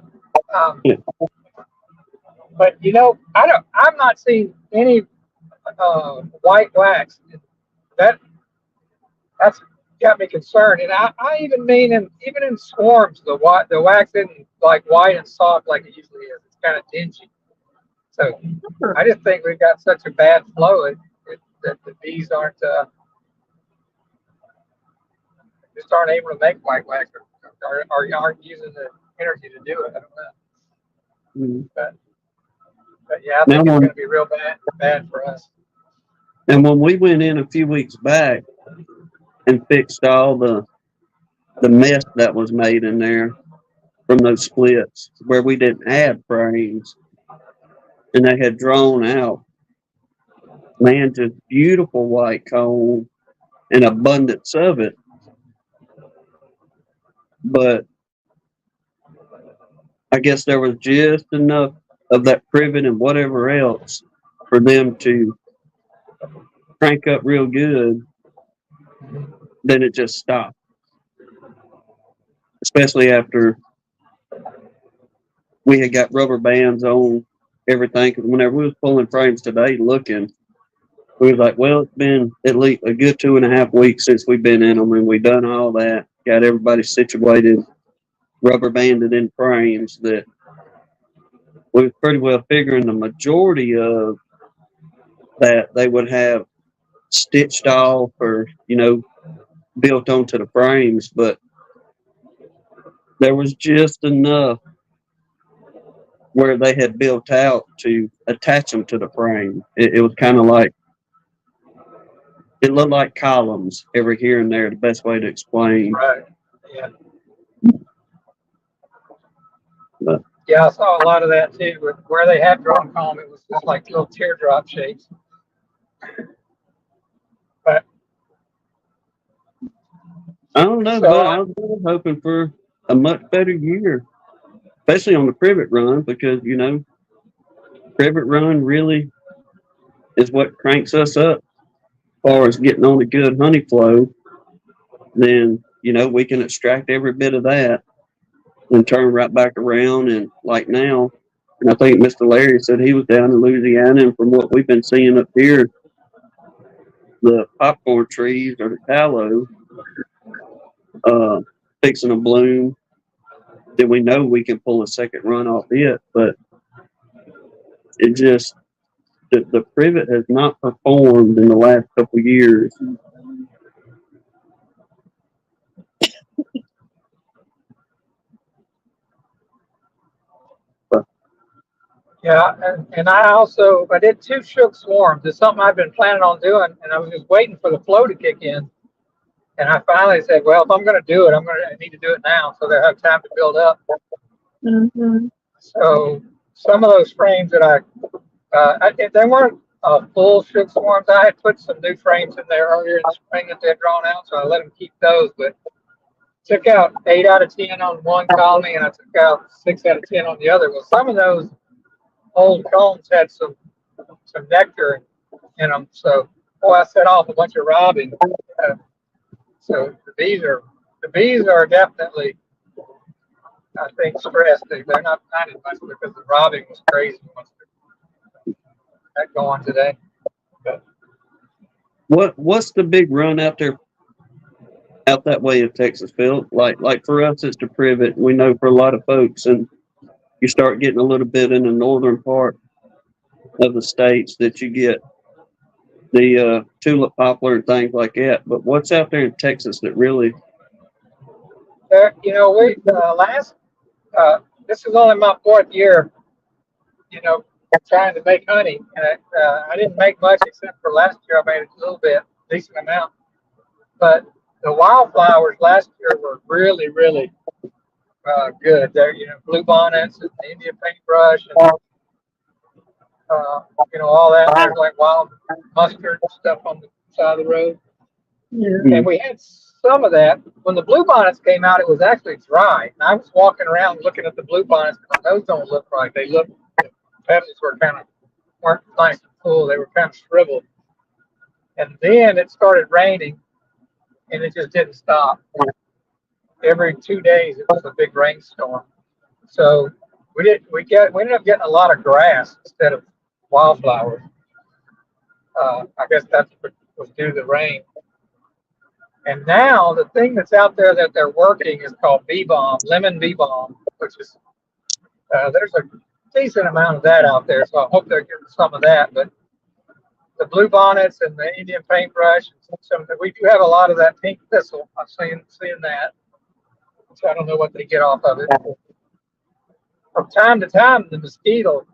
But you know, I'm not seeing any white wax. That's got me concerned. And I even mean even in swarms, the wax isn't like white and soft like it usually is. It's kind of dingy. So I just think we've got such a bad flow that the bees just aren't able to make white wax or aren't using the energy to do it. I don't know. But yeah, I think it's going to be real bad for us. And when we went in a few weeks back and fixed all the mess that was made in there from those splits where we didn't add frames and they had drawn out, man, just beautiful white comb and abundance of it. But I guess there was just enough of that privet and whatever else for them to crank up real good, then it just stopped. Especially after we had got rubber bands on everything. Because whenever we was pulling frames today, looking, we was like, well, it's been at least a good 2.5 weeks since we've been in them, and we done all that, got everybody situated, rubber banded in frames. That we was pretty well figuring the majority of that they would have stitched off or built onto the frames, but there was just enough where they had built out to attach them to the frame. It was kind of like, it looked like columns every here and there, the best way to explain. Right. Yeah. But, Yeah, I saw a lot of that too. Where they had drawn comb, it was just like little teardrop shapes. But I don't know, So, but I was really hoping for a much better year, especially on the privet run, because, privet run really is what cranks us up as far as getting on a good honey flow. Then, we can extract every bit of that and turn right back around. And like now, and I think Mr. Larry said he was down in Louisiana, and from what we've been seeing up here, the popcorn trees or the tallow fixing to bloom. Then we know we can pull a second run off it, but it just the privet has not performed in the last couple of years. yeah, and I did 2 shook swarms. It's something I've been planning on doing, and I was just waiting for the flow to kick in. And I finally said, well, if I'm going to do it, I need to do it now so they have time to build up. Mm-hmm. So some of those frames that they weren't full shook swarms. I had put some new frames in there earlier in the spring that they had drawn out, so I let them keep those. But took out 8 out of 10 on one colony, and I took out 6 out of 10 on the other. Well, some of those old combs had some nectar in them, so boy, I set off a bunch of robbing. So the bees are definitely, I think, stressed. They're not finding much because the robbing was crazy once that going today. But, What's the big run out there, out that way of Texas, Phil? Like for us, it's the privet. We know for a lot of folks, and you start getting a little bit in the northern part of the states that you get the tulip poplar and things like that. But what's out there in Texas that really? we this is only my 4th year, trying to make honey, and I didn't make much except for last year. I made a little bit, decent amount. But the wildflowers last year were really, really good. There, blue bonnets and Indian paintbrush, and all that. There's like wild mustard and stuff on the side of the road. Yeah. And we had some of that. When the blue bonnets came out, it was actually dry. And I was walking around looking at the blue bonnets. Those don't look right. They look, the petals weren't nice and full. They were kind of shriveled. And then it started raining, and it just didn't stop. Every 2 days, it was a big rainstorm. So we ended up getting a lot of grass instead of wildflowers. I guess that's what was due to the rain. And now the thing that's out there that they're working is called bee balm, lemon bee balm, which is there's a decent amount of that out there. So I hope they're getting some of that. But the blue bonnets and the Indian paintbrush, we do have a lot of that pink thistle. I'm seeing that. So I don't know what they get off of it. From time to time, the mosquito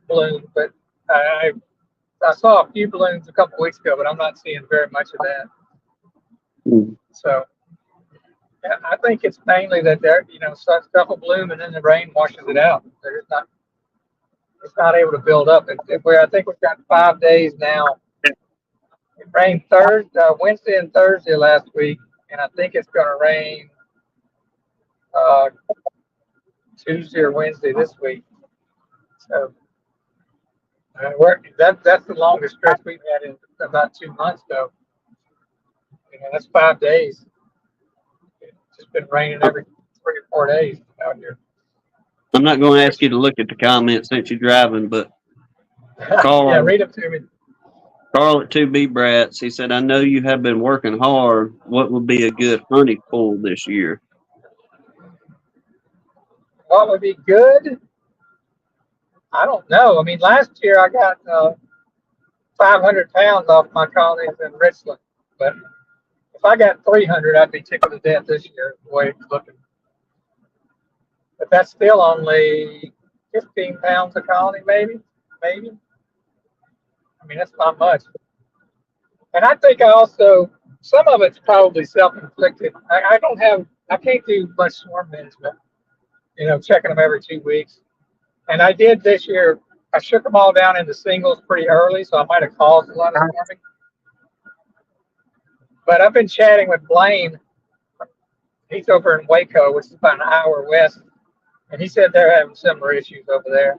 bloom, but I saw a few blooms a couple weeks ago, but I'm not seeing very much of that. So yeah, I think it's mainly that stuff will bloom and then the rain washes it out. It's not able to build up. I think we've got 5 days now. It rained Wednesday and Thursday last week, and I think it's going to rain Tuesday or Wednesday this week. So That's the longest stretch we've had in about 2 months, though. That's 5 days. It's just been raining every 3 or 4 days out here. I'm not going to ask you to look at the comments since you're driving, but Carl, Yeah, read them to me. Carl at 2B Brats, he said, I know you have been working hard. What would be a good honey pool this year? What would be good? I don't know. I mean, last year I got 500 pounds off my colonies in Richland, but if I got 300, I'd be tickled to death this year, the way it's looking. But that's still only 15 pounds a colony, maybe. I mean, that's not much. And I think some of it's probably self-inflicted. I can't do much swarm management, checking them every 2 weeks. And I did this year. I shook them all down into singles pretty early, so I might have caused a lot of swarming. But I've been chatting with Blaine. He's over in Waco, which is about an hour west, and he said they're having similar issues over there.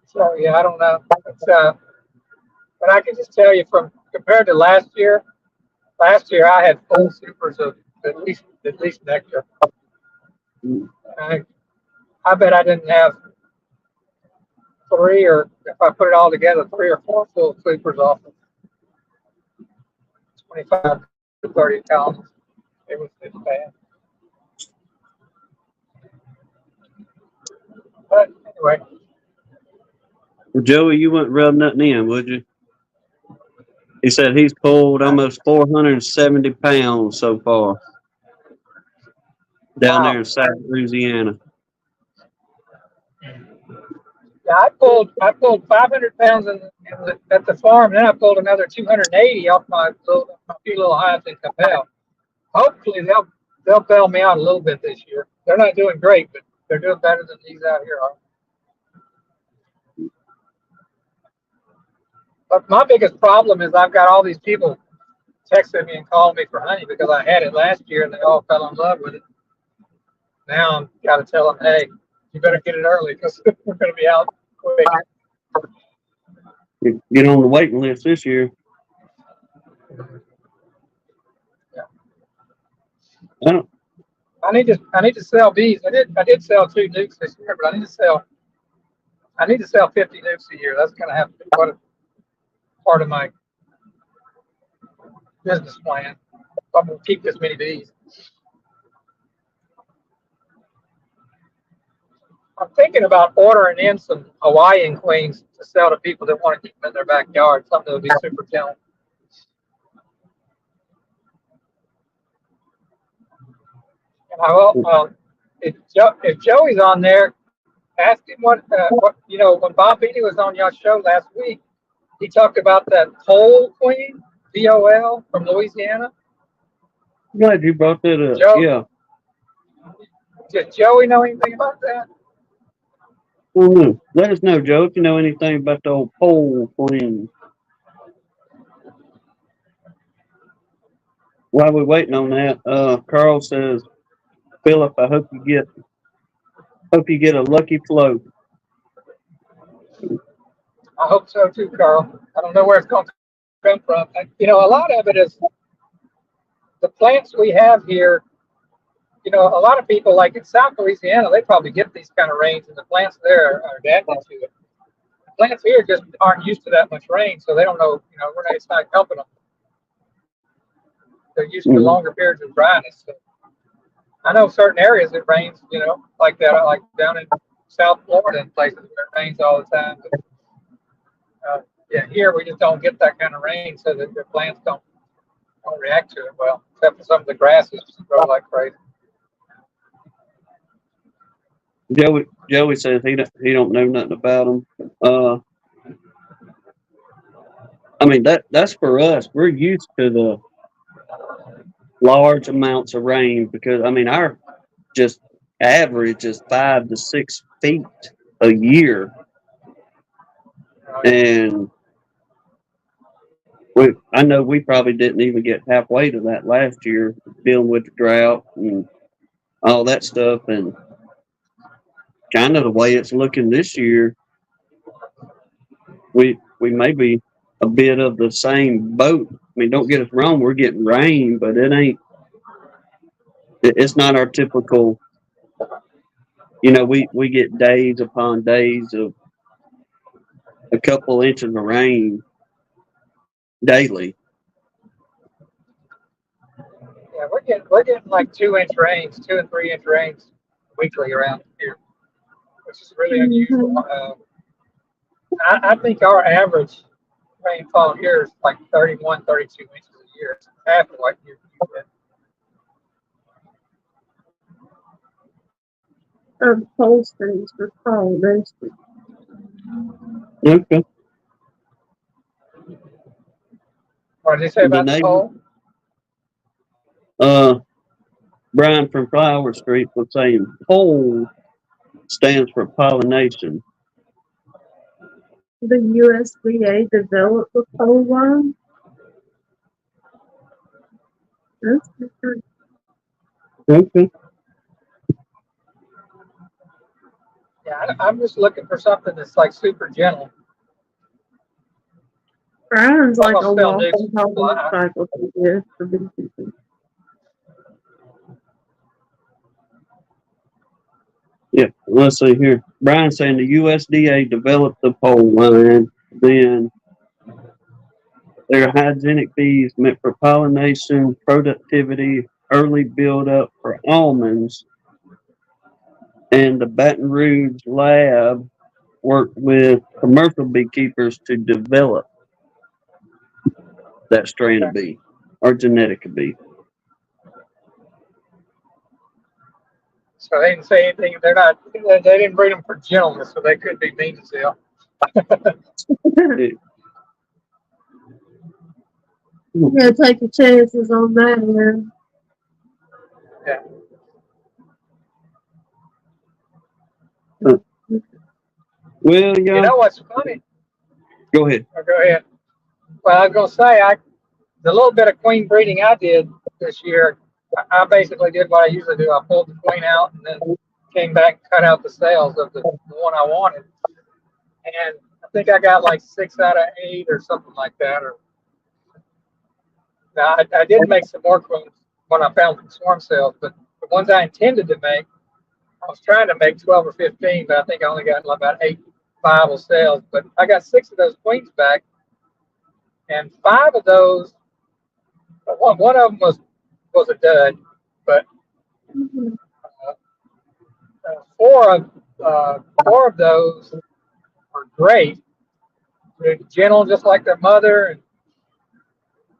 So yeah, I don't know. But I can just tell you compared to last year I had full supers of at least nectar. I bet I didn't have three, or if I put it all together, 3 or 4 full supers off of 25 to 30 colonies. It's bad. But anyway. Well, Joey, you wouldn't rub nothing in, would you? He said he's pulled almost 470 pounds so far down there in South Louisiana. Yeah, I pulled 500 pounds at the farm, and then I pulled another 280 off my few little hives in Capel. Hopefully they'll bail me out a little bit this year. They're not doing great, but they're doing better than these out here are. But my biggest problem is I've got all these people texting me and calling me for honey because I had it last year and they all fell in love with it. Now I've got to tell them, hey, you better get it early because we're going to be out quick. Get on the waiting list this year. Yeah. I need to sell bees. I did sell 2 nukes this year, but I need to sell 50 nukes a year. That's going to have to be part of my business plan. I'm going to keep this many bees. I'm thinking about ordering in some Hawaiian queens to sell to people that want to keep them in their backyard. Something that would be super killing. And if Joey's on there, ask him what when Bob Beatty was on your show last week, he talked about that Pole queen, VOL from Louisiana. I'm glad you brought that up. Yeah. Does Joey know anything about that? Let us know, Joe, if you know anything about the old pole queen. While we're waiting on that, Carl says, Philip, I hope you get a lucky float. I hope so too, Carl. I don't know where it's going to come from. A lot of it is the plants we have here. A lot of people, like in South Louisiana, they probably get these kind of rains, and the plants there are adapted to it. The plants here just aren't used to that much rain, so they don't know. It's not helping them. They're used to longer periods of dryness. So I know certain areas it rains, like that, like down in South Florida and places where it rains all the time. But, here we just don't get that kind of rain, so that the plants don't react to it well, except for some of the grasses grow like crazy. Joey says he don't know nothing about them. I mean that's for us. We're used to the large amounts of rain because our just average is 5 to 6 feet a year, and I know we probably didn't even get halfway to that last year, dealing with the drought and all that stuff, and kind of the way it's looking this year, we may be a bit of the same boat. I mean, don't get us wrong, we're getting rain, but it's not our typical. We get days upon days of a couple inches of rain daily. Yeah, we're getting like 2 inch rains, 2 and 3 inch rains weekly around here, which is really unusual. I think our average rainfall here is like 31, 32 inches a year. It's half of what you get. Pole springs for fall mostly. Okay. What did you say The about the neighbor, pole? Brian from Flower Street was saying pole stands for pollination. The USDA developed the pole line. That's different. Okay. Yeah, I'm just looking for something that's like super gentle. Brian's like a Almost fell new. walking encyclopedia for beekeeping. Yeah, let's see here. Brian saying the USDA developed the pole line, then they're hygienic bees meant for pollination, productivity, early buildup for almonds, and the Baton Rouge lab worked with commercial beekeepers to develop that strain of bee or genetic of bee. So they didn't say anything. They didn't breed them for gentleness, so they could be mean as hell. Yeah, take your chances on that. Yeah. Well, yeah. You know what's funny? Go ahead. Oh, go ahead. Well, I was gonna say the little bit of queen breeding I did this year, I basically did what I usually do. I pulled the queen out and then came back and cut out the cells of the one I wanted. And I think I got like 6 out of 8 or something like that. Or now I did make some more queens when I found some swarm cells, but the ones I intended to make, I was trying to make 12 or 15, but I think I only got about 8 viable cells. But I got 6 of those queens back, and 5 of those, one of them was a dud, but four of those were great. They're gentle, just like their mother, and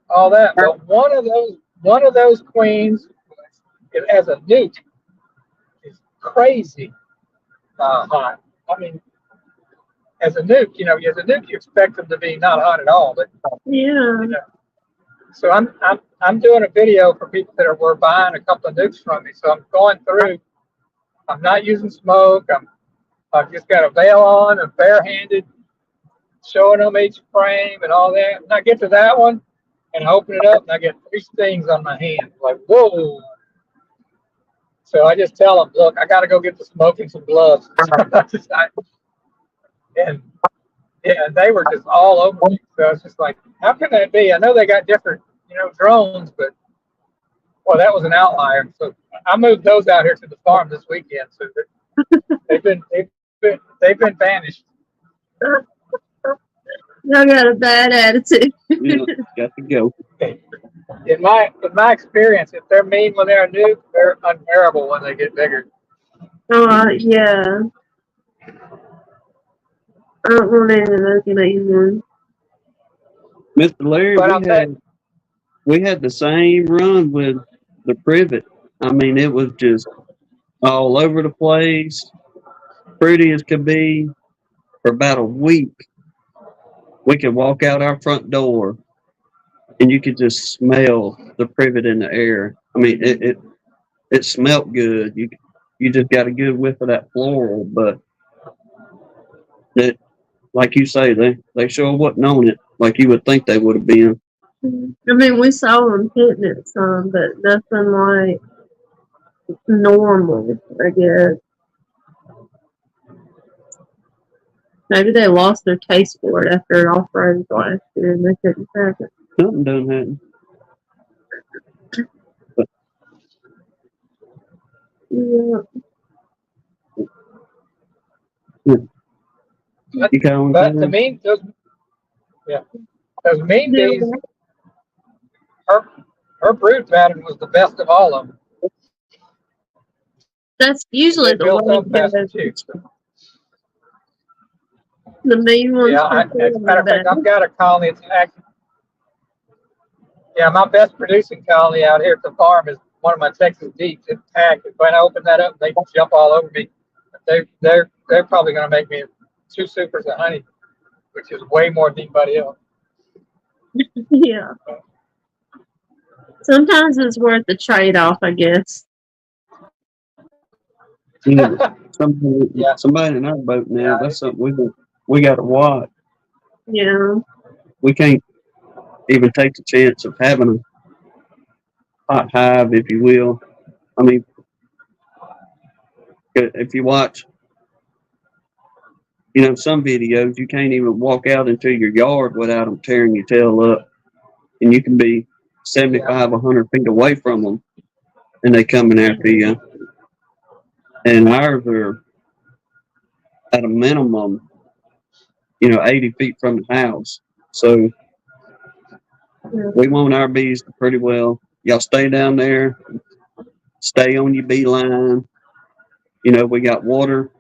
all that. But one of those queens, as a nuke, is crazy hot. I mean, as a nuke, you expect them to be not hot at all, but Yeah. So I'm doing a video for people that were buying a couple of nukes from me. So I'm going through. I'm not using smoke. I've just got a veil on and barehanded, showing them each frame and all that. And I get to that one and I open it up and I get 3 stings on my hand. Like, whoa. So I just tell them, look, I got to go get the smoke and some gloves. And they were just all over me. So it's just like, how can that be? I know they got different, drones, but well, that was an outlier. So I moved those out here to the farm this weekend. So they've been banished. Y'all got a bad attitude. Got to go. In my experience, if they're mean when they're new, they're unbearable when they get bigger. Yeah. I don't want any of those anymore. Mr. Larry, we had the same run with the privet. I mean, it was just all over the place, pretty as could be. For about a week, we could walk out our front door and you could just smell the privet in the air. I mean, it smelled good. You just got a good whiff of that floral, but it, like you say, they sure wasn't on it. like you would think they would have been. I mean, we saw them hitting it some, but nothing like normal, I guess. Maybe they lost their taste for it after an off-road last year and they couldn't pack it. Something done happen. Yeah. You got on But the there? mean, those mean Yeah. bees, her brood pattern was the best of all of them. That's usually They the built way up faster it too. goes. The mean ones Yeah, as a perform matter of fact, better. I've got a colony. It's actually, yeah, my best producing colony out here at the farm is one of my Texas Deeps. It's packed. When I open that up, they jump all over me. They're probably going to make me 2 supers of honey, which is way more than anybody else. Yeah. Sometimes it's worth the trade-off, I guess. Yeah. Somebody, Yeah. somebody in our boat now. Yeah. That's something we got to watch. Yeah. We can't even take the chance of having a hot hive, if you will. I mean, if you watch, some videos, you can't even walk out into your yard without them tearing your tail up, and you can be 75, 100 feet away from them, and they coming after you. And ours are at a minimum, 80 feet from the house. So we want our bees to pretty well. Y'all stay down there, stay on your bee line. We got water.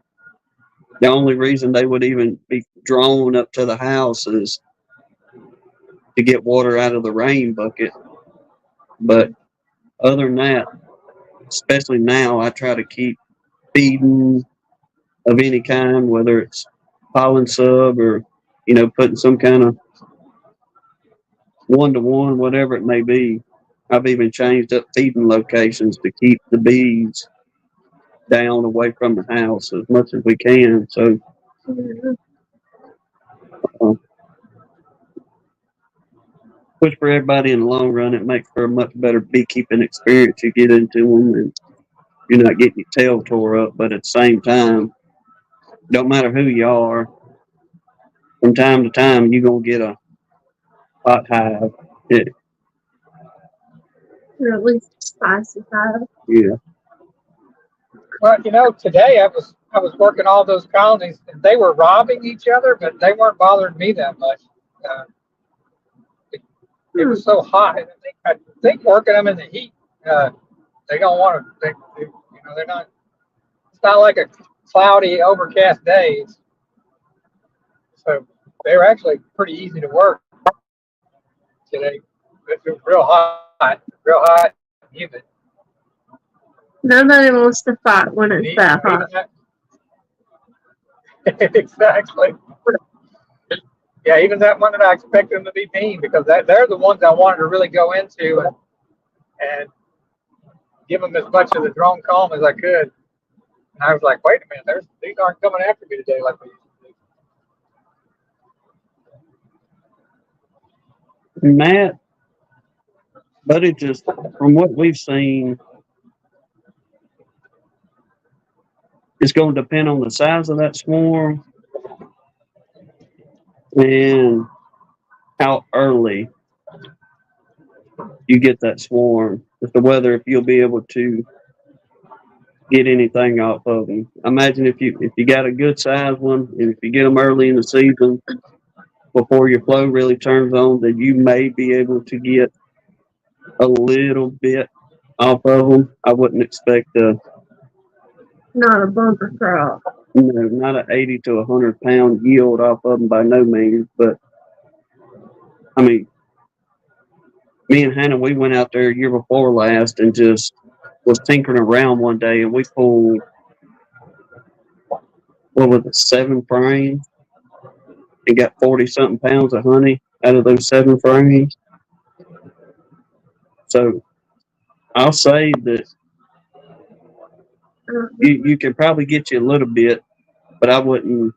The only reason they would even be drawn up to the house is to get water out of the rain bucket. But other than that, especially now, I try to keep feeding of any kind, whether it's pollen sub or, putting some kind of 1-to-1, whatever it may be. I've even changed up feeding locations to keep the bees down away from the house as much as we can. So, which for everybody in the long run, it makes for a much better beekeeping experience. You get into them and you're not getting your tail tore up, but at the same time, don't matter who you are, from time to time, you're going to get a hot hive. Or at least spicy hive. Yeah. Well, today I was working all those colonies, and they were robbing each other, but they weren't bothering me that much. It was so hot. I think working them in the heat, they don't want to. They're not. It's not like a cloudy, overcast day. So they were actually pretty easy to work today. It was real hot, and humid. Nobody wants to fight when it's that hot. Exactly. Yeah, even that one that I expected them to be mean, because they're the ones I wanted to really go into and give them as much of the drone calm as I could. And I was like, wait a minute, these aren't coming after me today like they used to do. Matt, but it just, from what we've seen, it's going to depend on the size of that swarm and how early you get that swarm. With the weather, if you'll be able to get anything off of them. Imagine if you got a good size one, and if you get them early in the season before your flow really turns on, then you may be able to get a little bit off of them. I wouldn't expect Not a bumper crop. not an 80 to 100 pound yield off of them by no means, but I mean, me and Hannah, we went out there year before last and just was tinkering around one day, and we pulled, what was it, 7 frames, and got 40 something pounds of honey out of those 7 frames. So I'll say that you can probably get you a little bit, but I wouldn't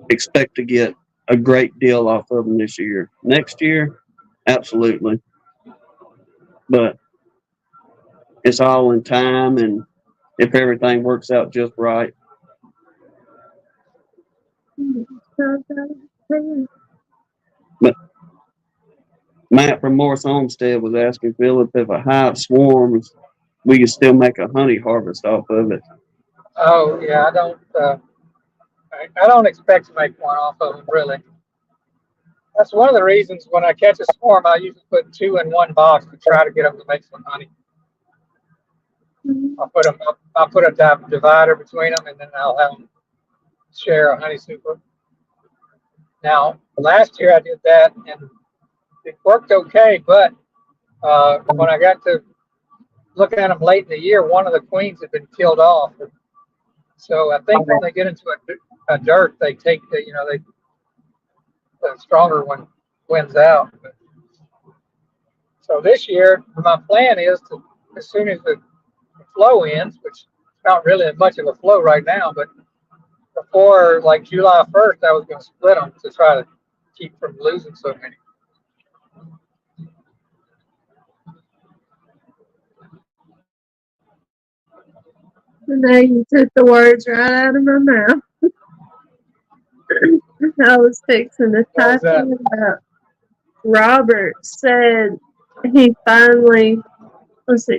expect to get a great deal off of them this year. Next year, absolutely. But it's all in time, and if everything works out just right. But Matt from Morris Homestead was asking Philip if a hive swarms, we can still make a honey harvest off of it. Oh, yeah, I don't expect to make one off of them, really. That's one of the reasons when I catch a swarm, I usually put 2 in one box to try to get them to make some honey. I'll put a divider between them, and then I'll have them share a honey super. Now, last year I did that, and it worked okay, but when I got to looking at them late in the year, one of the queens had been killed off. So I think when they get into a dirt, they take the stronger one wins out. So this year, my plan is to, as soon as the flow ends, which is not really much of a flow right now, but before like July 1st, I was going to split them to try to keep from losing so many. Now you took the words right out of my mouth. I was fixing to type in about Robert said he finally,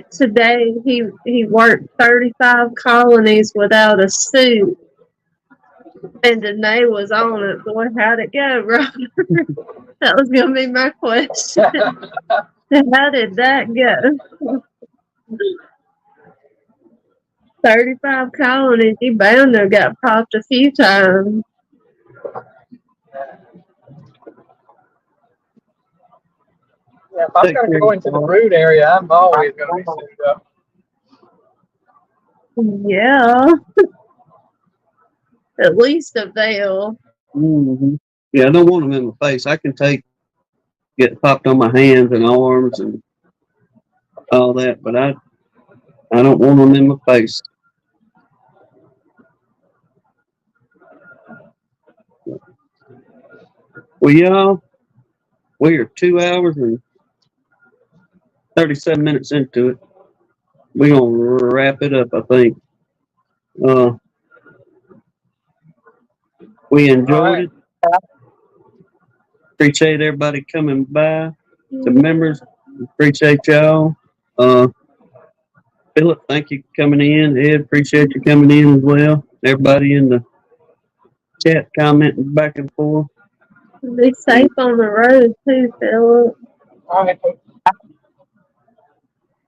today he worked 35 colonies without a suit. And Danae was on it. Boy, how'd it go, Robert? That was going to be my question. How did that go? 35 colonies. He bound to have got popped a few times. Yeah, if I'm going to go into the brood area, I'm always going to be suited up. Yeah. At least a veil. Mm-hmm. Yeah, I don't want them in my face. I can get popped on my hands and arms and all that, but I don't want them in my face. Well, y'all, we are 2 hours and 37 minutes into it. We're going to wrap it up, I think. We enjoyed it. Appreciate everybody coming by. The members, appreciate y'all. Philip, thank you for coming in. Ed, appreciate you coming in as well. Everybody in the chat commenting back and forth. Be safe on the road too, Philip. All right.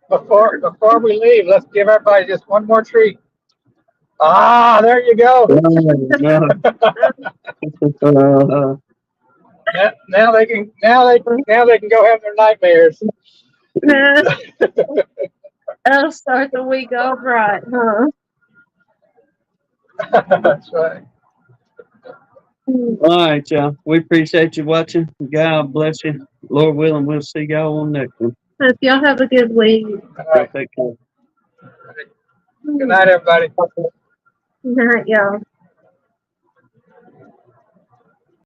Before we leave, let's give everybody just one more treat. Ah, there you go. Now they can go have their nightmares. That'll start the week off right, huh? That's right. All right, y'all. We appreciate you watching. God bless you. Lord willing, we'll see y'all on next one. Hope y'all have a good week. All right. Take care. Good night, everybody. Good night, y'all.